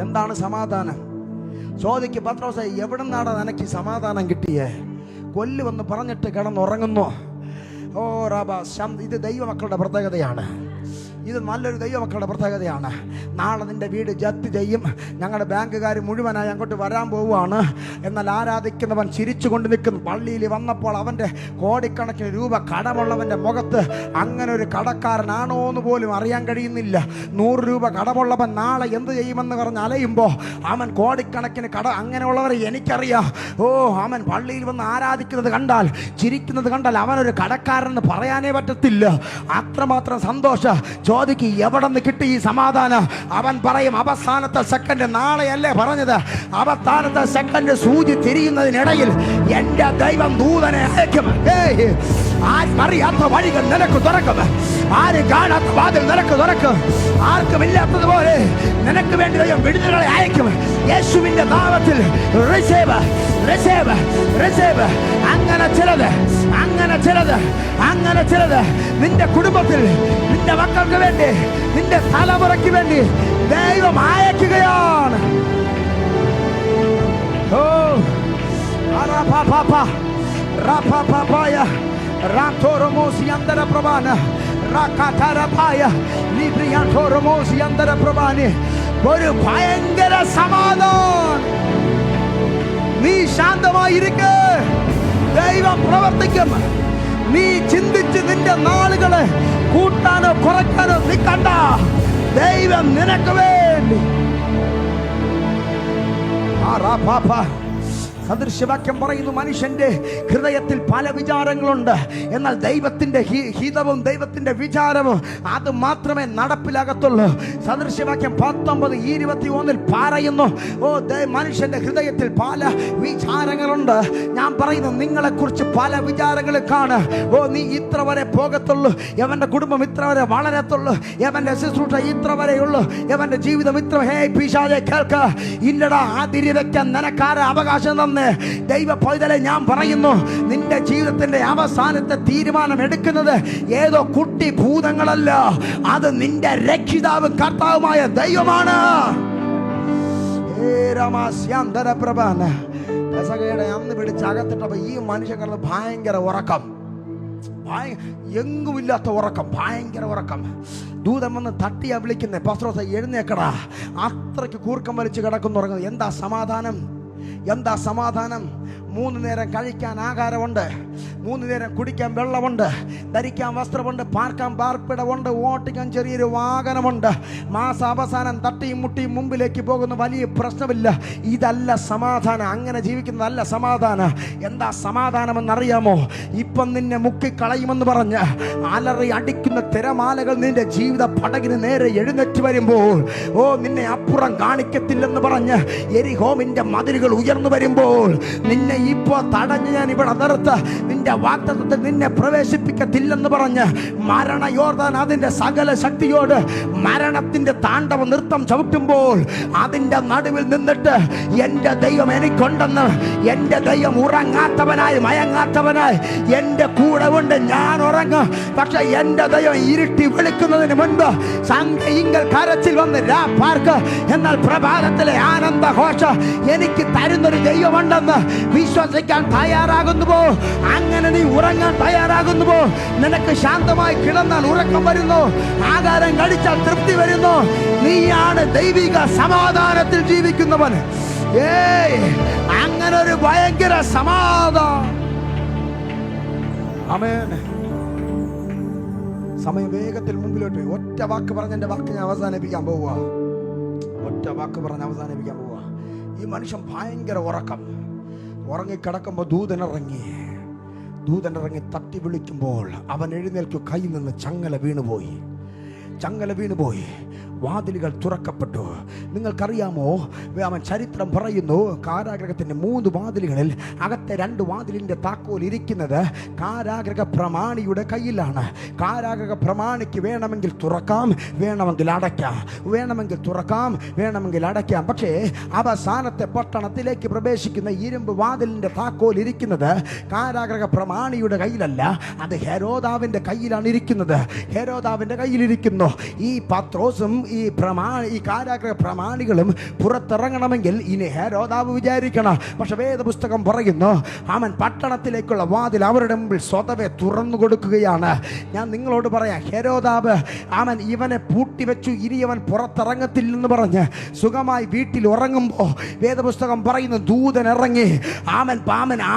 എന്താണ് സമാധാനം? ചോദിക്ക് പത്രോസേ, എവിടെ നിന്നാണ് നിനക്ക് സമാധാനം കിട്ടിയേ? കൊല്ലുവെന്ന് പറഞ്ഞിട്ട് കിടന്നുറങ്ങുന്നു. ഓ റബ, ഇത് ദൈവമക്കളുടെ പ്രത്യേകതയാണ്. ഇത് നല്ലൊരു ദൈവമക്കളുടെ പ്രത്യേകതയാണ്. നാളെ നിന്റെ വീട് ജപ്തി ചെയ്യും, ഞങ്ങളുടെ ബാങ്കുകാർ മുഴുവനായി അങ്ങോട്ട് വരാൻ പോവുകയാണ്. എന്നാൽ ആരാധിക്കുന്നവൻ ചിരിച്ചുകൊണ്ട് നിൽക്കുന്നു. പള്ളിയിൽ വന്നപ്പോൾ അവൻ്റെ കോടിക്കണക്കിന് രൂപ കടമുള്ളവൻ്റെ മുഖത്ത് അങ്ങനെ ഒരു കടക്കാരനാണോ എന്ന് പോലും അറിയാൻ കഴിയുന്നില്ല. 100 രൂപ കടമുള്ളവൻ നാളെ എന്ത് ചെയ്യുമെന്ന് പറഞ്ഞ് അലയുമ്പോൾ അവൻ കോടിക്കണക്കിന് അങ്ങനെയുള്ളവരെ എനിക്കറിയാം. ഓ, അവൻ പള്ളിയിൽ വന്ന് ആരാധിക്കുന്നത് കണ്ടാൽ, ചിരിക്കുന്നത് കണ്ടാൽ അവനൊരു കടക്കാരനെന്ന് പറയാനേ പറ്റത്തില്ല. അത്രമാത്രം സന്തോഷം. ചോദിക്ക്, എവിടെ നിന്ന് കിട്ടി ഈ സമാധാനം? അവൻ പറയും, അവസാനത്തെ സെക്കൻഡ്, നാളെയല്ലേ പറഞ്ഞത്, അവസാനത്തെ സെക്കൻഡ് സൂചി തിരിയുന്നതിനിടയിൽ എന്റെ ദൈവം ദൂതനെ അയക്കും. ആർക്കറിയാത്ത വഴികൾ നിനക്ക് തുറക്കും, ആരും കാണാത്ത വാതിൽ നിനക്ക് തുറക്കും. ആർക്കും ഇല്ലാത്തതുപോലെ നിനക്ക് വേണ്ടി ദൈവം വിടുതലുകളെ അയക്കും. യേശുവിന്റെ നാമത്തിൽ റിസീവ്, റിസീവ്, റിസീവ്. അങ്ങനെ ചിലത്, അങ്ങനെ ചിലത്, അങ്ങനെ ചിലത് നിന്റെ കുടുംബത്തിൽ, നിന്റെ മക്കൾക്ക് വേണ്ടി, നിന്റെ തലമുറയ്ക്ക് വേണ്ടി ദൈവം അയക്കുകയാണ്. ഓ ഒരു ഭയങ്കര സമാധാനം. നീ ശാന്തമായിരിക്കെ, ദൈവം പ്രവർത്തിക്കും. നീ ചിന്തിച്ച് നിന്റെ നാളുകളെ കൂട്ടാനോ കുറയ്ക്കാനോ നിൽക്കണ്ട. ദൈവം നിനക്ക് വേണ്ടി. സദൃശ്യവാക്യം പറയുന്നു, മനുഷ്യന്റെ ഹൃദയത്തിൽ പല വിചാരങ്ങളുണ്ട്, എന്നാൽ ദൈവത്തിന്റെ ഹിതവും ദൈവത്തിന്റെ വിചാരവും അത് മാത്രമേ നടപ്പിലാകത്തുള്ളൂ. സദൃശ്യവാക്യം 19:21 പറയുന്നു, ഓ മനുഷ്യന്റെ ഹൃദയത്തിൽ പല വിചാരങ്ങളുണ്ട്. ഞാൻ പറയുന്നു, നിങ്ങളെക്കുറിച്ച് പല വിചാരങ്ങൾ കാണുക. ഓ, നീ ഇത്ര വരെ പോകത്തുള്ളൂ, എവന്റെ കുടുംബം ഇത്ര വരെ വളരത്തുള്ളൂ, എവന്റെ ശുശ്രൂഷ ഇത്ര വരെയുള്ളൂ, എവന്റെ ജീവിതം ഇത്ര. ഹേ പിശാചേ, കേൾക്ക, ഇല്ലടാ, അതിരി വെക്കാൻ നിനക്കാരെ അവകാശം തന്നെ. ദൈവ പൈതലെ, ഞാൻ പറയുന്നു, നിന്റെ ജീവിതത്തിന്റെ അവസാനത്തെ തീരുമാനം എടുക്കുന്നത് ഏതോ കുട്ടി ഭൂതങ്ങളല്ല, അത് നിന്റെ രക്ഷിതാവും കർത്താവുമായ ദൈവമാണ്. അന്ന് പിടിച്ച് അകത്തിട്ടപ്പോ ഈ മനുഷ്യർക്ക് ഭയങ്കര ഉറക്കം, എങ്ങുമില്ലാത്ത ഉറക്കം, ഭയങ്കര ഉറക്കം. ദൂതൻ വന്ന് തട്ടിയാ വിളിക്കുന്നേ, പത്രോസേ എഴുന്നേക്കടാ. അത്രയ്ക്ക് കൂർക്കം വലിച്ച് കിടക്കുന്നുറങ്ങുന്നത്. എന്താ സമാധാനം? എന്താ സമാധാനം? 3 നേരം കഴിക്കാൻ ആഹാരമുണ്ട്, 3 നേരം കുടിക്കാൻ വെള്ളമുണ്ട്, ധരിക്കാൻ വസ്ത്രമുണ്ട്, പാർക്കാൻ പാർപ്പിടമുണ്ട്, ഓട്ടിക്കാൻ ചെറിയൊരു വാഹനമുണ്ട്. മാസാവസാനം തട്ടിയും മുട്ടിയും മുമ്പിലേക്ക് പോകുന്ന വലിയ പ്രശ്നമില്ല. ഇതല്ല സമാധാനം. അങ്ങനെ ജീവിക്കുന്നതല്ല സമാധാനം. എന്താ സമാധാനമെന്നറിയാമോ? ഇപ്പം നിന്നെ മുക്കിക്കളയുമെന്ന് പറഞ്ഞ് അലറി അടിക്കുന്ന തിരമാലകൾ നിന്റെ ജീവിത പടകിന് നേരെ എഴുന്നേറ്റ് വരുമ്പോൾ, ഓ നിന്നെ അപ്പുറം കാണിക്കത്തില്ലെന്ന് പറഞ്ഞ് എരിഹോമിന്റെ മതിലുകൾ ഉയർന്നു വരുമ്പോൾ, നിന്നെ ഇപ്പോ തടഞ്ഞ് ഞാൻ ഇവിടെ നിർത്ത, നിന്റെ വാഗ്ദത്തത്തിൽ നിന്നെ പ്രവേശിപ്പിക്കത്തില്ലെന്ന് പറഞ്ഞ് മരണ യോർദാൻ അതിന്റെ സകല ശക്തിയോട് മരണത്തിന്റെ താണ്ഡവ നൃത്തം ചവിട്ടുമ്പോൾ, അതിന്റെ നടുവിൽ നിന്നിട്ട് എൻ്റെ ദൈവം എനിക്കുണ്ടെന്ന്, എൻ്റെ ദൈവം ഉറങ്ങാത്തവനായി മയങ്ങാത്തവനായി എൻ്റെ കൂടെ ഉണ്ട്, ഞാൻ ഉറങ്ങും. പക്ഷെ എൻ്റെ ദൈവം ഇരുട്ടി വിളിക്കുന്നതിന് മുൻപ് സന്ധ്യയിങ്കൽ കരച്ചിൽ വന്ന് രാ പാർക്ക്, എന്നാൽ പ്രഭാതത്തിലെ ആനന്ദഘോഷ എനിക്ക് തരുന്നൊരു ദൈവമുണ്ടെന്ന് വിശ്വസിക്കാൻ തയ്യാറാകുന്നുവോ? അങ്ങനെ നീ ഉറങ്ങാൻ തയ്യാറാകുന്നുവോ? നിനക്ക് ശാന്തമായി കിടന്നാൽ ഉറക്കം വരുന്നു, ആഹാരം കഴിച്ചാൽ തൃപ്തി വരുന്നു. നീയാണ് ദൈവിക സമാധാനത്തിൽ ജീവിക്കുന്നവൻ. അങ്ങനെ ഒരു ഭയങ്കര സമാധാനം. ആമേൻ. സമയം വേഗത്തിൽ മുമ്പിലോട്ട്. ഒറ്റ വാക്ക് പറഞ്ഞ എൻ്റെ വാക്ക് ഞാൻ അവസാനിപ്പിക്കാൻ പോവുക. ഒറ്റ വാക്ക് പറഞ്ഞ് അവസാനിപ്പിക്കാൻ പോവുക. ഈ മനുഷ്യൻ ഭയങ്കര ഉറക്കം. ഉറങ്ങിക്കിടക്കുമ്പോൾ ദൂതനിറങ്ങി തട്ടി വിളിക്കുമ്പോൾ അവൻ എഴുന്നേൽക്കു. കയ്യിൽ നിന്ന് ചങ്ങല വീണുപോയി. വാതിലുകൾ തുറക്കപ്പെട്ടു. നിങ്ങൾക്കറിയാമോ, അവൻ ചരിത്രം പറയുന്നു, കാരാഗ്രഹത്തിൻ്റെ 3 വാതിലുകളിൽ അകത്തെ 2 വാതിലിൻ്റെ താക്കോൽ ഇരിക്കുന്നത് കാരാഗ്രഹ പ്രമാണിയുടെ കയ്യിലാണ്. കാരാഗ്രഹ പ്രമാണിക്ക് വേണമെങ്കിൽ തുറക്കാം, വേണമെങ്കിൽ അടയ്ക്കാം, വേണമെങ്കിൽ തുറക്കാം, വേണമെങ്കിൽ അടയ്ക്കാം. പക്ഷേ അവസാനത്തെ പട്ടണത്തിലേക്ക് പ്രവേശിക്കുന്ന ഇരുമ്പ് വാതിലിൻ്റെ താക്കോൽ ഇരിക്കുന്നത് കാരാഗ്രഹ പ്രമാണിയുടെ കയ്യിലല്ല, അത് ഹെരോദാവിൻ്റെ കയ്യിലാണ് ഇരിക്കുന്നത്. ഹെരോദാവിൻ്റെ കയ്യിലിരിക്കുന്നു. ഈ പത്രോസും ഈ കാരാഗ്രഹ പ്രമാണികളും പുറത്തിറങ്ങണമെങ്കിൽ ഇനി ഹെരോദാവ് വിചാരിക്കണം. പക്ഷെ വേദപുസ്തകം പറയുന്നു, അവൻ പട്ടണത്തിലേക്കുള്ള വാതിൽ അവരുടെ മുമ്പിൽ സ്വതവേ തുറന്നു കൊടുക്കുകയാണ്. ഞാൻ നിങ്ങളോട് പറയാം, ഹെരോദാവ് അവൻ ഇവനെ പൂട്ടിവെച്ചു, ഇനി അവൻ പുറത്തിറങ്ങത്തില്ലെന്ന് പറഞ്ഞ് സുഖമായി വീട്ടിൽ ഉറങ്ങുമ്പോൾ വേദപുസ്തകം പറയുന്നു, ദൂതൻ ഇറങ്ങി.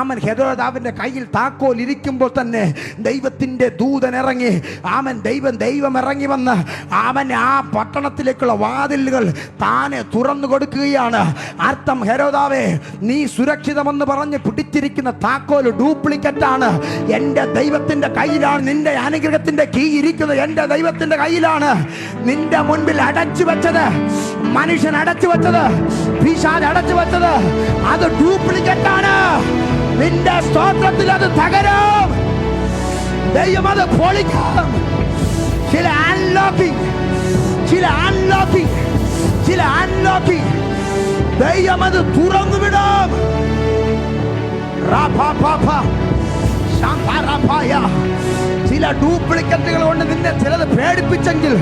ആമൻ ഹെരോദാവിന്റെ കയ്യിൽ താക്കോൽ ഇരിക്കുമ്പോൾ തന്നെ ദൈവത്തിന്റെ ദൂതൻ ഇറങ്ങി. ദൈവം ഇറങ്ങി വന്ന് ആ പട്ടണത്തിലേക്കുള്ള വാതിലുകൾ താനെ തുറന്നു കൊടുക്കുകയാണ്. അർത്ഥം, ഹെരോദാവേ, നീ സുരക്ഷിതമെന്ന് പറഞ്ഞ് പിടിച്ചിരിക്കുന്ന താക്കോൽ ഡ്യൂപ്ലിക്കേറ്റ് ആണ്. എൻ്റെ ദൈവത്തിന്റെ കയ്യിലാണ്. നിന്റെ അനുഗ്രഹത്തിന്റെ കീ ഇരിക്കുന്നത് എൻ്റെ ദൈവത്തിന്റെ കയ്യിലാണ്. നിന്റെ മുൻപിൽ അടച്ചു വെച്ചത്, മനുഷ്യൻ അടച്ചു വെച്ചത്, പിശാച് അടച്ചു വെച്ചത്, അത് ഡ്യൂപ്ലിക്കേറ്റ് ആണ്. നിന്റെ സ്തോത്രത്തിൽ അത് തകരും. ദൈവം അത് പൊളിക്കും. ചില അൺലോക്കിംഗ് ദൈവം അത് തുറന്നുവിടും. ചില ഡ്യൂപ്ലിക്കേറ്റുകൾ കൊണ്ട് നിന്നെ ചിലത് പേടിപ്പിച്ചെങ്കിൽ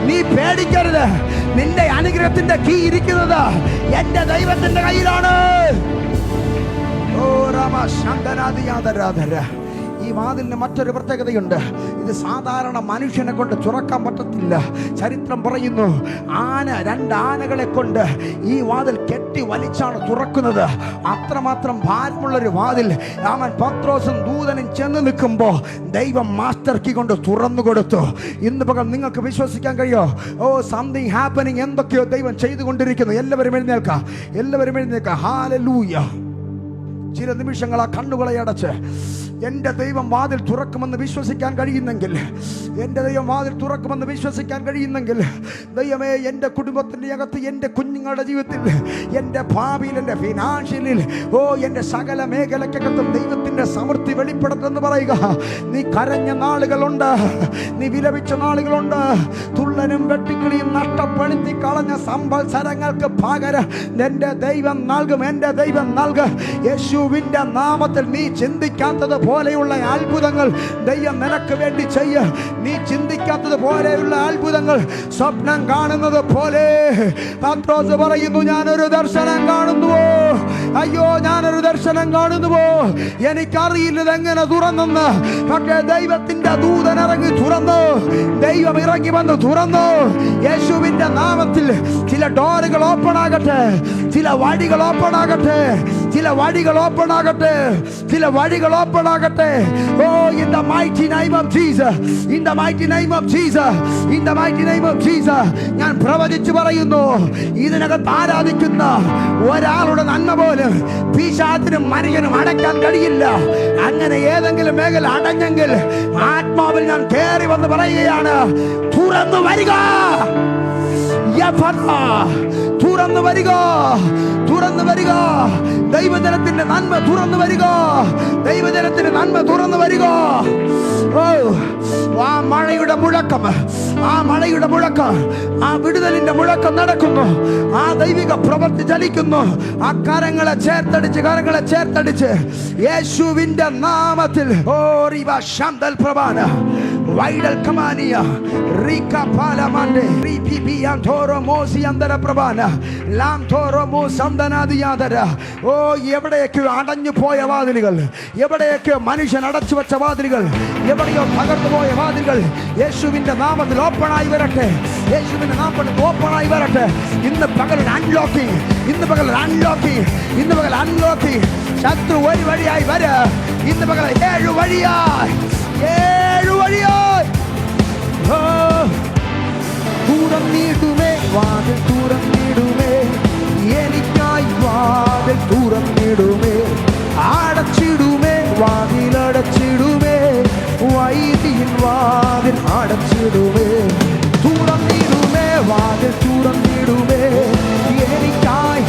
നീ പേടിക്കരുത്. നിന്റെ അനുഗ്രഹത്തിന്റെ കീ ഇരിക്കുന്നത് എന്റെ ദൈവത്തിന്റെ കയ്യിലാണ്. ഓ രാമ ശാന്തനാദിയാദരാധര. ഈ വാതിലിന് മറ്റൊരു പ്രത്യേകതയുണ്ട്. ഇത് സാധാരണ മനുഷ്യനെ കൊണ്ട് തുറക്കാൻ പറ്റത്തില്ല. ചരിത്രം പറയുന്നു, 2 ആനകളെ കൊണ്ട് ഈ വാതിൽ കെട്ടി വലിച്ചാണ് തുറക്കുന്നത്. അത്രമാത്രം ഭാരമുള്ളൊരു വാതിൽ. അവൻ പത്രോസും ദൂതനും ചെന്ന് നിൽക്കുമ്പോൾ ദൈവം മാസ്റ്റർ കീ കൊണ്ട് തുറന്നു കൊടുത്തു. ഇന്ന് പകൽ നിങ്ങൾക്ക് വിശ്വസിക്കാൻ കഴിയോ? ഓ, സംതിങ് ഹാപ്പനിങ്. എന്തൊക്കെയോ ദൈവം ചെയ്തുകൊണ്ടിരിക്കുന്നു. എല്ലാവരും എഴുന്നേൽക്കാം. ഹല്ലേലൂയ. ചില നിമിഷങ്ങൾ ആ കണ്ണുകളെ അടച്ച് എൻ്റെ ദൈവം വാതിൽ തുറക്കുമെന്ന് വിശ്വസിക്കാൻ കഴിയുന്നെങ്കിൽ, ദൈവമേ, എൻ്റെ കുടുംബത്തിൻ്റെ അകത്ത്, എൻ്റെ കുഞ്ഞുങ്ങളുടെ ജീവിതത്തിൽ, എൻ്റെ ഭാവിയിൽ, എൻ്റെ ഫിനാൻഷ്യലിൽ, എൻ്റെ സകല മേഖലക്കകത്തും ദൈവത്തിൻ്റെ സമൃദ്ധി വെളിപ്പെടുത്തുമെന്ന് പറയുക. നീ കരഞ്ഞ നാളുകളുണ്ട്, നീ വിലപിച്ച നാളുകളുണ്ട്. തുള്ളനും വെട്ടിക്കിളിയും നഷ്ടപ്പെടുത്തി കളഞ്ഞ സംവത്സരങ്ങൾക്ക് പകരം എൻ്റെ ദൈവം നൽകും. യേശുവിൻ്റെ നാമത്തിൽ നീ ചിന്തിക്കാത്തത് പോലെയുള്ള അത്ഭുതങ്ങൾ ദൈവം നിനക്ക് വേണ്ടി ചെയ്യ. നീ ചിന്തിക്കാത്തത് പോലെയുള്ള അത്ഭുതങ്ങൾ, സ്വപ്നം കാണുന്നത് പോലെ. പത്രോസ് പറയുന്നു, ഞാനൊരു ദർശനം കാണുന്നുവോ? അയ്യോ, ഞാനൊരു ദർശനം കാണുന്നുവോ? എനിക്കറിയില്ല ഇതെങ്ങനെ തുറന്നെന്ന്. പക്ഷേ ദൈവത്തിന്റെ ദൂതൻ ഇറങ്ങി തുറന്നു. ദൈവം ഇറങ്ങി വന്ന് തുറന്നു. യേശുവിന്റെ നാമത്തിൽ ചില ഡോറുകൾ ഓപ്പൺ ആകട്ടെ, ചില വഴികൾ ഓപ്പൺ ആകട്ടെ, ചില വഴികൾ ഓപ്പൺ ആകട്ടെ, ചില വഴികൾ ഓപ്പൺ ആകട്ടെ. ഓ, in the mighty name of Jesus, in the mighty name of Jesus, in the mighty name of Jesus. ഞാൻ പ്രവചിച്ചു പറയുന്നു, ഇതിനകത്ത് ആരാധിക്കുന്ന ഒരാളുടെ നന്മ പോലും പിശാചിനും മനുഷ്യനും അടയ്ക്കാൻ കഴിയില്ല. അങ്ങനെ ഏതെങ്കിലും മേഖല അടഞ്ഞെങ്കിൽ ആത്മാവിൽ ഞാൻ കയറി വന്ന് പറയുകയാണ്, തുറന്നു വരിക, തുറന്നു വരിക, തുറന്നു വരിക. ദൈവജനത്തിന്റെ നന്മ തുറന്നു വരിക, ദൈവജനത്തിന്റെ നന്മ തുറന്നു വരിക. ഓ, ആ മഴയുടെ മുഴക്കം, ആ മഴയുടെ മുഴക്കം, ആ വിടുതലിന്റെ മുഴക്കം നടക്കുന്നു. ആ ദൈവിക പ്രവൃത്തി ചലിക്കുന്നു. ആ കരങ്ങളെ ചേർത്തടിച്ച്, കരങ്ങളെ ചേർത്തടിച്ച് യേശുവിന്റെ നാമത്തിൽ. ഓ, റിവ ശാന്തൽ പ്രഭാന വൈഡൽ കമാനിയ റിക പാലമാൻഡെ റിപിപി ആന്തോറോ മോസി അന്തര പ്രഭാന ലാം തോറോ മോസന്തനാദിയാദര. ഓ, എവിടെയൊക്കെ അടഞ്ഞു പോയ വാതിലുകൾ, എവിടെയൊക്കെ മനുഷ്യൻ അടച്ചു വെച്ച വാതിലുകൾ, എവിടെയോ തകർന്നു പോയ വാതിലുകൾ യേശുവിന്റെ നാമത്തിൽ ഓപ്പണായി വരട്ടെ, യേശുവിന്റെ നാമത്തിൽ ഓപ്പണായി വരട്ടെ. ഇന്ന് പകൽ അൺലോക്കിംഗ്, ഇന്ന് പകൽ അൺലോക്കിംഗ്, ഇന്ന് പകൽ അൺലോക്കിംഗ്. ശത്രു ഒരു വഴിയായി വര, ഇന്ന് പകൽ 7 വഴിയായി, 7 വഴിയായി. തുറന്നിടുമേ വാതിൽ, തുറന്നിടുമേ എനിക്കായി വാതിൽ, തുറന്നിടുമേ. അടച്ചിടുമേ വാതിൽ, അടച്ചിടുമേ വൈദികൻ വാതിൽ, അടച്ചിടുമേ. തുറന്നിടുമേ വാതിൽ, തുറന്നിടുമേ എനിക്കായി.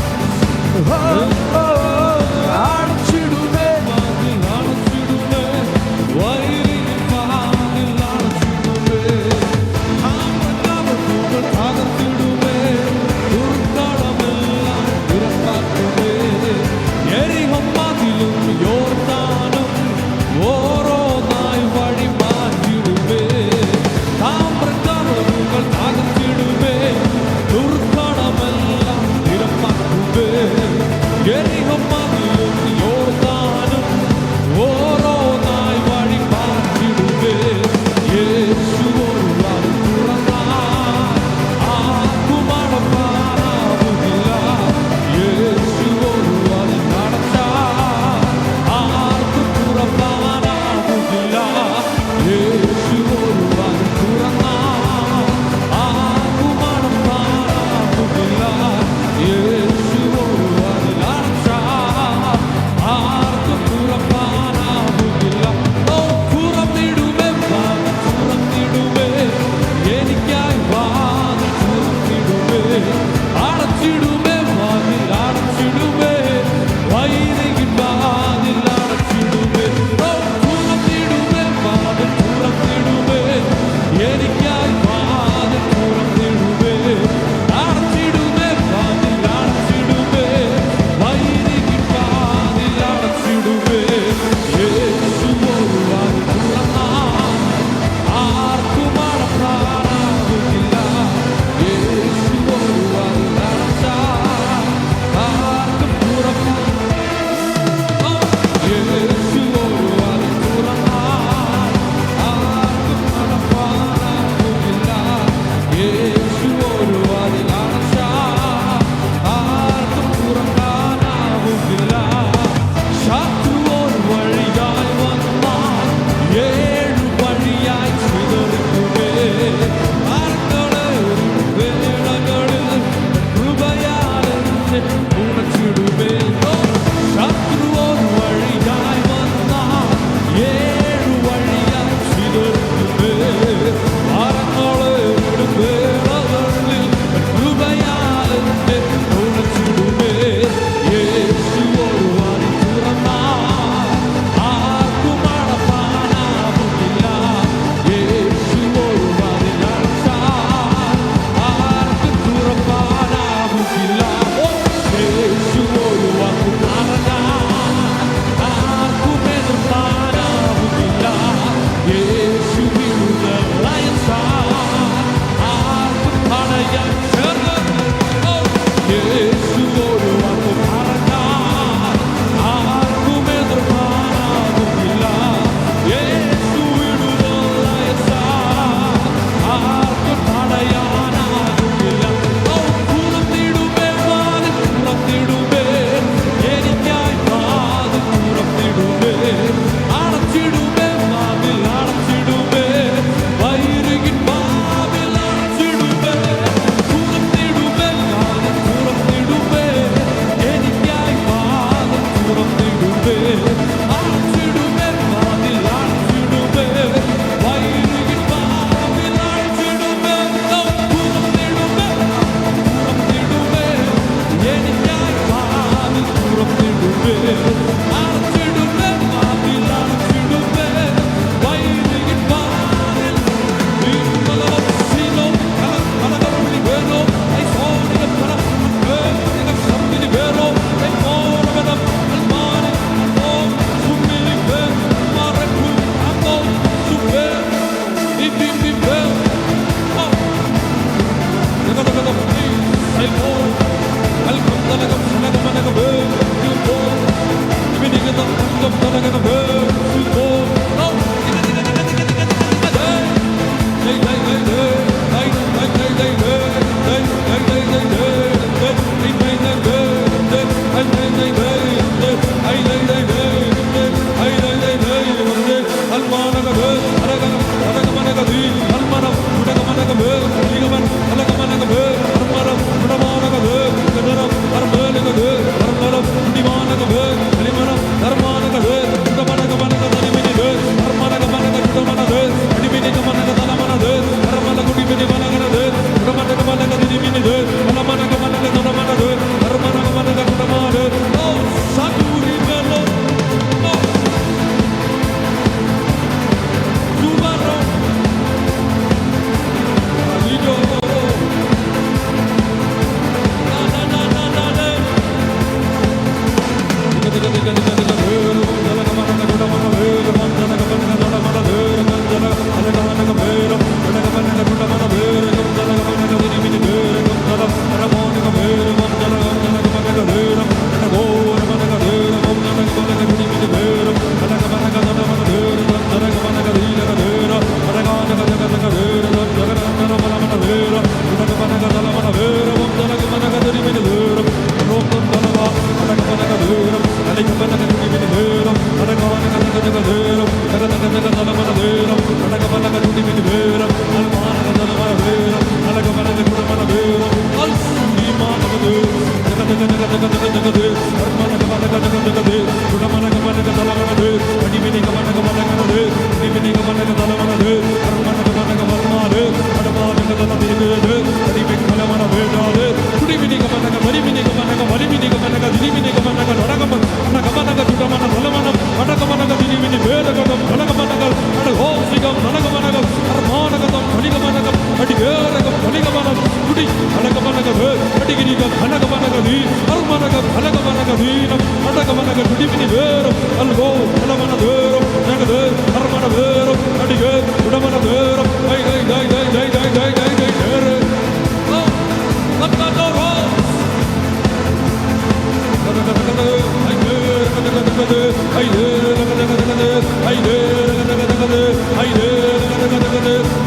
അടച്ചിടുമേ ഓരോന്നായി വഴി മാറ്റിടുമേ.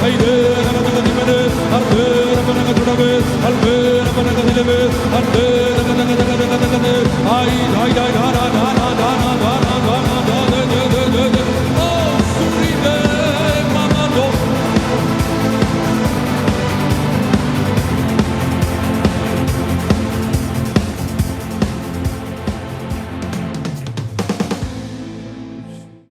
Hey,